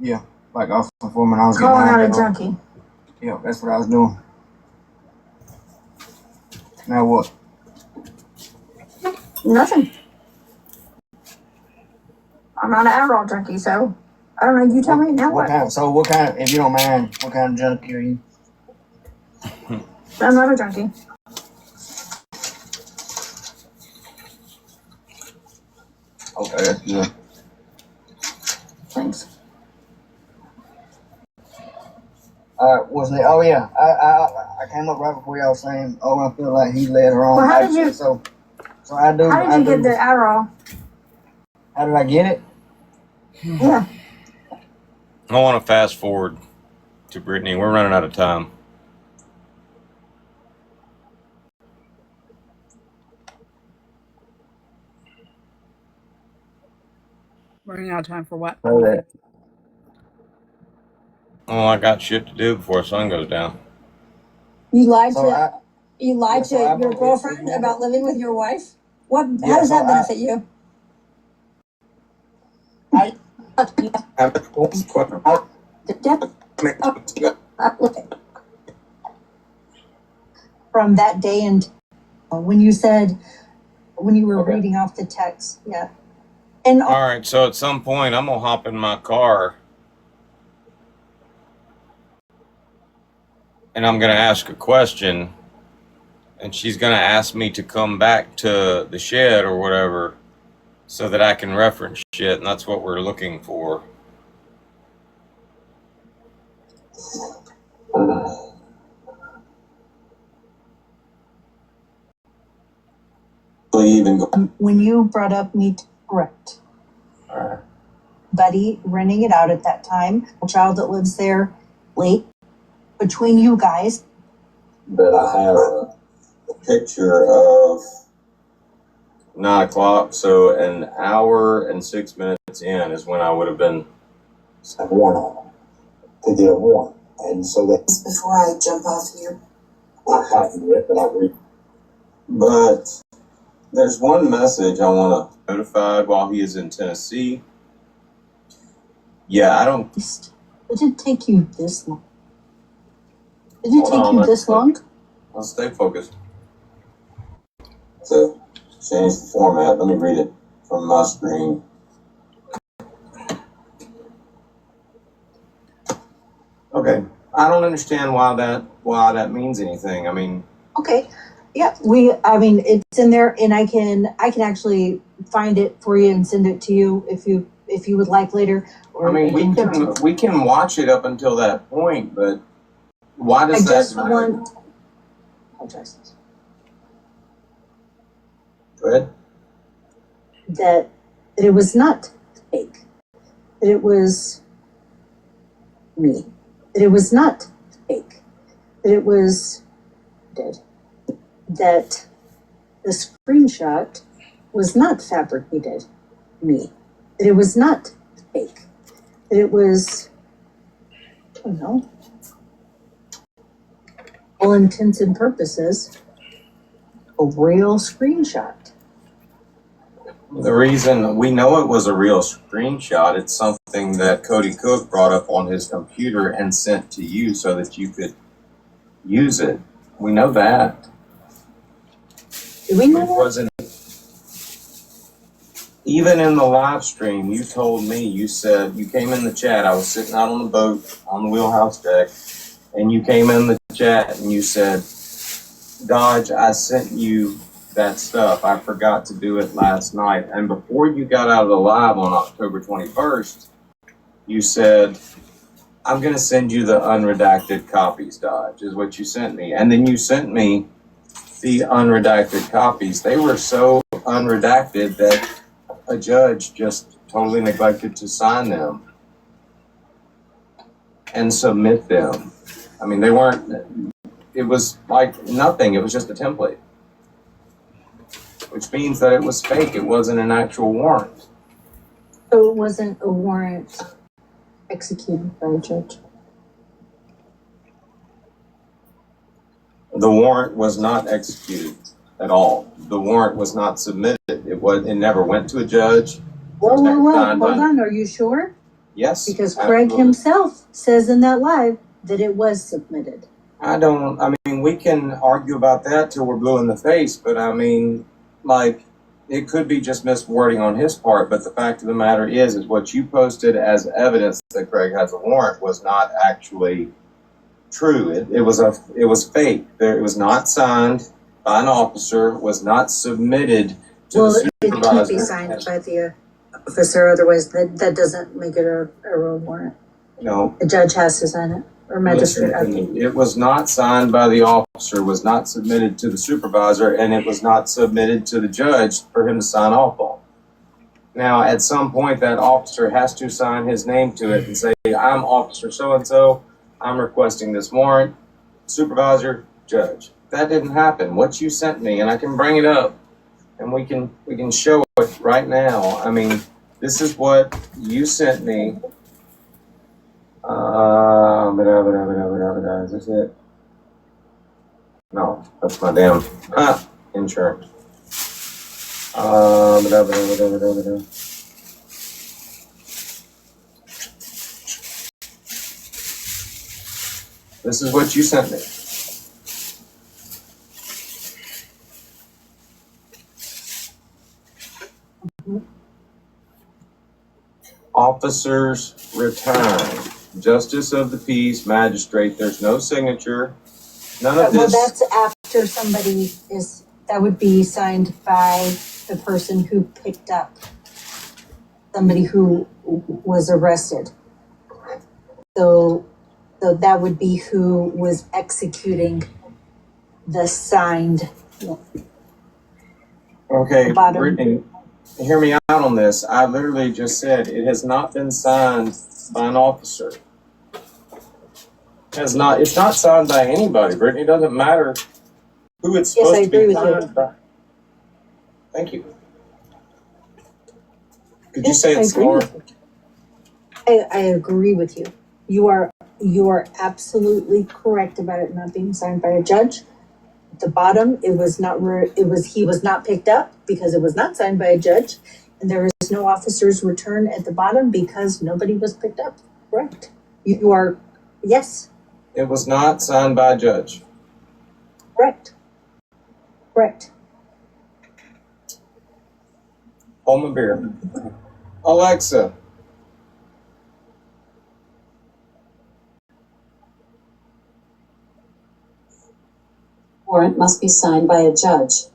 Yeah, like Austin Foreman, I was calling out a getting junkie. Yeah, that's what I was doing. Now what? Nothing. I'm not an Adderall junkie, so I don't know. You tell me now. What kind? If you don't mind, what kind of junkie are you? I'm not a junkie. Okay, that's good. Thanks. Wasn't it? Oh yeah, I came up right before y'all was saying, I feel like he led her on. Well, how did you? So I do. How did you get the Adderall? How did I get it? Yeah. I want to fast forward to Brittany. We're running out of time. Running out of time for what? Oh, I got shit to do before the sun goes down. You lied to your girlfriend about living with your wife? How does that benefit you? From that day and when you were reading off the text, yeah. And all right, so at some point I'm gonna hop in my car and I'm gonna ask a question, and she's gonna ask me to come back to the shed or whatever so that I can reference shit, and that's what we're looking for. when you brought up meat, correct. Buddy renting it out at that time, a child that lives there late between you guys. But I have a picture of 9 o'clock, so an hour and 6 minutes in is when I would have been warned on to get a warrant. And so that before I jump off here, I haven't yet, but I'll read. But there's one message I want to notify while he is in Tennessee. Yeah, I don't. Did it take you this long? Did it take you this long? I'll stay focused. To change the format, let me read it from my screen. Okay, I don't understand why that means anything. I mean. Okay. Yeah, it's in there, and I can actually find it for you and send it to you if you would like later. Or I mean, we can watch it up until that point, but why does that matter? Go ahead. That it was not fake. That it was me. That it was not fake. That it was dead. That the screenshot was not fabricated me. That it was not fake. That it was, I don't know, all intents and purposes, a real screenshot. The reason we know it was a real screenshot, it's something that Cody Cook brought up on his computer and sent to you so that you could use it. We know that. Do we know It that? wasn't even in the live stream. You told me, you said, you came in the chat. I was sitting out on the boat on the wheelhouse deck, and you came in the chat and you said, Dodge, I sent you that stuff. I forgot to do it last night. And before you got out of the live on October 21st, you said, I'm going to send you the unredacted copies, Dodge, is what you sent me. And then you sent me the unredacted copies. They were so unredacted that a judge just totally neglected to sign them and submit them. I mean, they weren't, it was like nothing. It was just a template, which means that it was fake. It wasn't an actual warrant. So it wasn't a warrant executed by a judge? The warrant was not executed at all. The warrant was not submitted. It never went to a judge. Whoa, hold on, are you sure? Yes. Because Craig himself says in that live that it was submitted. I mean, we can argue about that till we're blue in the face, but I mean, like, it could be just miswording on his part, but the fact of the matter is what you posted as evidence that Craig has a warrant was not actually true. It was fake. It was not signed by an officer, was not submitted to the supervisor. It can't be signed by the officer, otherwise that doesn't make it a real warrant. No. The judge has to sign it, or magistrate. It was not signed by the officer, was not submitted to the supervisor, and it was not submitted to the judge for him to sign off on. Now, at some point, that officer has to sign his name to it and say, I'm Officer so-and-so, I'm requesting this warrant, supervisor, judge. That didn't happen. What you sent me, and I can bring it up, and we can show it right now. I mean, this is what you sent me. Is this it? No, that's my damn insurance. This is what you sent me. Officers return. Justice of the peace, magistrate. There's no signature. None of this. Well, that's after somebody is, that would be signed by the person who picked up somebody who was arrested. So that would be who was executing the signed. Okay, Brittany, hear me out on this. I literally just said it has not been signed by an officer. It's not signed by anybody, Brittany. It doesn't matter who it's supposed to be signed by. Thank you. Could you say it slower? I agree with you. You are absolutely correct about it not being signed by a judge. At the bottom, he was not picked up because it was not signed by a judge, and there is no officer's return at the bottom because nobody was picked up. Correct. You are, yes. It was not signed by a judge. Correct. Correct. Hold my beer. Alexa. Warrant must be signed by a judge.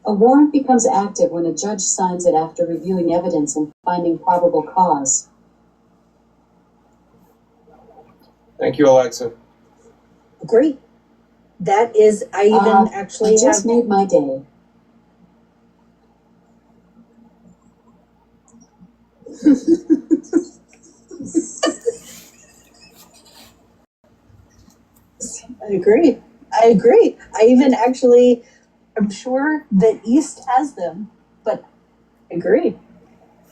A warrant becomes active when a judge signs it after reviewing evidence and finding probable cause. Thank you, Alexa. Agree. That is, I even actually just made my day. I agree. I even actually, I'm sure that East has them, but I agree.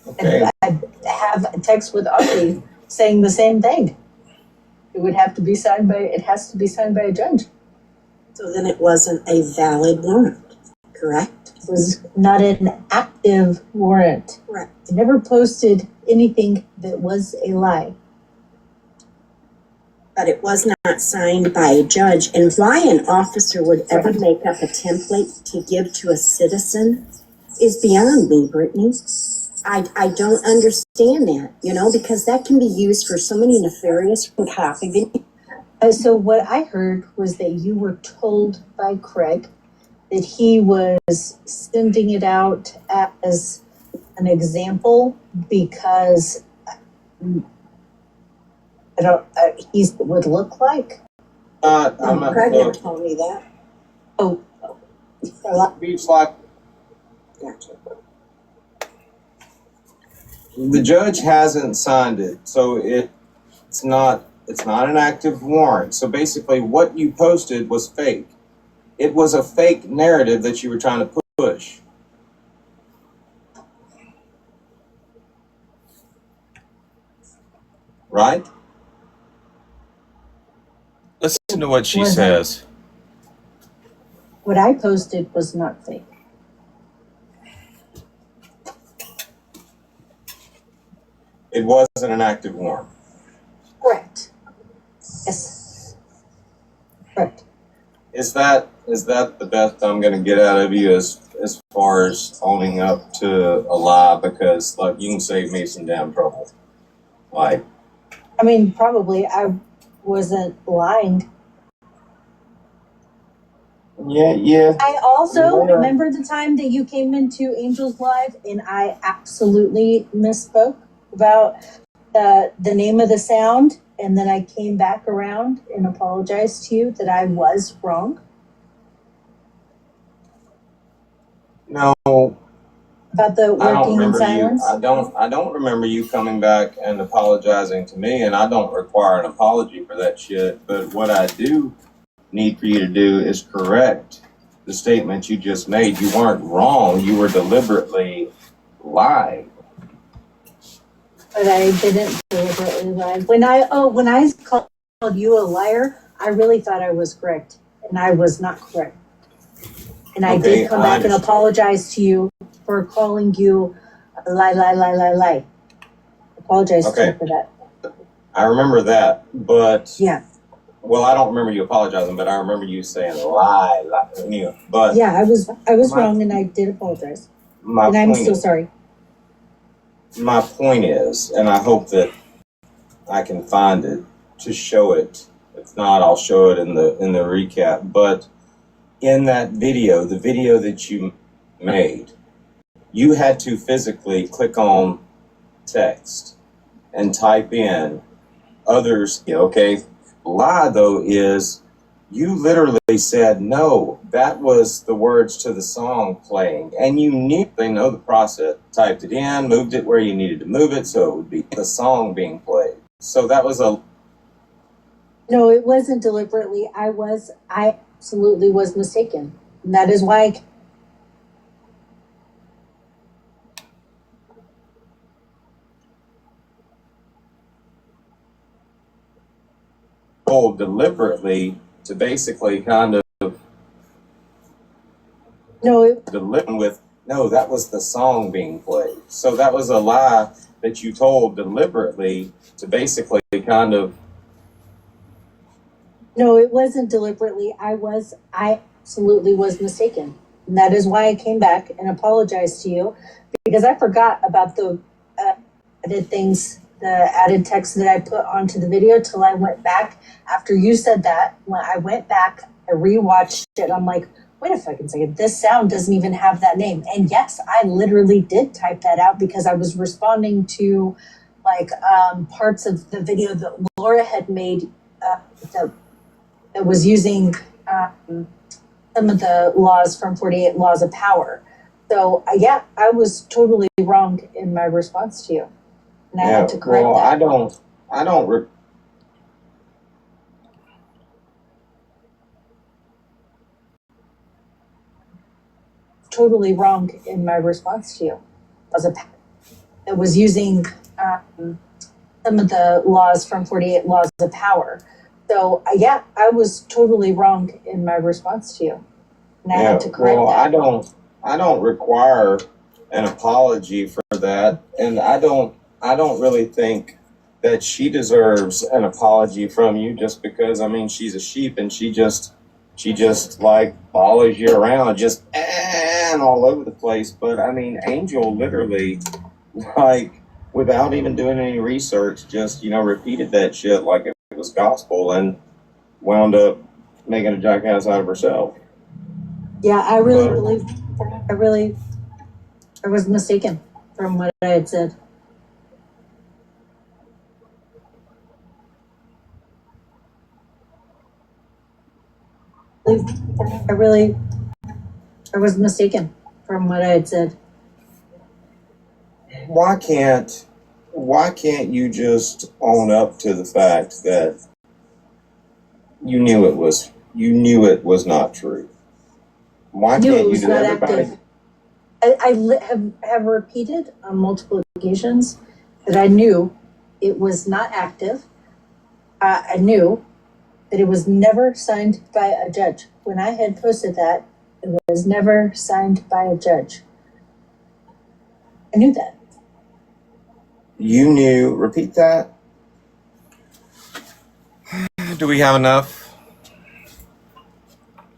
Okay. I have a text with Audrey saying the same thing. It has to be signed by a judge. So then it wasn't a valid warrant, correct? It was not an act. active warrant. Correct. I never posted anything that was a lie. But it was not signed by a judge. And why an officer would ever make up a template to give to a citizen is beyond me, Brittany. I don't understand that, you know, because that can be used for so many nefarious copy. So what I heard was that you were told by Craig that he was sending it out as an example because he would look like. Craig never told me that. Oh. Beach like. Gotcha. The judge hasn't signed it, so it's not an active warrant. So basically what you posted was fake. It was a fake narrative that you were trying to push. Right? Listen to what she says. What I posted was not fake. It wasn't an active warrant. Correct. Yes. Correct. Is that the best I'm going to get out of you as far as owning up to a lie? Because like you can save me some damn trouble. Like, I mean, probably I wasn't lying. Yeah. I also remember the time that you came into Angel's Live and I absolutely misspoke about the name of the sound, and then I came back around and apologized to you that I was wrong. No. About the working in silence? I don't remember you coming back and apologizing to me, and I don't require an apology for that shit. But what I do need for you to do is correct the statement you just made. You weren't wrong. You were deliberately lying. But I didn't deliberately lie. When I called you a liar, I really thought I was correct, and I was not correct. And I did come back and apologize to you for calling you a lie. Apologize to you for that. I remember that, but yeah. Well, I don't remember you apologizing, but I remember you saying lie. But yeah, I was wrong, and I did apologize. And I'm still sorry. My point is, and I hope that I can find it to show it. If not, I'll show it in the recap. But in that video, the video that you made, you had to physically click on text and type in others. Okay, lie though is you literally said no. That was the words to the song playing, and you knew they know the process. Typed it in, moved it where you needed to move it, so it would be the song being played. So that was a. No, it wasn't deliberately. I absolutely was mistaken, and that is why. Told deliberately to basically kind of. No, no, that was the song being played. So that was a lie that you told deliberately to basically kind of. No, it wasn't deliberately. I absolutely was mistaken. And that is why I came back and apologized to you, because I forgot about the added things, the added text that I put onto the video till I went back after you said that. When I went back, I rewatched it. I'm like, wait a fucking second, this sound doesn't even have that name. And yes, I literally did type that out because I was responding to parts of the video that Laura had made that was using some of the laws from 48 Laws of Power. So yeah, I was totally wrong in my response to you. And I had to correct that. I don't Totally wrong in my response to you. That was using some of the laws from 48 Laws of Power. So yeah, I was totally wrong in my response to you. And I had to correct that. I don't require an apology for that, and I don't really think that she deserves an apology from you just because, I mean, she's a sheep and she just like follows you around just and all over the place. But I mean, Angel literally, like, without even doing any research, just, repeated that shit like it was gospel and wound up making a jackass out of herself. Yeah, I really believe, I was mistaken from what I had said. I was mistaken from what I had said. Why can't you just own up to the fact that you knew it was not true? Why can't you do everybody? I have repeated on multiple occasions that I knew it was not active. I knew that it was never signed by a judge. When I had posted that, it was never signed by a judge. I knew that. You knew. Repeat that. Do we have enough?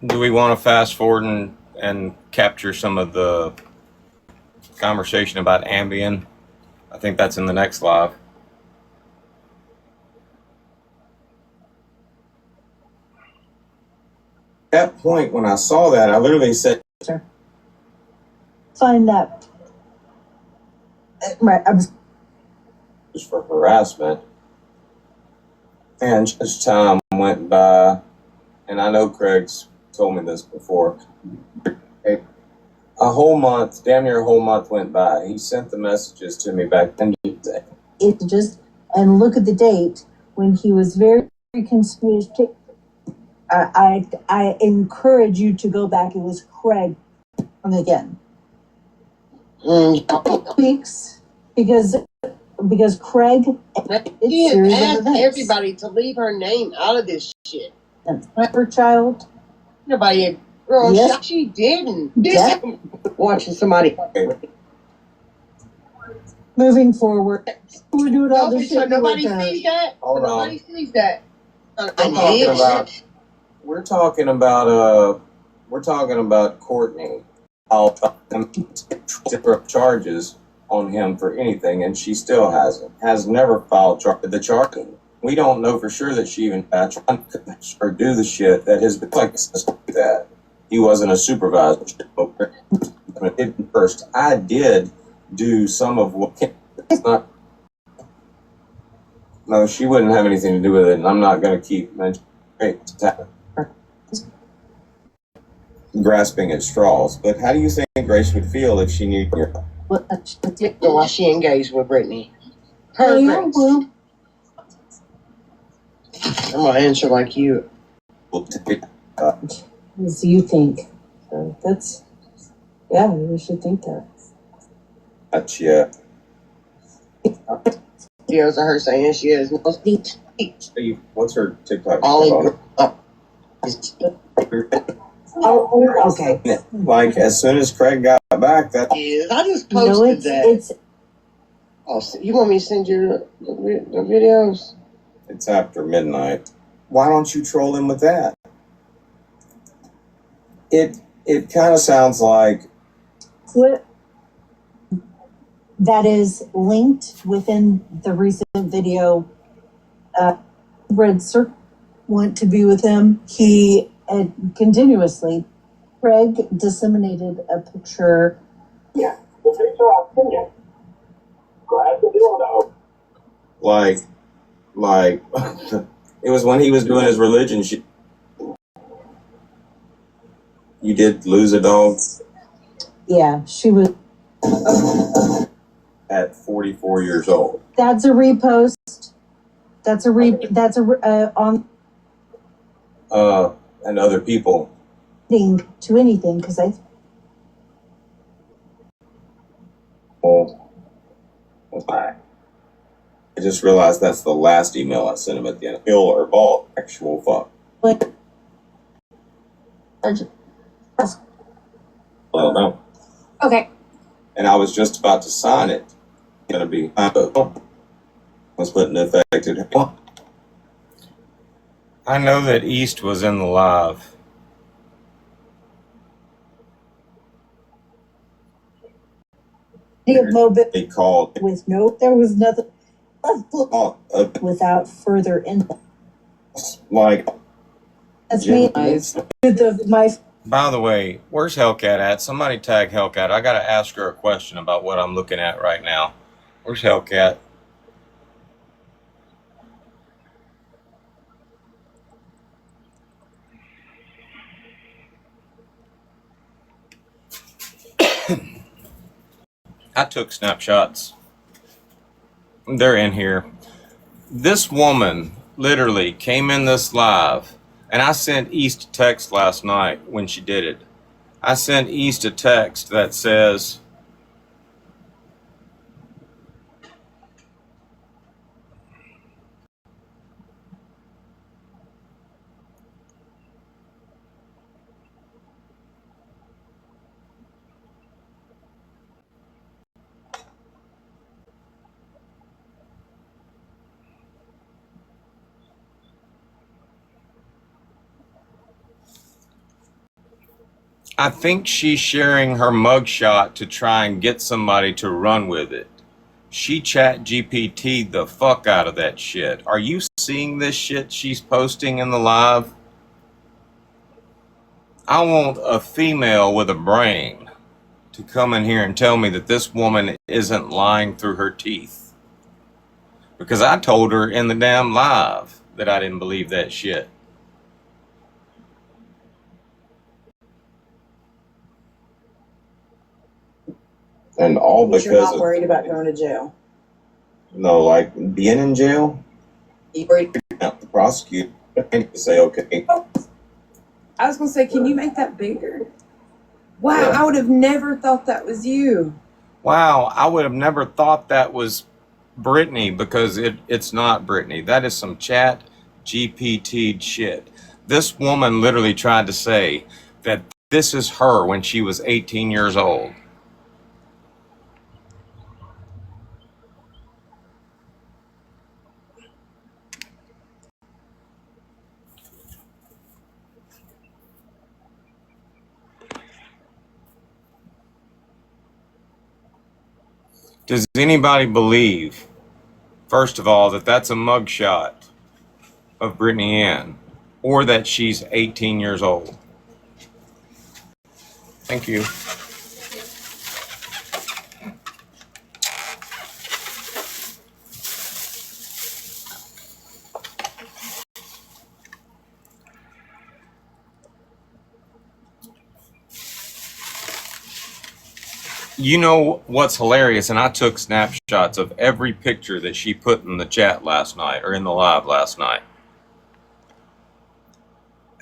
Do we want to fast forward and capture some of the conversation about Ambien? I think that's in the next live. At that point, when I saw that, I literally said, Find that. Right, I was for harassment. And just time went by, and I know Craig's told me this before. A whole month, damn near a whole month went by. He sent the messages to me back then. And look at the date when he was very confused. I encourage you to go back. It was Craig again. Weeks because Craig. She has asked everybody to leave her name out of this shit. Her child. Nobody, girl, yes. she didn't. Yeah. Watching somebody. Moving forward, we do it all this shit. Nobody sees that. Nobody sees that. We're talking about Courtney. I'll charges on him for anything, and she still has never filed the charge. We don't know for sure that she even or do the shit that his that he wasn't a supervisor. First, I did do some of what. No, she wouldn't have anything to do with it, and I'm not going to keep grasping at straws. But how do you think Grace would feel if she knew? Why she engaged with Brittany? Her Grace. I'm gonna answer like you. As you think. So that's you should think that. Yeah. Videos of her saying she has no speech. What's her TikTok? Oh, okay. Like as soon as Craig got back, that is. I just posted that. Oh, you want me to send you the videos? It's after midnight. Why don't you troll him with that? It kind of sounds like what that is linked within the recent video. Red Circle went to be with him. He continuously, Craig disseminated a picture. Yeah, the picture I'll send you. Grab the dildo. Like it was when he was doing his religion shit. You did lose a dog? Yeah, she was at 44 years old. That's a repost. That's on and other people to anything because I just realized that's the last email I sent him at the end. Bill or ball, actual fuck. I don't know. Okay. and I was just about to sign it. It's gonna be was put into effect. I know that East was in the live. They called with no, there was nothing without further input. like That's me. By the way, where's Hellcat at? Somebody tag Hellcat. I gotta ask her a question about what I'm looking at right now. Where's Hellcat? I took snapshots. They're in here. This woman literally came in this live, and I sent East a text last night when she did it. I sent East a text that says, I think she's sharing her mugshot to try and get somebody to run with it. She chat GPT'd the fuck out of that shit. Are you seeing this shit she's posting in the live? I want a female with a brain to come in here and tell me that this woman isn't lying through her teeth. Because I told her in the damn live that I didn't believe that shit. And all because you're not worried about going to jail. No, like being in jail. You worried? The prosecutor can say, okay. I was gonna say, can you make that bigger? Wow, Yeah. I would have never thought that was you. Wow, I would have never thought that was Brittany, because it's not Brittany. That is some chat GPT shit. This woman literally tried to say that this is her when she was 18 years old. Does anybody believe, first of all, that that's a mugshot of Brittany Ann, or that she's 18 years old? Thank you. You know what's hilarious, and I took snapshots of every picture that she put in the chat last night, or in the live last night.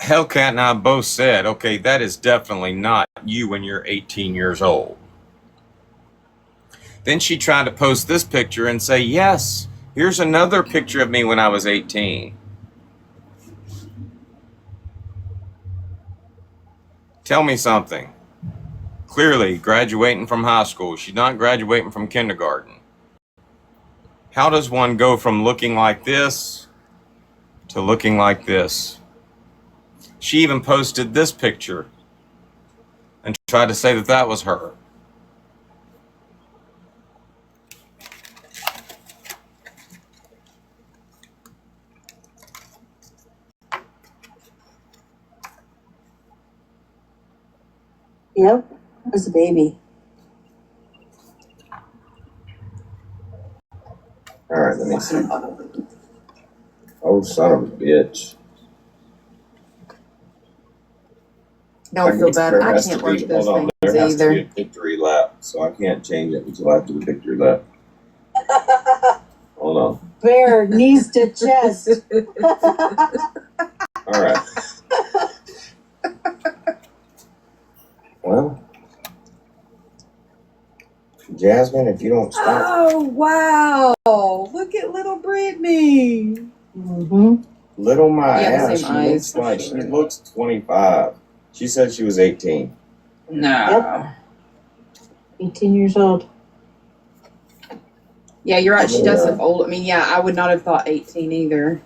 Hellcat and I both said, okay, that is definitely not you when you're 18 years old. Then she tried to post this picture and say, yes, here's another picture of me when I was 18. Tell me something. Clearly graduating from high school. She's not graduating from kindergarten. How does one go from looking like this to looking like this? She even posted this picture and tried to say that that was her. Yep, I was a baby. All right, let me see. Oh, son of a bitch. Don't feel bad. I can't work those things there has to be either. a victory lap, so I can't change it until after the victory lap. Hold on. Bear, knees to chest. All right. Well, Jasmine, if you don't stop. Oh, wow. Look at little Brittany. Mm-hmm. Little my Yeah, the ass, same she eyes, looks like she looks 25. She said she was 18. No. Yep. 18 years old. Yeah, you're right. She does look old. I mean, yeah, I would not have thought 18 either.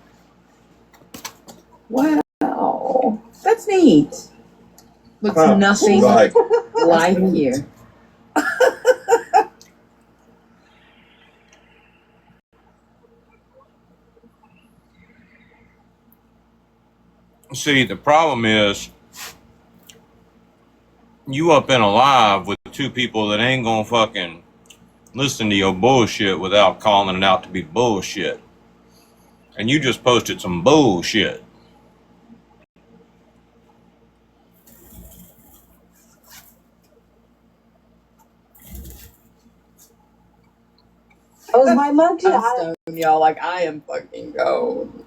Wow. That's neat. Looks nothing like you. See, the problem is you up in a live with two people that ain't gonna fucking listen to your bullshit without calling it out to be bullshit. And you just posted some bullshit. That was my mugshot. I'm stoned, y'all. Like, I am fucking gold.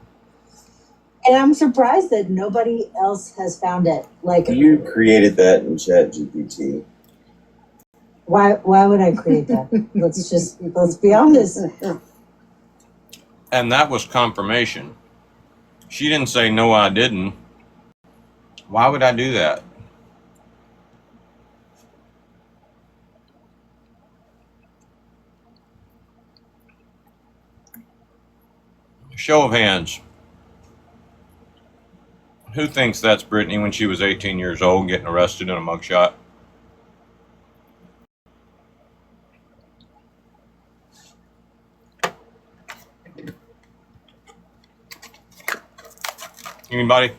And I'm surprised that nobody else has found it. Like, You created that in ChatGPT. why would I create that? let's be honest. And that was confirmation. She didn't say, no, I didn't. Why would I do that? Show of hands. Who thinks that's Brittany when she was 18 years old getting arrested in a mugshot? Anybody?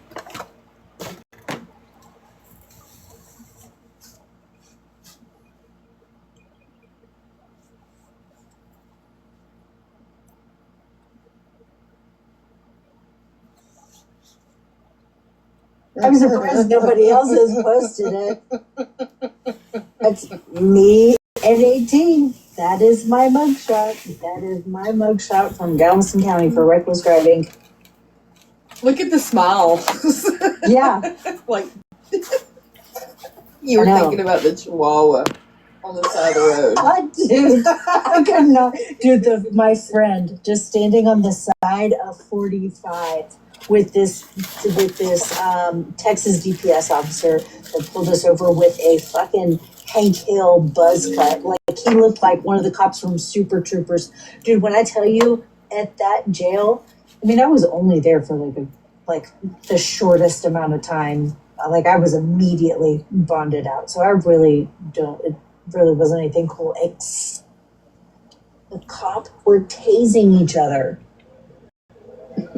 I'm surprised nobody else has posted it. That's me at 18. That is my mugshot. That is my mugshot from Galveston County for reckless driving. Look at the smile. Yeah. Like, you were thinking about the Chihuahua on the side of the road. What, dude? I could not. Dude, my friend just standing on the side of 45 with this Texas DPS officer that pulled us over with a fucking Hank Hill buzz cut. Like, he looked like one of the cops from Super Troopers. Dude, when I tell you, at that jail, I mean, I was only there for like the shortest amount of time. Like, I was immediately bonded out. So I really don't, it really wasn't anything cool. The cops were tasing each other.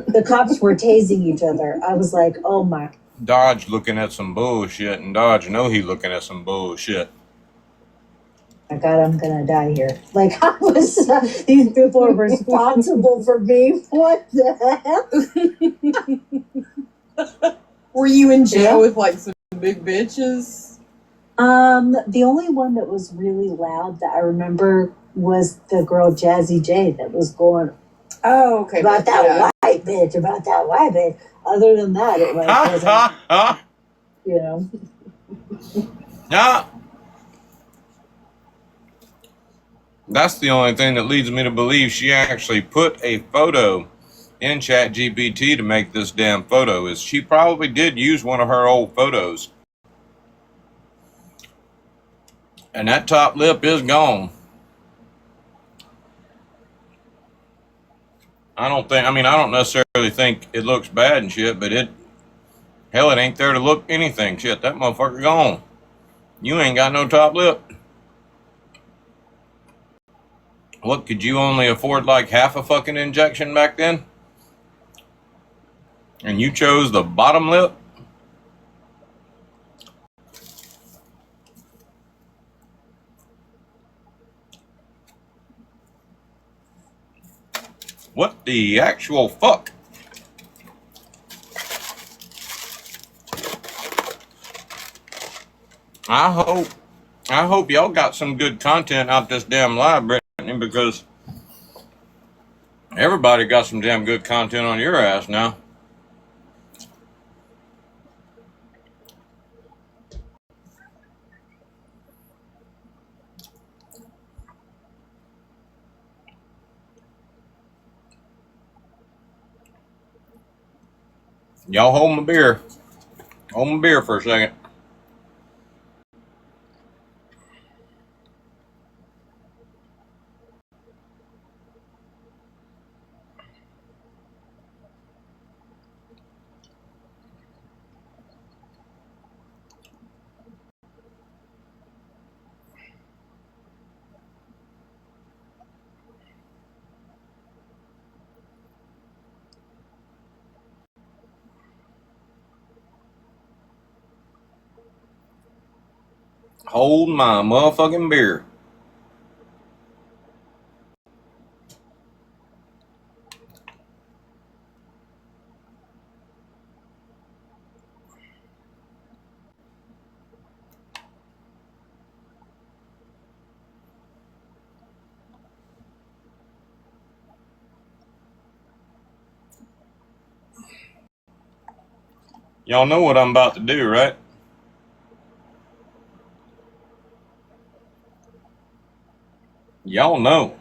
The cops were tasing each other. I was like, oh my. Dodge looking at some bullshit, and Dodge know he looking at some bullshit. My God, I'm gonna die here. Like, I was, these people are responsible for me. What the hell? Were you in jail with like some big bitches? The only one that was really loud that I remember was the girl Jazzy J that was going, oh, okay, about that white bitch, about that white bitch. Other than that, it wasn't, you know. Yeah. That's the only thing that leads me to believe she actually put a photo in ChatGPT to make this damn photo. Is she probably did use one of her old photos. And that top lip is gone. I don't necessarily think it looks bad and shit, but it ain't there to look anything. Shit, that motherfucker gone. You ain't got no top lip. What, could you only afford like half a fucking injection back then? And you chose the bottom lip? What the actual fuck? I hope y'all got some good content out this damn live, Brittany, because everybody got some damn good content on your ass now. Y'all hold my beer. Hold my beer for a second. Hold my motherfucking beer. Y'all know what I'm about to do, right? Y'all know.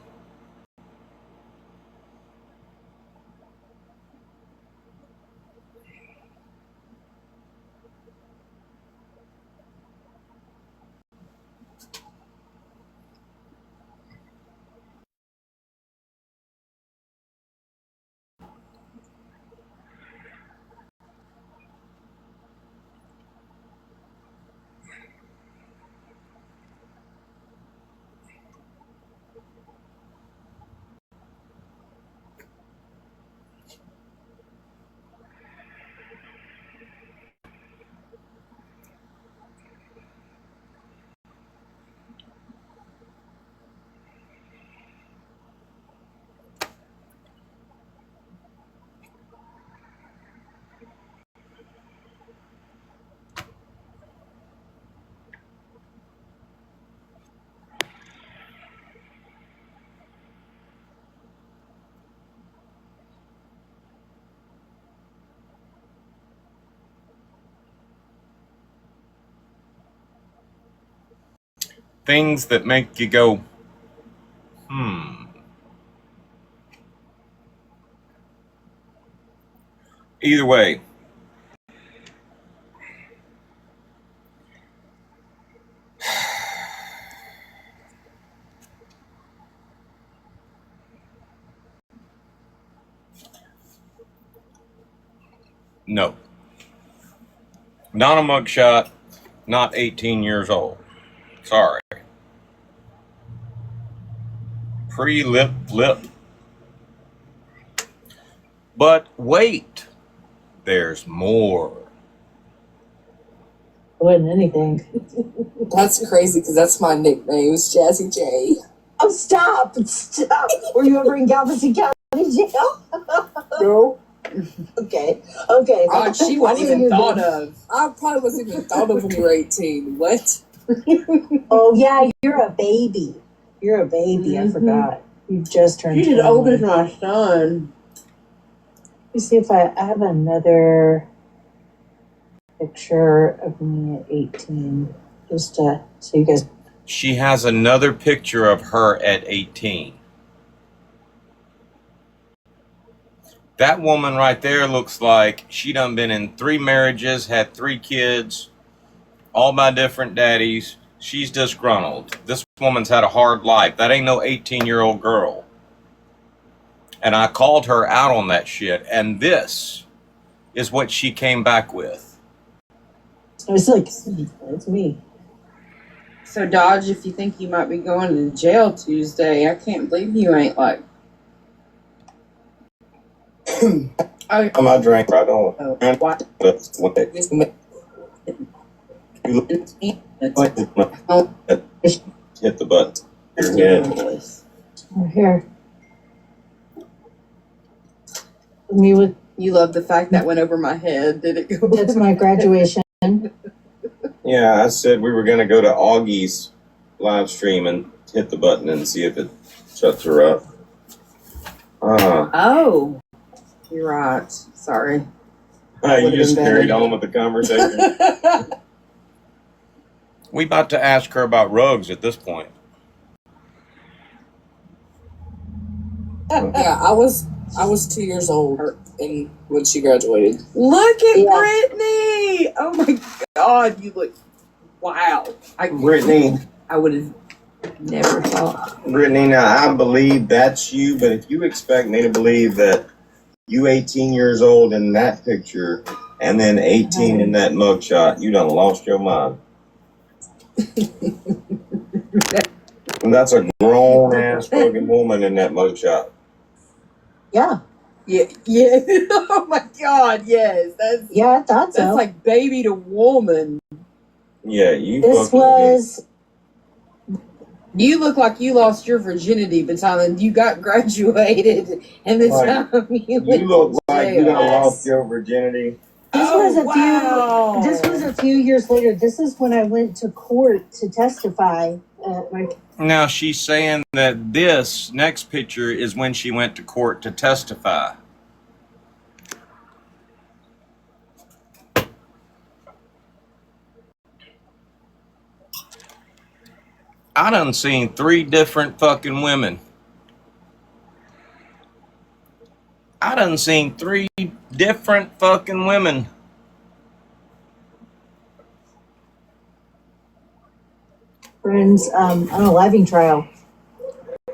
Things that make you go, Either way, no. Not a mugshot, not 18 years old. Sorry. Pre-lip lip. But wait, there's more. Wasn't anything. That's crazy because that's my nickname. It's Jazzy J. Oh, stop. Were you ever in Galveston County Jail? No. Okay. God, she wasn't even thought of. I probably wasn't even thought of when you were 18. What? Oh, yeah, you're a baby. You're a baby. I forgot. You just turned 21. She's as old as my son. Let me see if I have another picture of me at 18. Just so you guys. She has another picture of her at 18. That woman right there looks like she done been in 3 marriages, had 3 kids, all by different daddies. She's disgruntled. This woman's had a hard life. That ain't no 18-year-old girl. And I called her out on that shit. And this is what she came back with. It's like, it's me. So, Dodge, if you think you might be going to jail Tuesday, I can't believe you ain't like. I'm not drink. I don't. What? Hit the button. Yeah. Here. Me with. You love the fact that went over my head. Did it go? That's my graduation. Yeah, I said we were going to go to Augie's live stream and hit the button and see if it shuts her up. Oh, you're right. Sorry. You just carried on with the conversation. We about to ask her about rugs at this point. Yeah, I was 2 years old when she graduated. Look at Brittany! Oh my God, you look wow. Brittany. I would have never thought. Brittany, now I believe that's you, but if you expect me to believe that you 18 years old in that picture and then 18 in that mugshot, you done lost your mind. And that's a grown ass fucking woman in that mugshot. Yeah. Yeah. Oh my God, yes. I thought so. That's like baby to woman. Yeah, you. This was. You look like you lost your virginity by the time you got graduated, and the time you look like you done lost your virginity. This was a few years later. This is when I went to court to testify. Now she's saying that this next picture is when she went to court to testify. I done seen 3 different fucking women. I done seen 3 different fucking women. Friends on a living trial.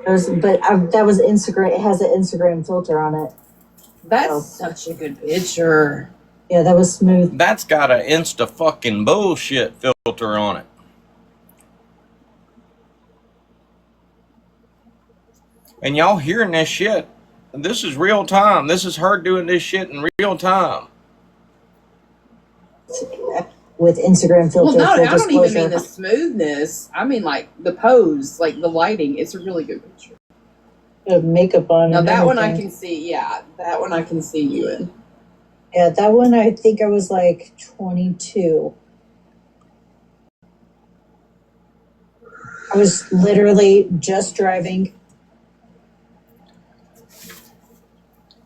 That was Instagram. It has an Instagram filter on it. That's such a good picture. Yeah, that was smooth. That's got an Insta fucking bullshit filter on it. And y'all hearing this shit. This is real time. This is her doing this shit in real time. With Instagram filter. Well, no, I don't even mean the smoothness. I mean like the pose, like the lighting. It's a really good picture. The makeup on. Now that one I can see. Yeah, that one I can see you in. Yeah, that one I think I was like 22. I was literally just driving.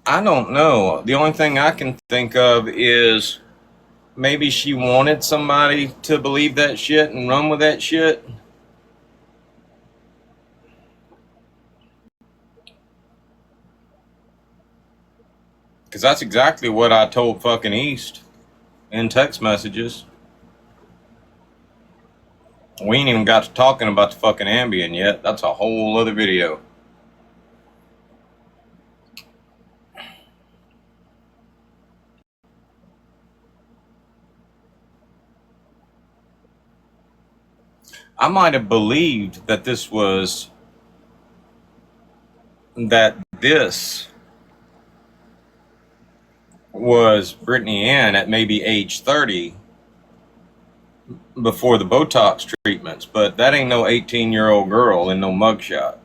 I don't know. The only thing I can think of is maybe she wanted somebody to believe that shit and run with that shit. Because that's exactly what I told fucking East in text messages. We ain't even got to talking about the fucking Ambien yet. That's a whole other video. I might have believed that this was Brittany Ann at maybe age 30 before the Botox treatments, but that ain't no 18-year-old girl in no mugshot.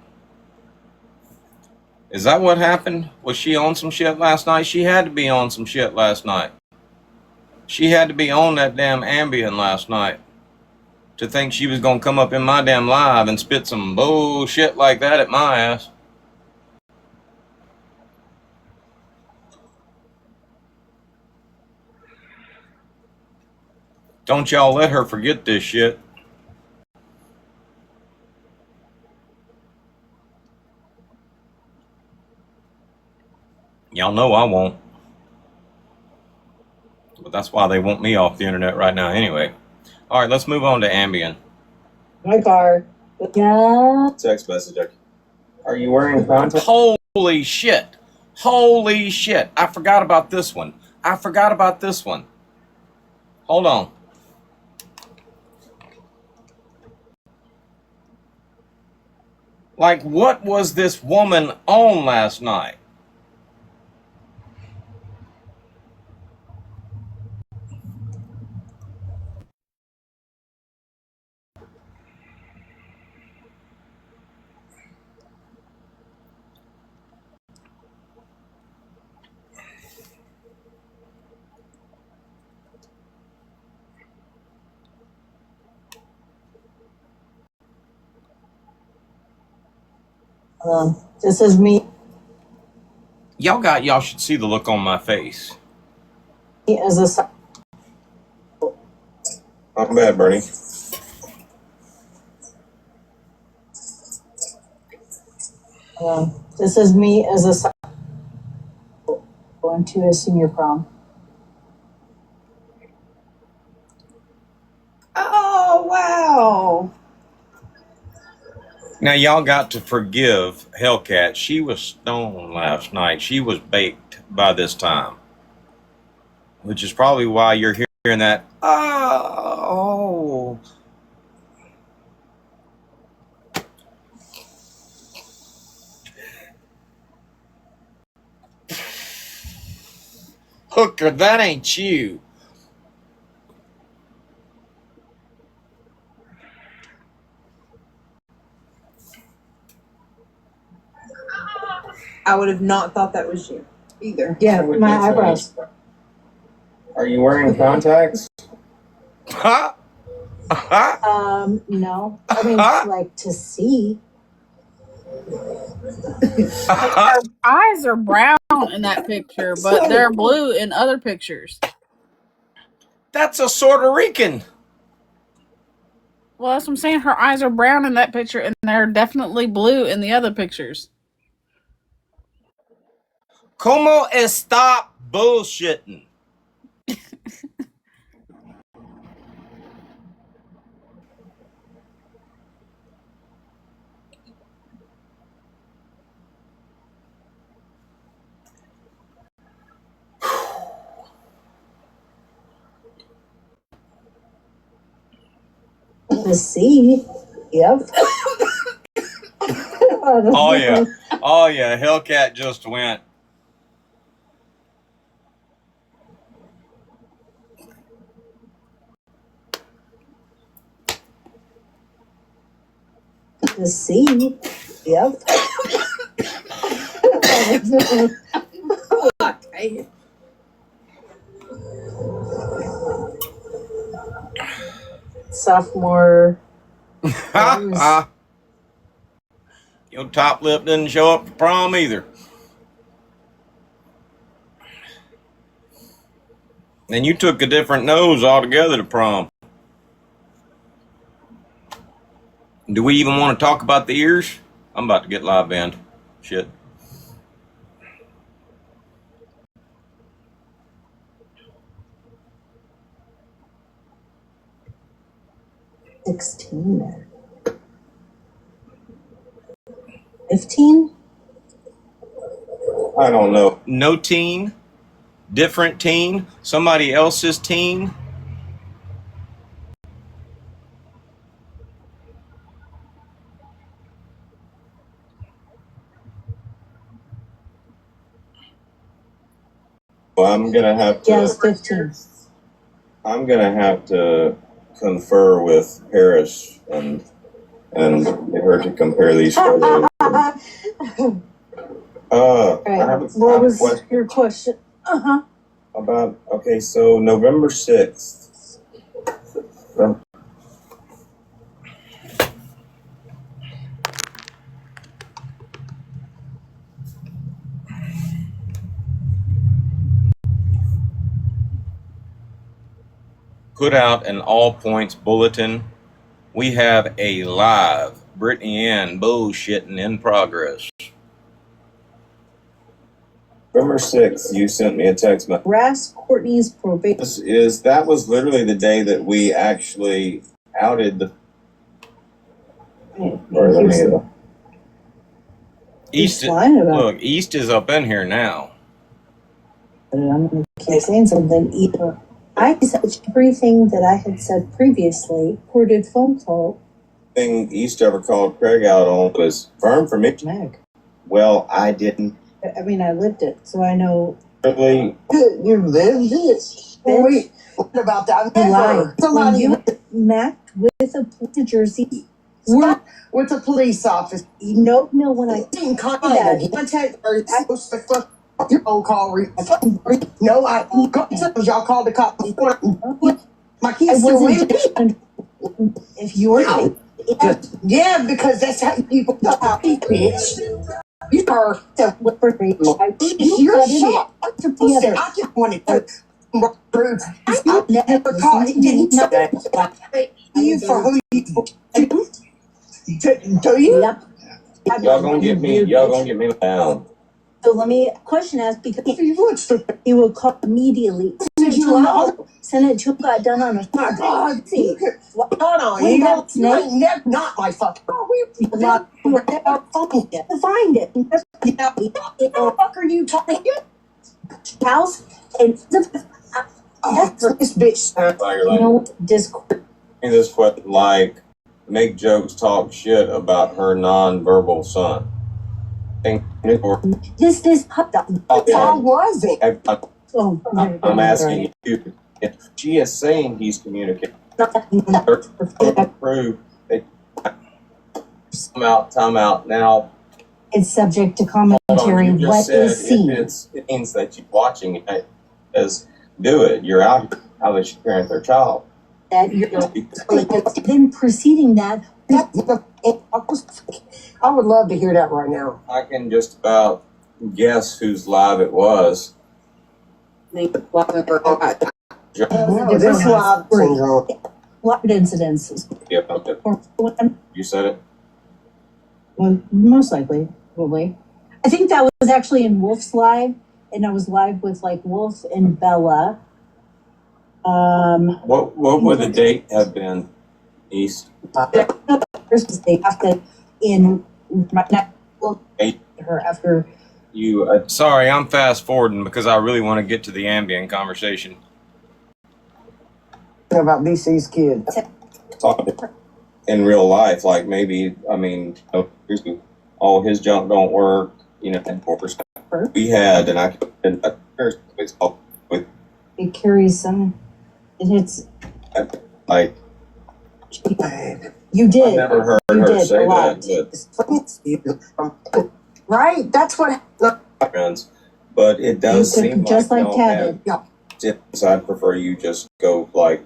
Is that what happened? Was she on some shit last night? She had to be on some shit last night. She had to be on that damn Ambien last night to think she was gonna come up in my damn live and spit some bullshit like that at my ass. Don't y'all let her forget this shit. Y'all know I won't. But that's why they want me off the internet right now anyway. All right, let's move on to Ambien. My car. Yeah. Text message. Are you wearing contacts? Holy shit. Holy shit. I forgot about this one. Hold on. Like, what was this woman on last night? This is me. Y'all should see the look on my face. As a. Not bad, Bernie. This is me as a going to a senior prom. Oh wow! Now y'all got to forgive Hellcat. She was stoned last night. She was baked by this time, which is probably why you're hearing that. Oh. Hooker, that ain't you. I would have not thought that was you either. Yeah, my eyebrows. Are you wearing contacts? No. I mean, like to see. Her eyes are brown in that picture, but they're blue in other pictures. That's a Puerto Rican. Well, that's what I'm saying. Her eyes are brown in that picture, and they're definitely blue in the other pictures. ¿Cómo está bullshitting? To see. Yep. Oh yeah. Oh yeah. Hellcat just went. To see. Yep. Okay. Sophomore. Your top lip didn't show up for prom either. And you took a different nose altogether to prom. Do we even want to talk about the ears? I'm about to get live banned. Shit. $16. 15? I don't know. No teen? Different teen? Somebody else's teen? Well, I'm gonna have to. Yes, 15. I'm gonna have to confer with Paris and get her to compare these photos. Right. I have a What was question your question? about. Okay, so November 6th. Put out an all points bulletin. We have a live Brittany Ann bullshitting in progress. November 6th, you sent me a text message. Harass Courtney's probation. That was literally the day that we actually outed the. Or let me. East, look, East is up in here now. I'm going to keep saying something. Either I said everything that I had said previously. Recorded phone call. Thing East ever called Craig out on was firm for me. Mag. Well, I didn't. I mean, I lived it, so I know. Really? You lived it? Wait, what about that? Lie. When you macked with a police jersey. With a police officer. You know when I didn't call that. Contact or supposed to fuck your own call. No, y'all called the cops. My kids still live. If you're yeah, because that's how people know how bitch. You are your shit. I just wanted to prove I never called. He didn't say that. You for who you do you? Yep. Y'all gonna get me down. So let me question ask because he will call immediately. Send it to him. Got done on a spot. God, see. Hold on, you ain't not my fucking. Not find it. What the fuck are you talking? House and this bitch. You know, Discord. This question, like, make jokes, talk shit about her non-verbal son. This. How was it? I'm asking you. If she is saying he's communicating, prove that time out now. it's subject to Hold on, commentary. you just What said is seen? it means that you're watching it as do it. You're out here. How they should parent their child. That you're then preceding that. I would love to hear that right now. I can just about guess whose live it was. No, this live syndrome. What incidences? Yep, you said it. Well, most likely, probably. I think that was actually in Wolf's live, and I was live with like Wolf and Bella. What would the date have been, East? First, they have to in her after you. Sorry, I'm fast forwarding because I really want to get to the Ambien conversation. About BC's kid. In real life, like maybe, I mean, all his junk don't work, you know, and 4%. We had, and I with it carries some. It hits. Like. You did. I've never heard you her did say a lot. that, Right, that's what. But it does seem just like Ted. I'd prefer you just go like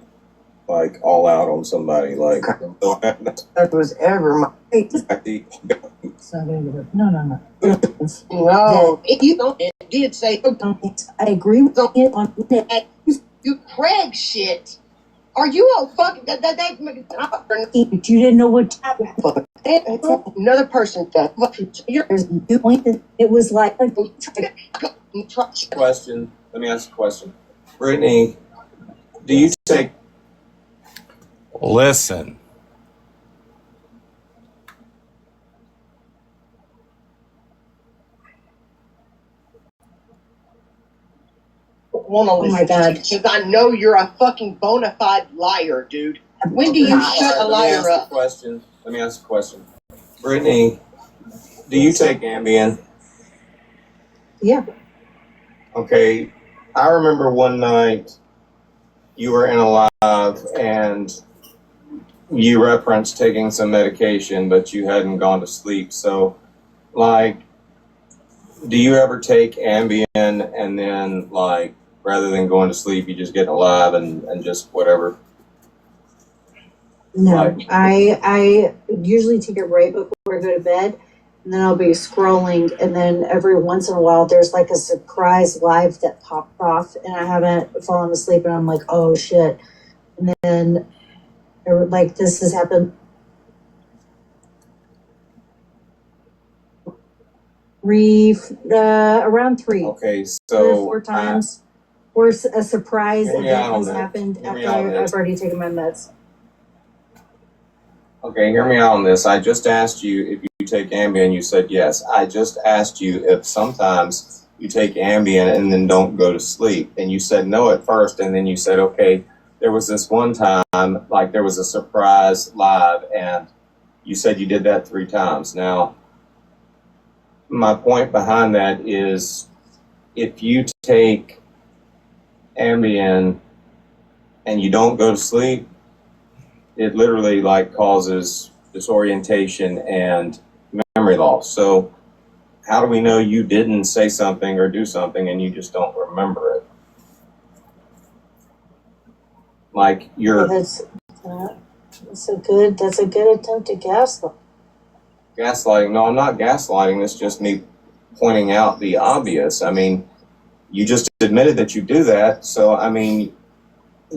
all out on somebody. Like that was ever my. No. No, you don't. It did say. I agree with it on that. You Craig shit. Are you all fucking that? You didn't know what happened. Another person. It was like. Question. Let me ask a question. Brittany, do you take? Listen. Oh my God! Because I know you're a fucking bona fide liar, dude. When do you shut a liar up? Let me ask a question. Brittany, do you take Ambien? Yeah. Okay. I remember one night you were in a live and you referenced taking some medication, but you hadn't gone to sleep. So, like, do you ever take Ambien and then, like, rather than going to sleep, you just get alive and just whatever? No, Like, I usually take it right before I go to bed, and then I'll be scrolling, and then every once in a while there's like a surprise live that popped off, and I haven't fallen asleep, and I'm like, oh shit, and then like this has happened around 3. Okay, 3 so or 4 times, or a surprise Hear me event out on has this. happened Hear me after out on this. I've already taken my meds. Okay, hear me out on this. I just asked you if you take Ambien. You said yes. I just asked you if sometimes you take Ambien and then don't go to sleep. And you said no at first, and then you said, okay, there was this one time, like there was a surprise live, and you said you did that 3 times. Now, my point behind that is if you take Ambien and you don't go to sleep, it literally like causes disorientation and memory loss. So how do we know you didn't say something or do something and you just don't remember it? Like you're That's a good attempt to gaslight. gaslighting. No, I'm not gaslighting. It's just me pointing out the obvious. I mean, you just admitted that you do that. So, I mean,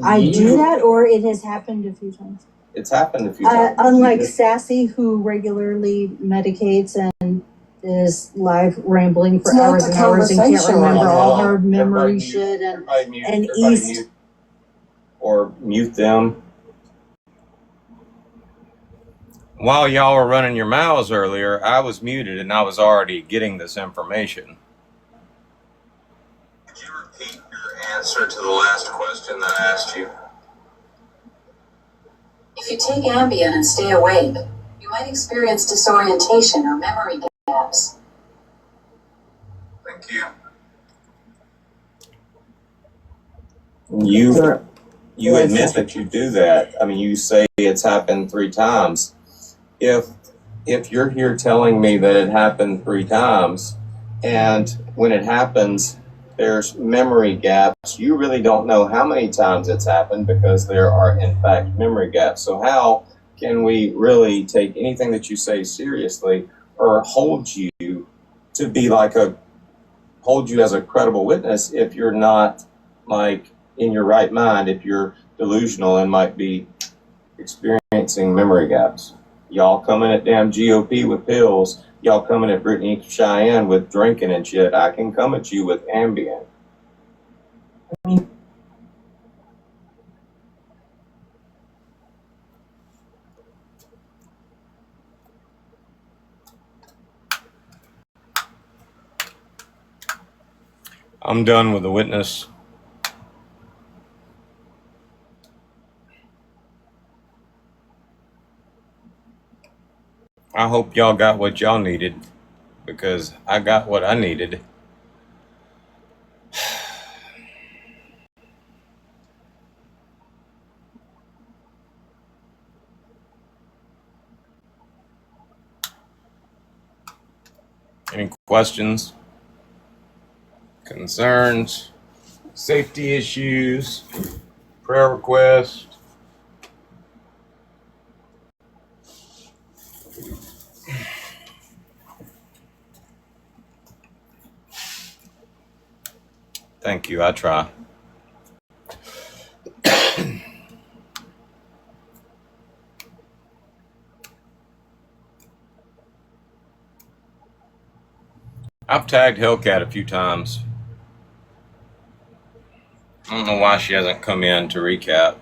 I do that, or it has happened a few times. It's happened a few times. Unlike Sassy, who regularly medicates and is live rambling for hours and hours and can't remember all her memory shit, and East. Or mute them. While y'all were running your mouths earlier, I was muted and I was already getting this information. Could you repeat your answer to the last question that I asked you? If you take Ambien and stay awake, you might experience disorientation or memory gaps. Thank you. You admit that you do that. I mean, you say it's happened 3 times. If if you're here telling me that it happened 3 times, and when it happens, there's memory gaps, you really don't know how many times it's happened because there are, in fact, memory gaps. So how can we really take anything that you say seriously or hold you to be like hold you as a credible witness if you're not like in your right mind, if you're delusional and might be experiencing memory gaps? Y'all coming at damn GOP with pills. Y'all coming at Brittany Cheyenne with drinking and shit. I can come at you with Ambien. I'm done with the witness. I hope y'all got what y'all needed, because I got what I needed. Any questions? Concerns? Safety issues? Prayer requests? Thank you, I try. I've tagged Hellcat a few times. I don't know why she hasn't come in to recap.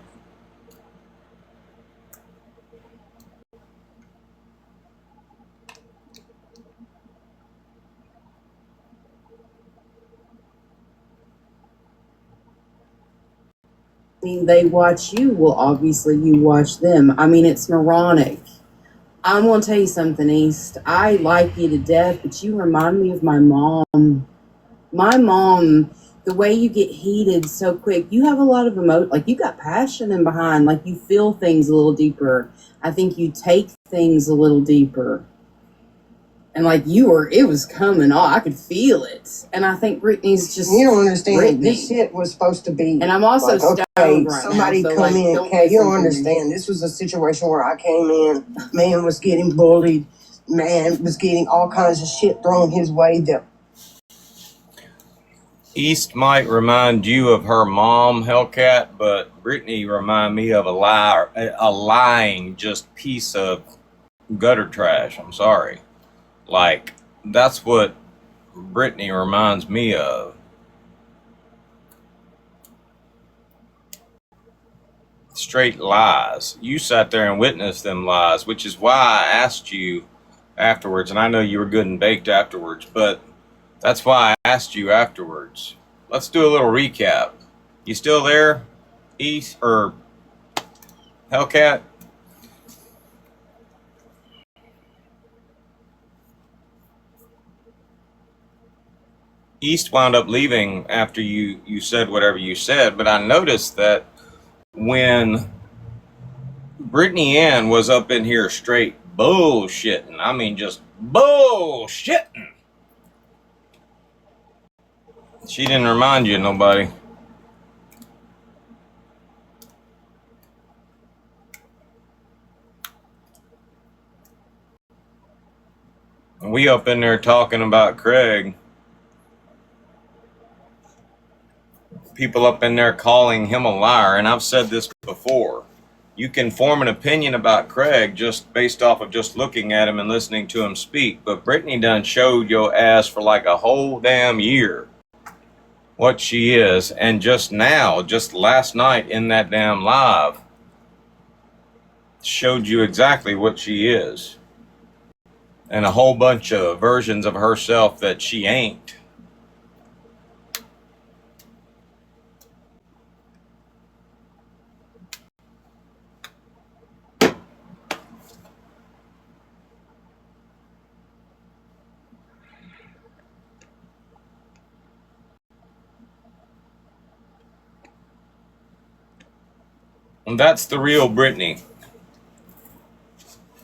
I mean, they watch you. Well, obviously you watch them. I mean, it's moronic. I'm going to tell you something, East. I like you to death, but you remind me of my mom. My mom, the way you get heated so quick, you have a lot of like you got passion in behind, like you feel things a little deeper. I think you take things a little deeper. And like it was coming on. I could feel it. And I think Brittany's just. You don't understand. Brittany. This shit was supposed to be. And I'm also like, stoned okay, right somebody now. So come like, in. Okay, you don't understand. This was a situation where I came in. Man was getting bullied. Man was getting all kinds of shit thrown his way. That East might remind you of her mom, Hellcat, but Brittany remind me of a lying just piece of gutter trash. I'm sorry. Like, that's what Brittany reminds me of. Straight lies. You sat there and witnessed them lies, which is why I asked you afterwards, and I know you were good and baked afterwards, but that's why I asked you afterwards. Let's do a little recap. You still there, East or Hellcat? East wound up leaving after you said whatever you said, but I noticed that when Brittany Ann was up in here straight bullshitting, I mean just bullshitting, she didn't remind you of nobody. We up in there talking about Craig. People up in there calling him a liar, and I've said this before. You can form an opinion about Craig just based off of just looking at him and listening to him speak, but Brittany done showed your ass for like a whole damn year what she is, and just now, just last night in that damn live, showed you exactly what she is, and a whole bunch of versions of herself that she ain't. And that's the real Brittany,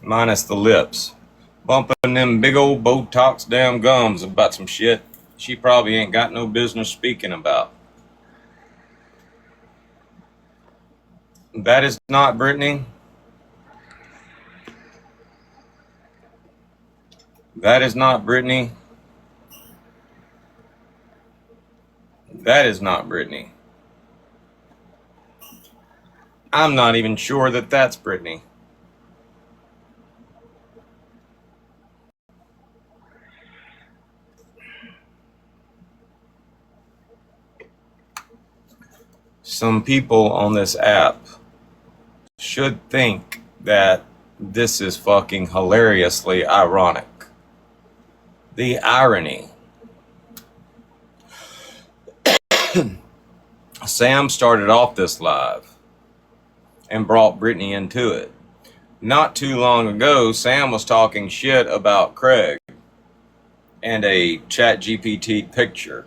minus the lips. bumping them big old Botox damn gums about some shit she probably ain't got no business speaking about. That is not Brittany. That is not Brittany. That is not Brittany. I'm not even sure that that's Brittany. Some people on this app should think that this is fucking hilariously ironic. The irony. Sam started off this live and brought Brittany into it. Not too long ago, Sam was talking shit about Craig and a ChatGPT picture.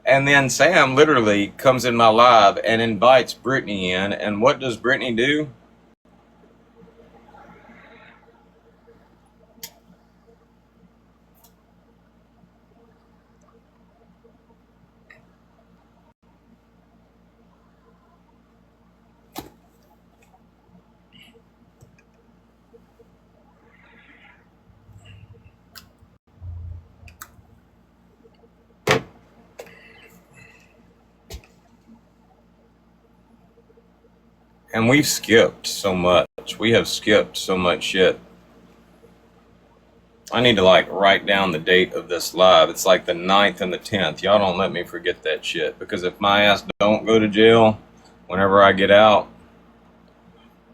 And then Sam literally comes in my live and invites Brittany in. And what does Brittany do? And we've skipped so much. We have skipped so much shit. I need to like write down the date of this live. It's like the 9th and the 10th. Y'all don't let me forget that shit. Because if my ass don't go to jail whenever I get out,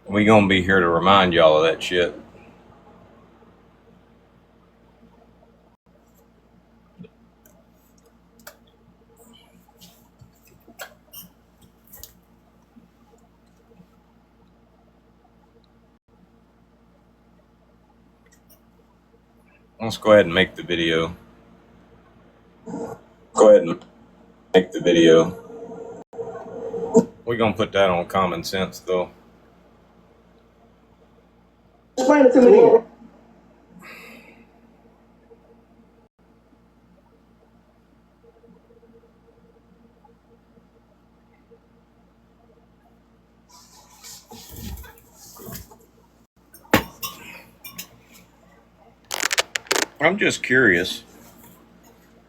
we gonna be here to remind y'all of that shit. Let's go ahead and make the video. Go ahead and make the video. We're gonna put that on common sense though. Explain it to me. I'm just curious.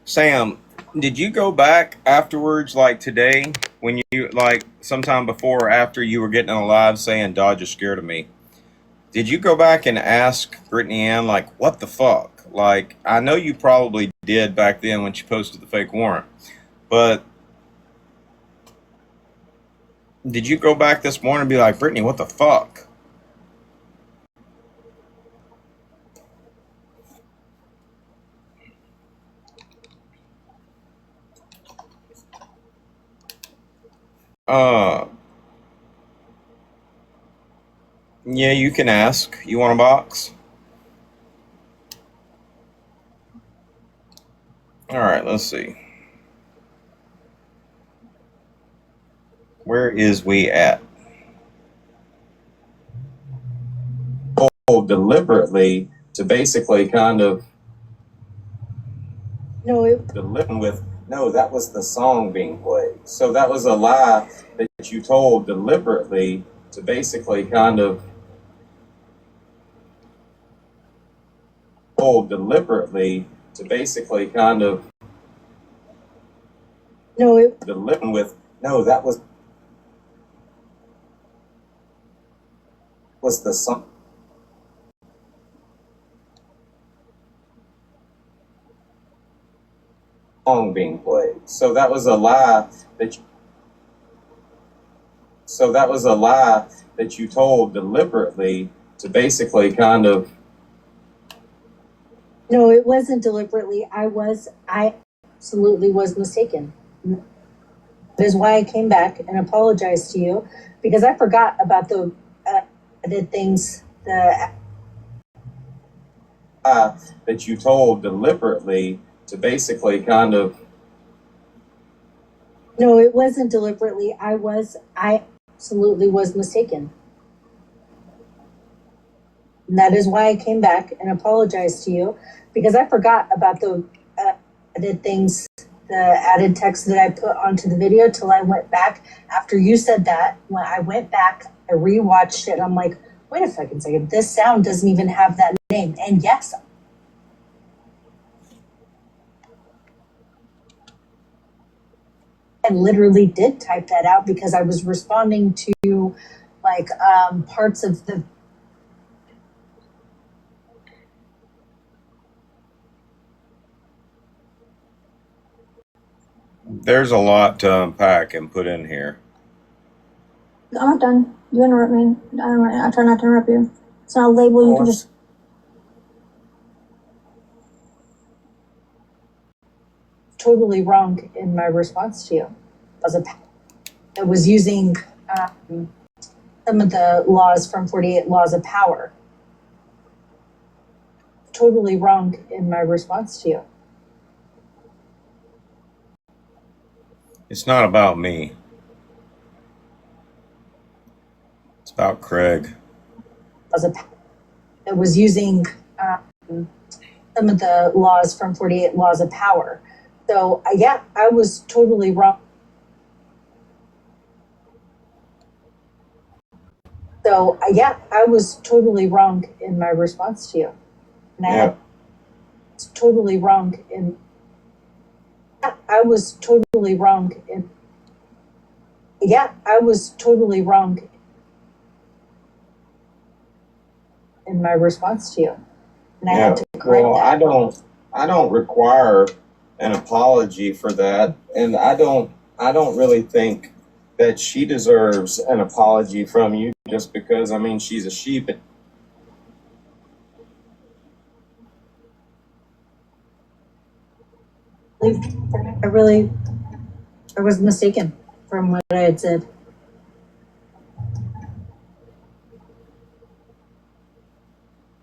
Sam, did you go back afterwards, like today, when you, like, sometime before or after you were getting on a live saying, Dodge is scared of me? Did you go back and ask Brittany Ann, like, what the fuck? Like, I know you probably did back then when she posted the fake warrant, but did you go back this morning and be like, Brittany, what the fuck? Yeah, you can ask. You want a box? All right, let's see. Where is we at? Deliberately to basically kind of no, that was the song being played. So that was a lie that you told deliberately to basically kind of deliberately to basically kind of that was the song being played. So that was a lie that you told deliberately to basically kind of No, it wasn't deliberately. I absolutely was mistaken. That is why I came back and apologized to you, because I forgot about the things that you told deliberately to basically kind of No, it wasn't deliberately. I absolutely was mistaken. And that is why I came back and apologized to you, because I forgot about the added things, the added text that I put onto the video till I went back. After you said that, when I went back, I rewatched it. I'm like, wait a fucking second, this sound doesn't even have that name. And yes, I literally did type that out because I was responding to like parts of the. There's a lot to unpack and put in here. I'm not done. You interrupt me. I try not to interrupt you. It's not a label. You can just. Totally wrong in my response to you. I was using some of the laws from 48 Laws of Power. Totally wrong in my response to you. It's not about me. It's about Craig. I was using some of the laws from 48 Laws of Power. So yeah, I was totally wrong. So yeah, I was totally wrong in my response to you. And I was totally wrong in. I was totally wrong in. Yeah, I was totally wrong in my response to you. And I had to correct that. I don't require an apology for that, and I don't really think that she deserves an apology from you just because, I mean, she's a sheep. I was mistaken from what I had said.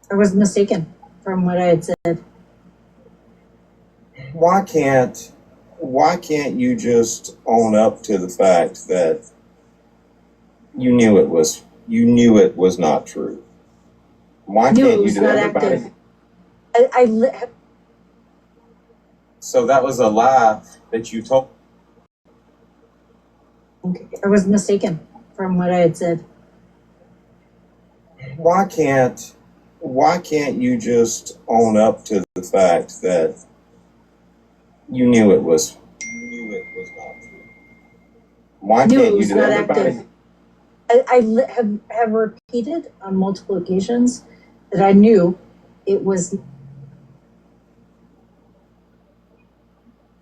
I was mistaken from what I had said. Why can't you just own up to the fact that you knew it was not true? Why can't you do that? So that was a lie that you told. I was mistaken from what I had said. Why can't you just own up to the fact that you knew it was not true? Why can't you do that? Everybody? I have repeated on multiple occasions that I knew it was.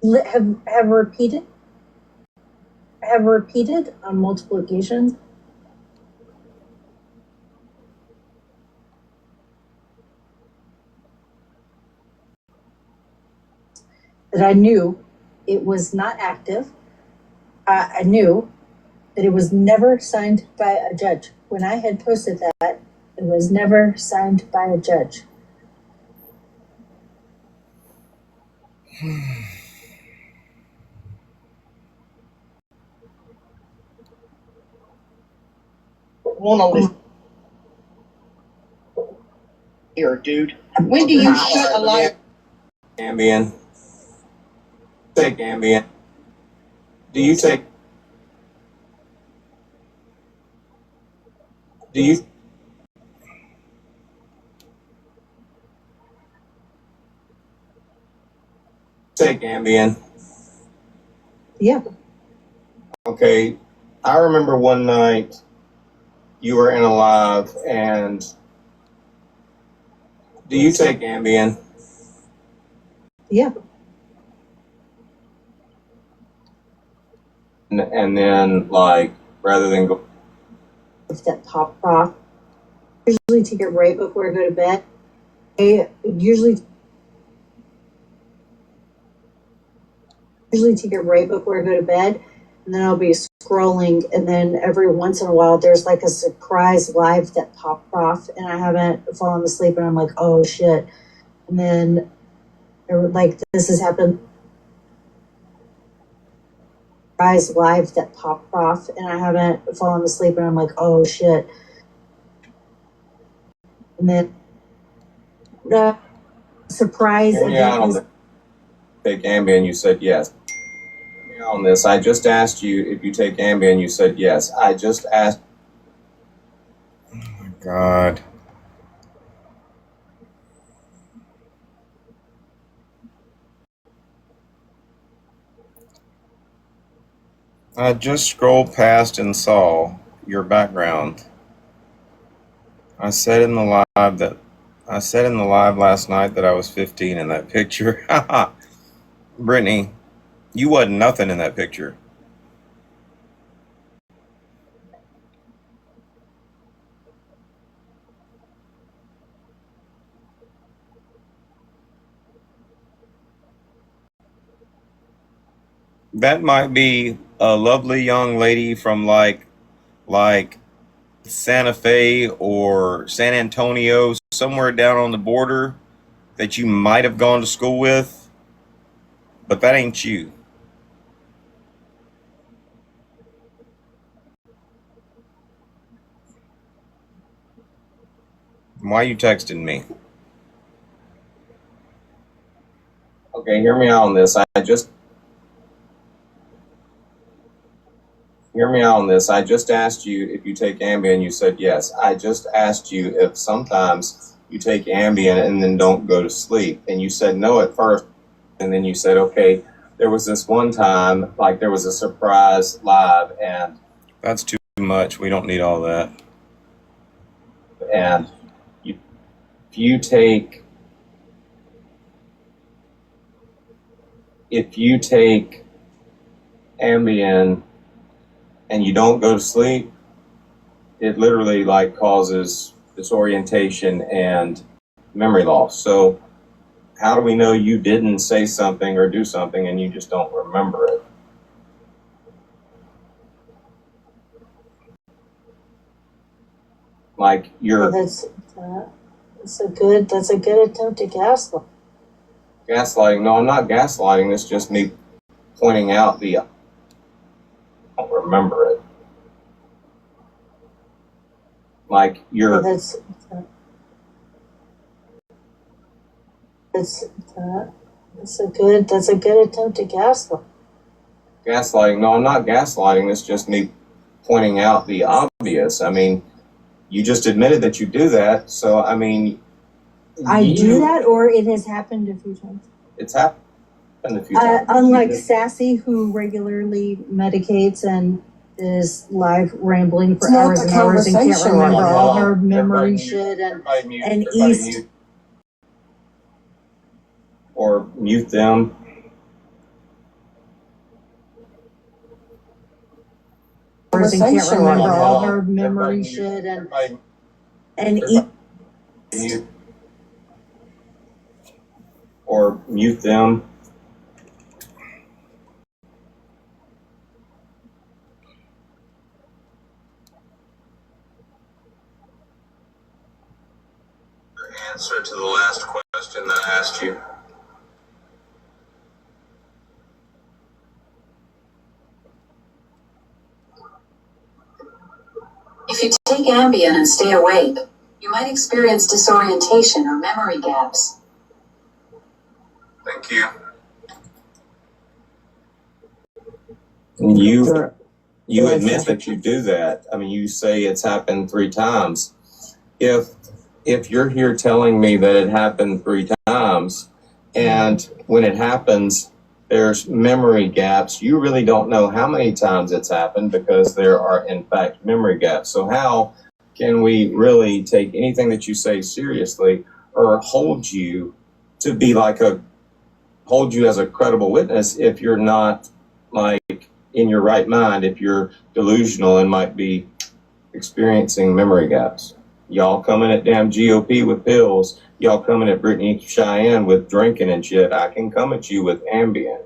Have repeated on multiple occasions that I knew it was not active. I knew that it was never signed by a judge. When I had posted that, it was never signed by a judge. Here, dude. When do you shut a light? Ambien. Take Ambien. Do you take Ambien? Yeah. Okay. I remember one night you were in a live, and do you take Ambien? Yeah. And then, like, rather than go. That popped off. I usually take it right before I go to bed. I usually take it right before I go to bed, and then I'll be scrolling, and then every once in a while there's like a surprise live that popped off, and I haven't fallen asleep, and I'm like, oh shit. And then like this has happened. Surprise live that popped off, and I haven't fallen asleep, and I'm like, oh shit. And then the surprise event is take Ambien, you said yes. On this, I just asked you if you take Ambien, you said yes. I just asked. Oh my God. I just scrolled past and saw your background. I said in the live last night that I was 15 in that picture. Brittany, you wasn't nothing in that picture. That might be a lovely young lady from like Santa Fe or San Antonio, somewhere down on the border that you might have gone to school with, but that ain't you. Why you texting me? Okay, hear me out on this. Hear me out on this. I just asked you if you take Ambien, you said yes. I just asked you if sometimes you take Ambien and then don't go to sleep. And you said no at first. And then you said, okay, there was this one time, like there was a surprise live and... That's too much. We don't need all that. And if you take Ambien and you don't go to sleep, it literally like causes disorientation and memory loss. So how do we know you didn't say something or do something and you just don't remember it? Like you're... that's a good attempt to gaslight. Gaslighting? No, I'm not gaslighting. It's just me pointing out the... I don't remember it. Like you're... That's a good attempt to gaslight. Gaslighting? No, I'm not gaslighting. It's just me pointing out the obvious. I mean, you just admitted that you do that. So, I mean... I do that, or it has happened a few times. It's happened a few times. Unlike Sassy, who regularly medicates and is live rambling for hours and hours and can't remember all her memory shit and East. Or mute them. And can't remember all her memory shit and East. Or mute them. Answer to the last question that I asked you. If you take Ambien and stay awake, you might experience disorientation or memory gaps. Thank you. And you admit that you do that. I mean, you say it's happened 3 times. If you're here telling me that it happened 3 times, and when it happens, there's memory gaps, you really don't know how many times it's happened because there are, in fact, memory gaps. So how can we really take anything that you say seriously or hold you to be like hold you as a credible witness if you're not like in your right mind, if you're delusional and might be experiencing memory gaps? Y'all coming at damn GOP with pills. Y'all coming at Brittany Cheyenne with drinking and shit. I can come at you with Ambien.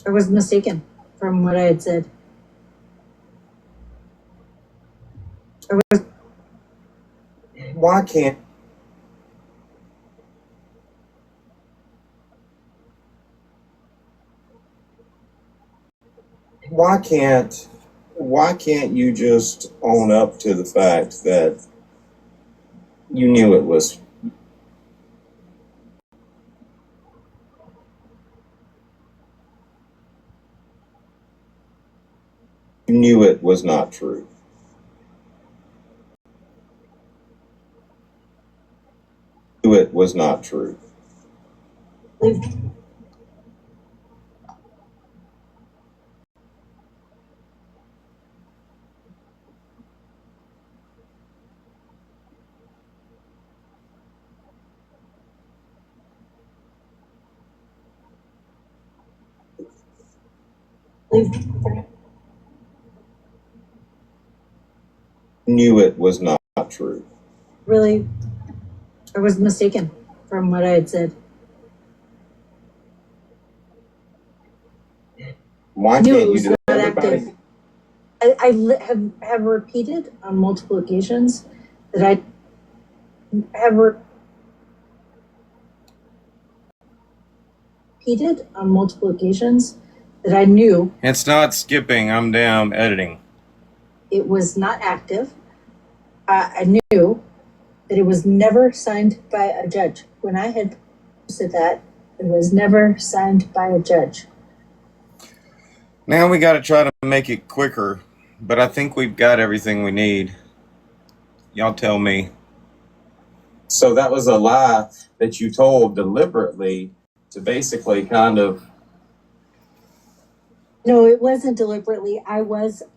I was mistaken from what I had said. Why can't why can't why can't you just own up to the fact that you knew it was not true? You knew it was not true. Knew it was not true. Really, I was mistaken from what I had said. Why Knew can't it you was do not that? active. I have repeated on multiple occasions that I have repeated on multiple occasions that I knew It's not skipping. I'm damn editing. it was not active. I knew that it was never signed by a judge. When I had posted that, it was never signed by a judge. Now we got to try to make it quicker, but I think we've got everything we need. Y'all tell me. So that was a lie that you told deliberately to basically kind of. No, it wasn't deliberately. I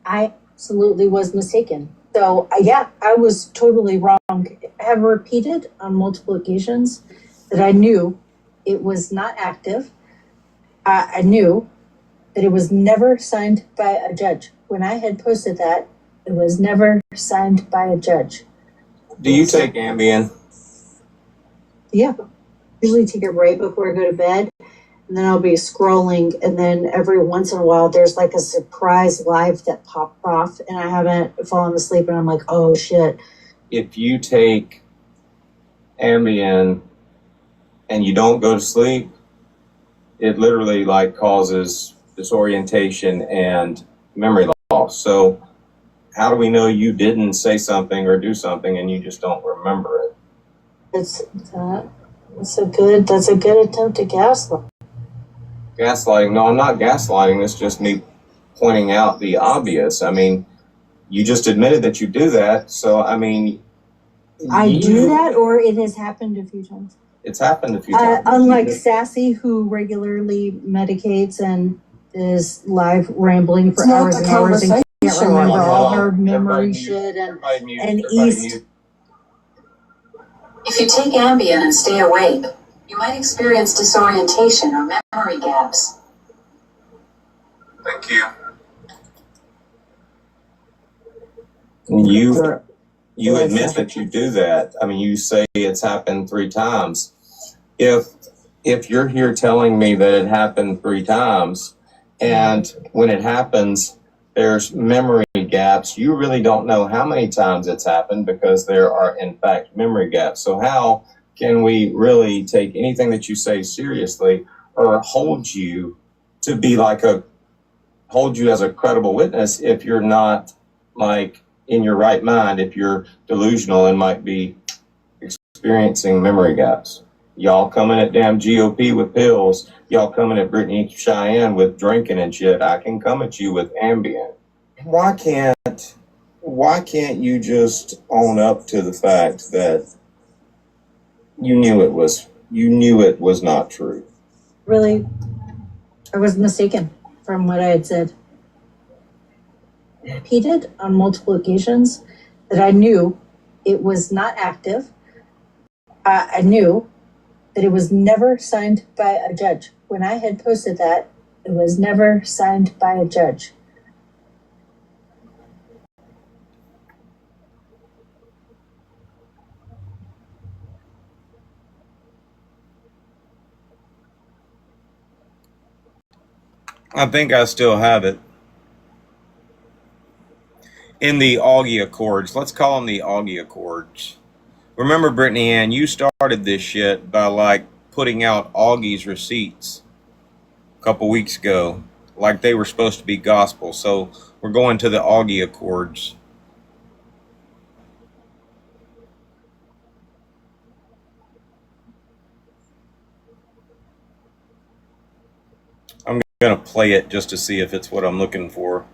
absolutely was mistaken. So yeah, I was totally wrong. I have repeated on multiple occasions that I knew it was not active. I knew that it was never signed by a judge. When I had posted that, it was never signed by a judge. Do you take Ambien? Yeah, usually take it right before I go to bed, and then I'll be scrolling, and then every once in a while there's like a surprise live that popped off, and I haven't fallen asleep, and I'm like, oh shit. If you take Ambien and you don't go to sleep, it literally like causes disorientation and memory loss. So how do we know you didn't say something or do something and you just don't remember it? That's a good attempt to gaslight. Gaslighting? No, I'm not gaslighting. It's just me pointing out the obvious. I mean, you just admitted that you do that. So, I mean, I do that, or it has happened a few times. It's happened a few times. Unlike Sassy, who regularly medicates and is live rambling for hours and hours and can't remember all her memory shit and East. If you take Ambien and stay awake, you might experience disorientation or memory gaps. Thank you. You admit that you do that. I mean, you say it's happened 3 times. If you're here telling me that it happened 3 times, and when it happens, there's memory gaps, you really don't know how many times it's happened because there are, in fact, memory gaps. So how can we really take anything that you say seriously or hold you as a credible witness if you're not like in your right mind, if you're delusional and might be experiencing memory gaps? Y'all coming at damn GOP with pills. Y'all coming at Brittany Cheyenne with drinking and shit. I can come at you with Ambien. Why can't you just own up to the fact that you knew it was not true? Really, I was mistaken from what I had said. Repeated on multiple occasions that I knew it was not active. I knew that it was never signed by a judge. When I had posted that, it was never signed by a judge. I think I still have it. in the Augie Accords. Let's call them the Augie Accords. Remember, Brittany Ann, you started this shit by like putting out Augie's receipts a couple weeks ago, like they were supposed to be gospel. So we're going to the Augie Accords. I'm gonna play it just to see if it's what I'm looking for.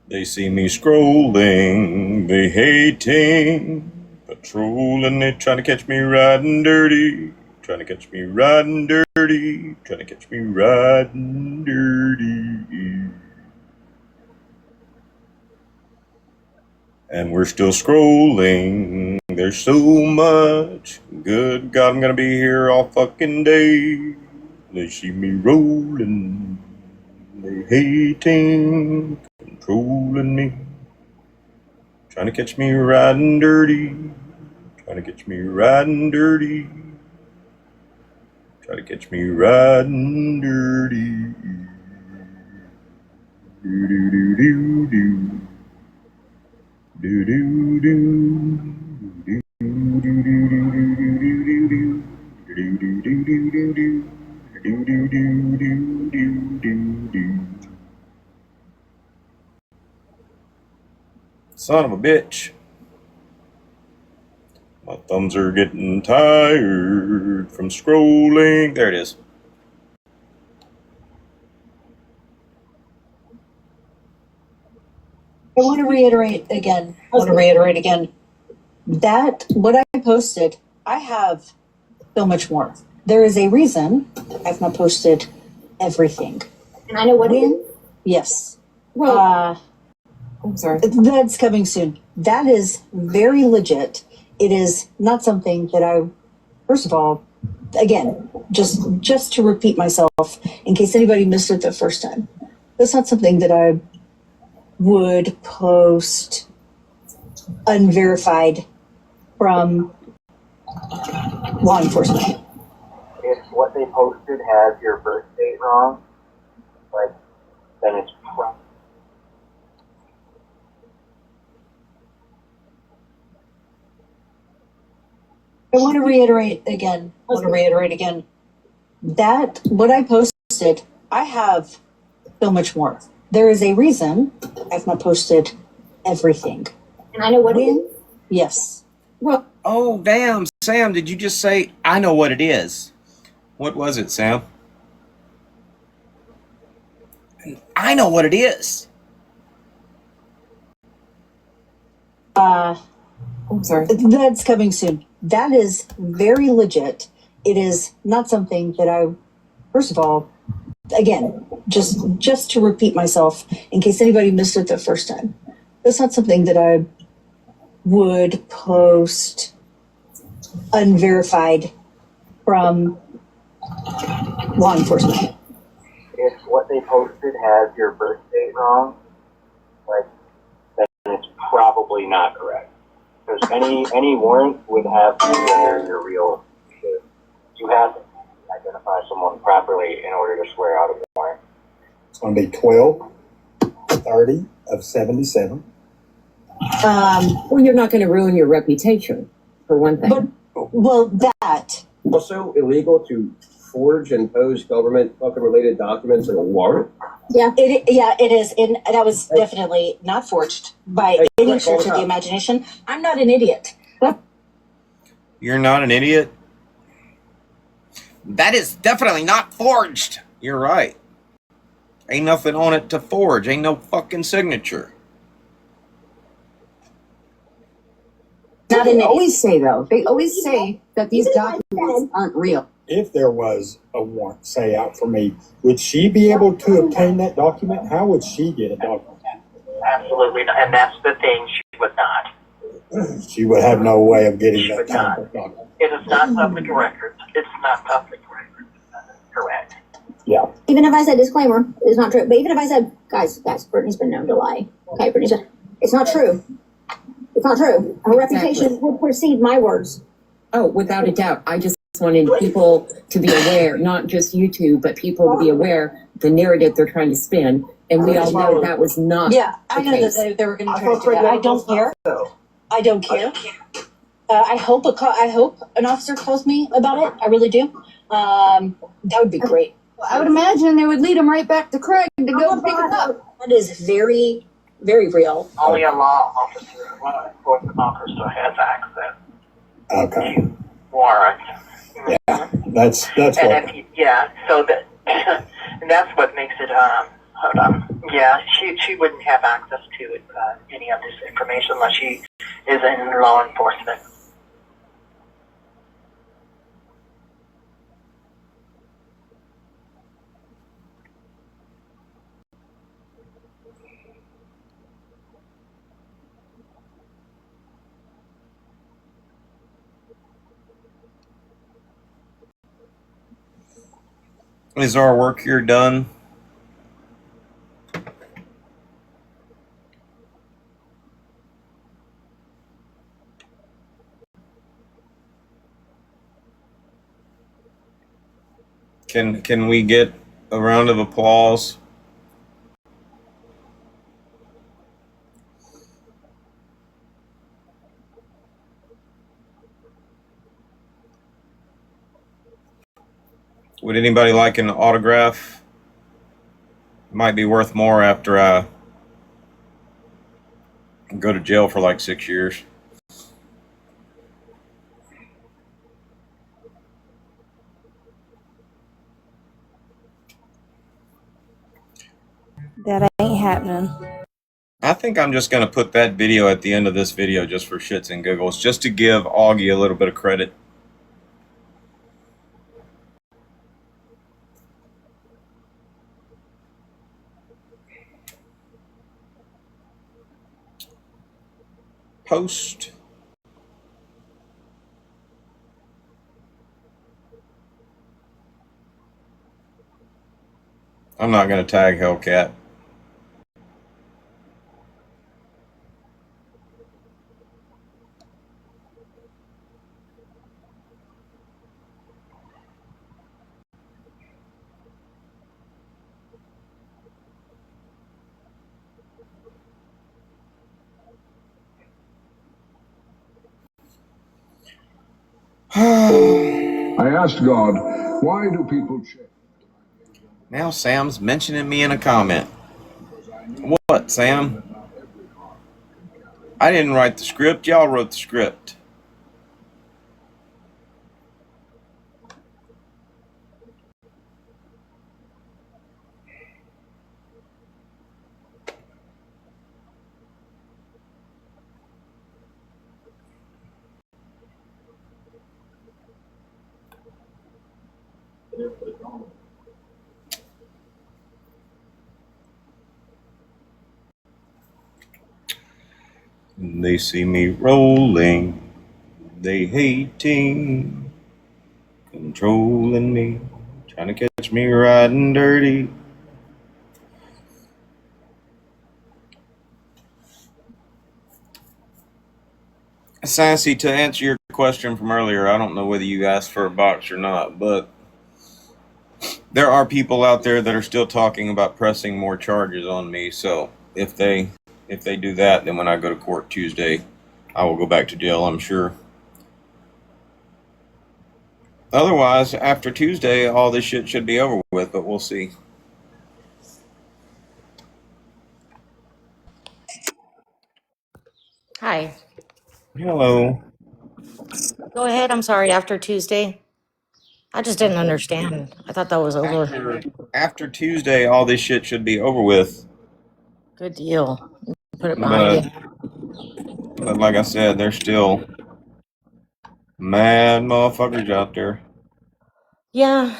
They see me scrolling, they hating, patrolling, they trying to catch me riding dirty, trying to catch me riding dirty, trying to catch me riding dirty. And we're still scrolling, there's so much, good God, I'm gonna be here all fucking day. They see me rolling, they hating, controlling me, trying to catch me riding dirty, trying to catch me riding dirty, trying to catch me riding dirty. Do do do do do. Do do do. Do do do do do do. Do do do do do do. Do do do do do do do. Son of a bitch. My thumbs are getting tired from scrolling. There it is. I want to reiterate again. That what I posted, I have so much more. There is a reason I've not posted everything. And I know what it is. Yes. Well, I'm sorry. That's coming soon. That is very legit. It is not something that I, first of all, again, just to repeat myself, in case anybody missed it the first time, that's not something that I would post unverified from law enforcement. If what they posted has your birth date wrong, like, then it's wrong. I want to reiterate again. That what I posted, I have so much more. There is a reason I've not posted everything. And I know what it is. Yes. Well, oh damn, Sam, did you just say I know what it is? What was it, Sam? I know what it is. I'm sorry. That's coming soon. That is very legit. It is not something that I, first of all, again, just to repeat myself, in case anybody missed it the first time, that's not something that I would post unverified from law enforcement. If what they posted has your birth date wrong, like, then it's probably not correct. Because any warrant would have to be under your real shit. You have to identify someone properly in order to swear out a warrant. It's going to be 12/30 of 77. Well, you're not going to ruin your reputation, for one thing. Well, that. Also illegal to forge and pose government fucking related documents in a warrant? Yeah, it is. And that was definitely not forged by any stretch of the imagination. I'm not an idiot. You're not an idiot? That is definitely not forged. You're right. Ain't nothing on it to forge. Ain't no fucking signature. They always say, though, that these documents aren't real. If there was a warrant, say, out for me, would she be able to obtain that document? How would she get a document? Absolutely not. And that's the thing, she would not. She would have no way of getting that But not. time. It is not public record. It's not public record. Correct. Yeah. Even if I said disclaimer, it's not true. But even if I said, guys, Brittany's been known to lie. Okay, it's not true. It's not true. Her reputation will precede my words. Oh, without a doubt. I just wanted people to be aware, not just you two, but people to be aware the narrative they're trying to spin. And we all know that was not. Yeah, I know that they were going to try to do that. I don't care. I don't care. I hope an officer calls me about it. I really do. That would be great. I would imagine they would lead him right back to Craig to go pick it up. That is very, very real. Only a law officer, a law enforcement officer has access Okay. to warrants. Yeah. That's And what. if so that, and that's what makes it, hold on. Yeah, she wouldn't have access to any of this information unless she is in law enforcement. Is our work here done? Can we get a round of applause? Would anybody like an autograph? Might be worth more after I go to jail for like 6 years. That ain't happening. I think I'm just going to put that video at the end of this video just for shits and giggles, just to give Augie a little bit of credit. Post. I'm not going to tag Hellcat. I asked God, why do people check? Now Sam's mentioning me in a comment. What, Sam? I didn't write the script. Y'all wrote the script. They see me rolling, they hating, controlling me, trying to catch me riding dirty. Sassy, to answer your question from earlier, I don't know whether you asked for a box or not, but there are people out there that are still talking about pressing more charges on me. So if they do that, then when I go to court Tuesday, I will go back to jail, I'm sure. Otherwise, after Tuesday, all this shit should be over with, but we'll see. Hi. Hello. Go ahead. I'm sorry. After Tuesday, I just didn't understand. I thought that was over. After Tuesday, all this shit should be over with. Good deal. Put it behind you. But like I said, there's still mad motherfuckers out there. Yeah,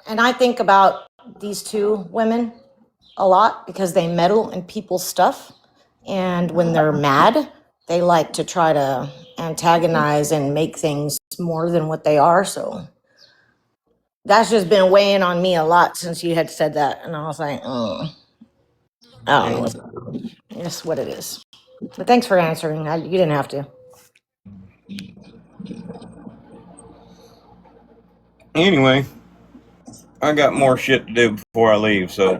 and I think about these two women a lot because they meddle in people's stuff, and when they're mad, they like to try to antagonize and make things more than what they are. So that's just been weighing on me a lot since you had said that. And I was like, I don't know what's it's what it is. But thanks for answering. You didn't have to. Anyway, I got more shit to do before I leave, so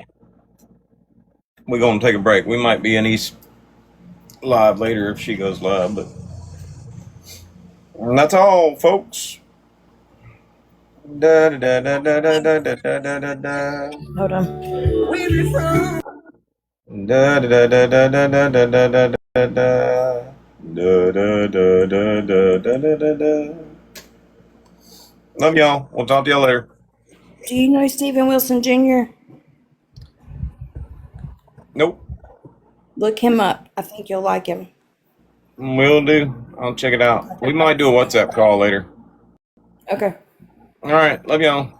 we're gonna take a break. We might be in East live later if she goes live, but and that's all, folks. Da da da da da da da da da da da. Hold on. Where you from? Da da da da da da da da da da da. Da da da da da da da da da. Love y'all. We'll talk to y'all later. Do you know Stephen Wilson Jr.? Nope. Look him up. I think you'll like him. Will do. I'll check it out. We might do a WhatsApp call later. Okay. All right. Love y'all.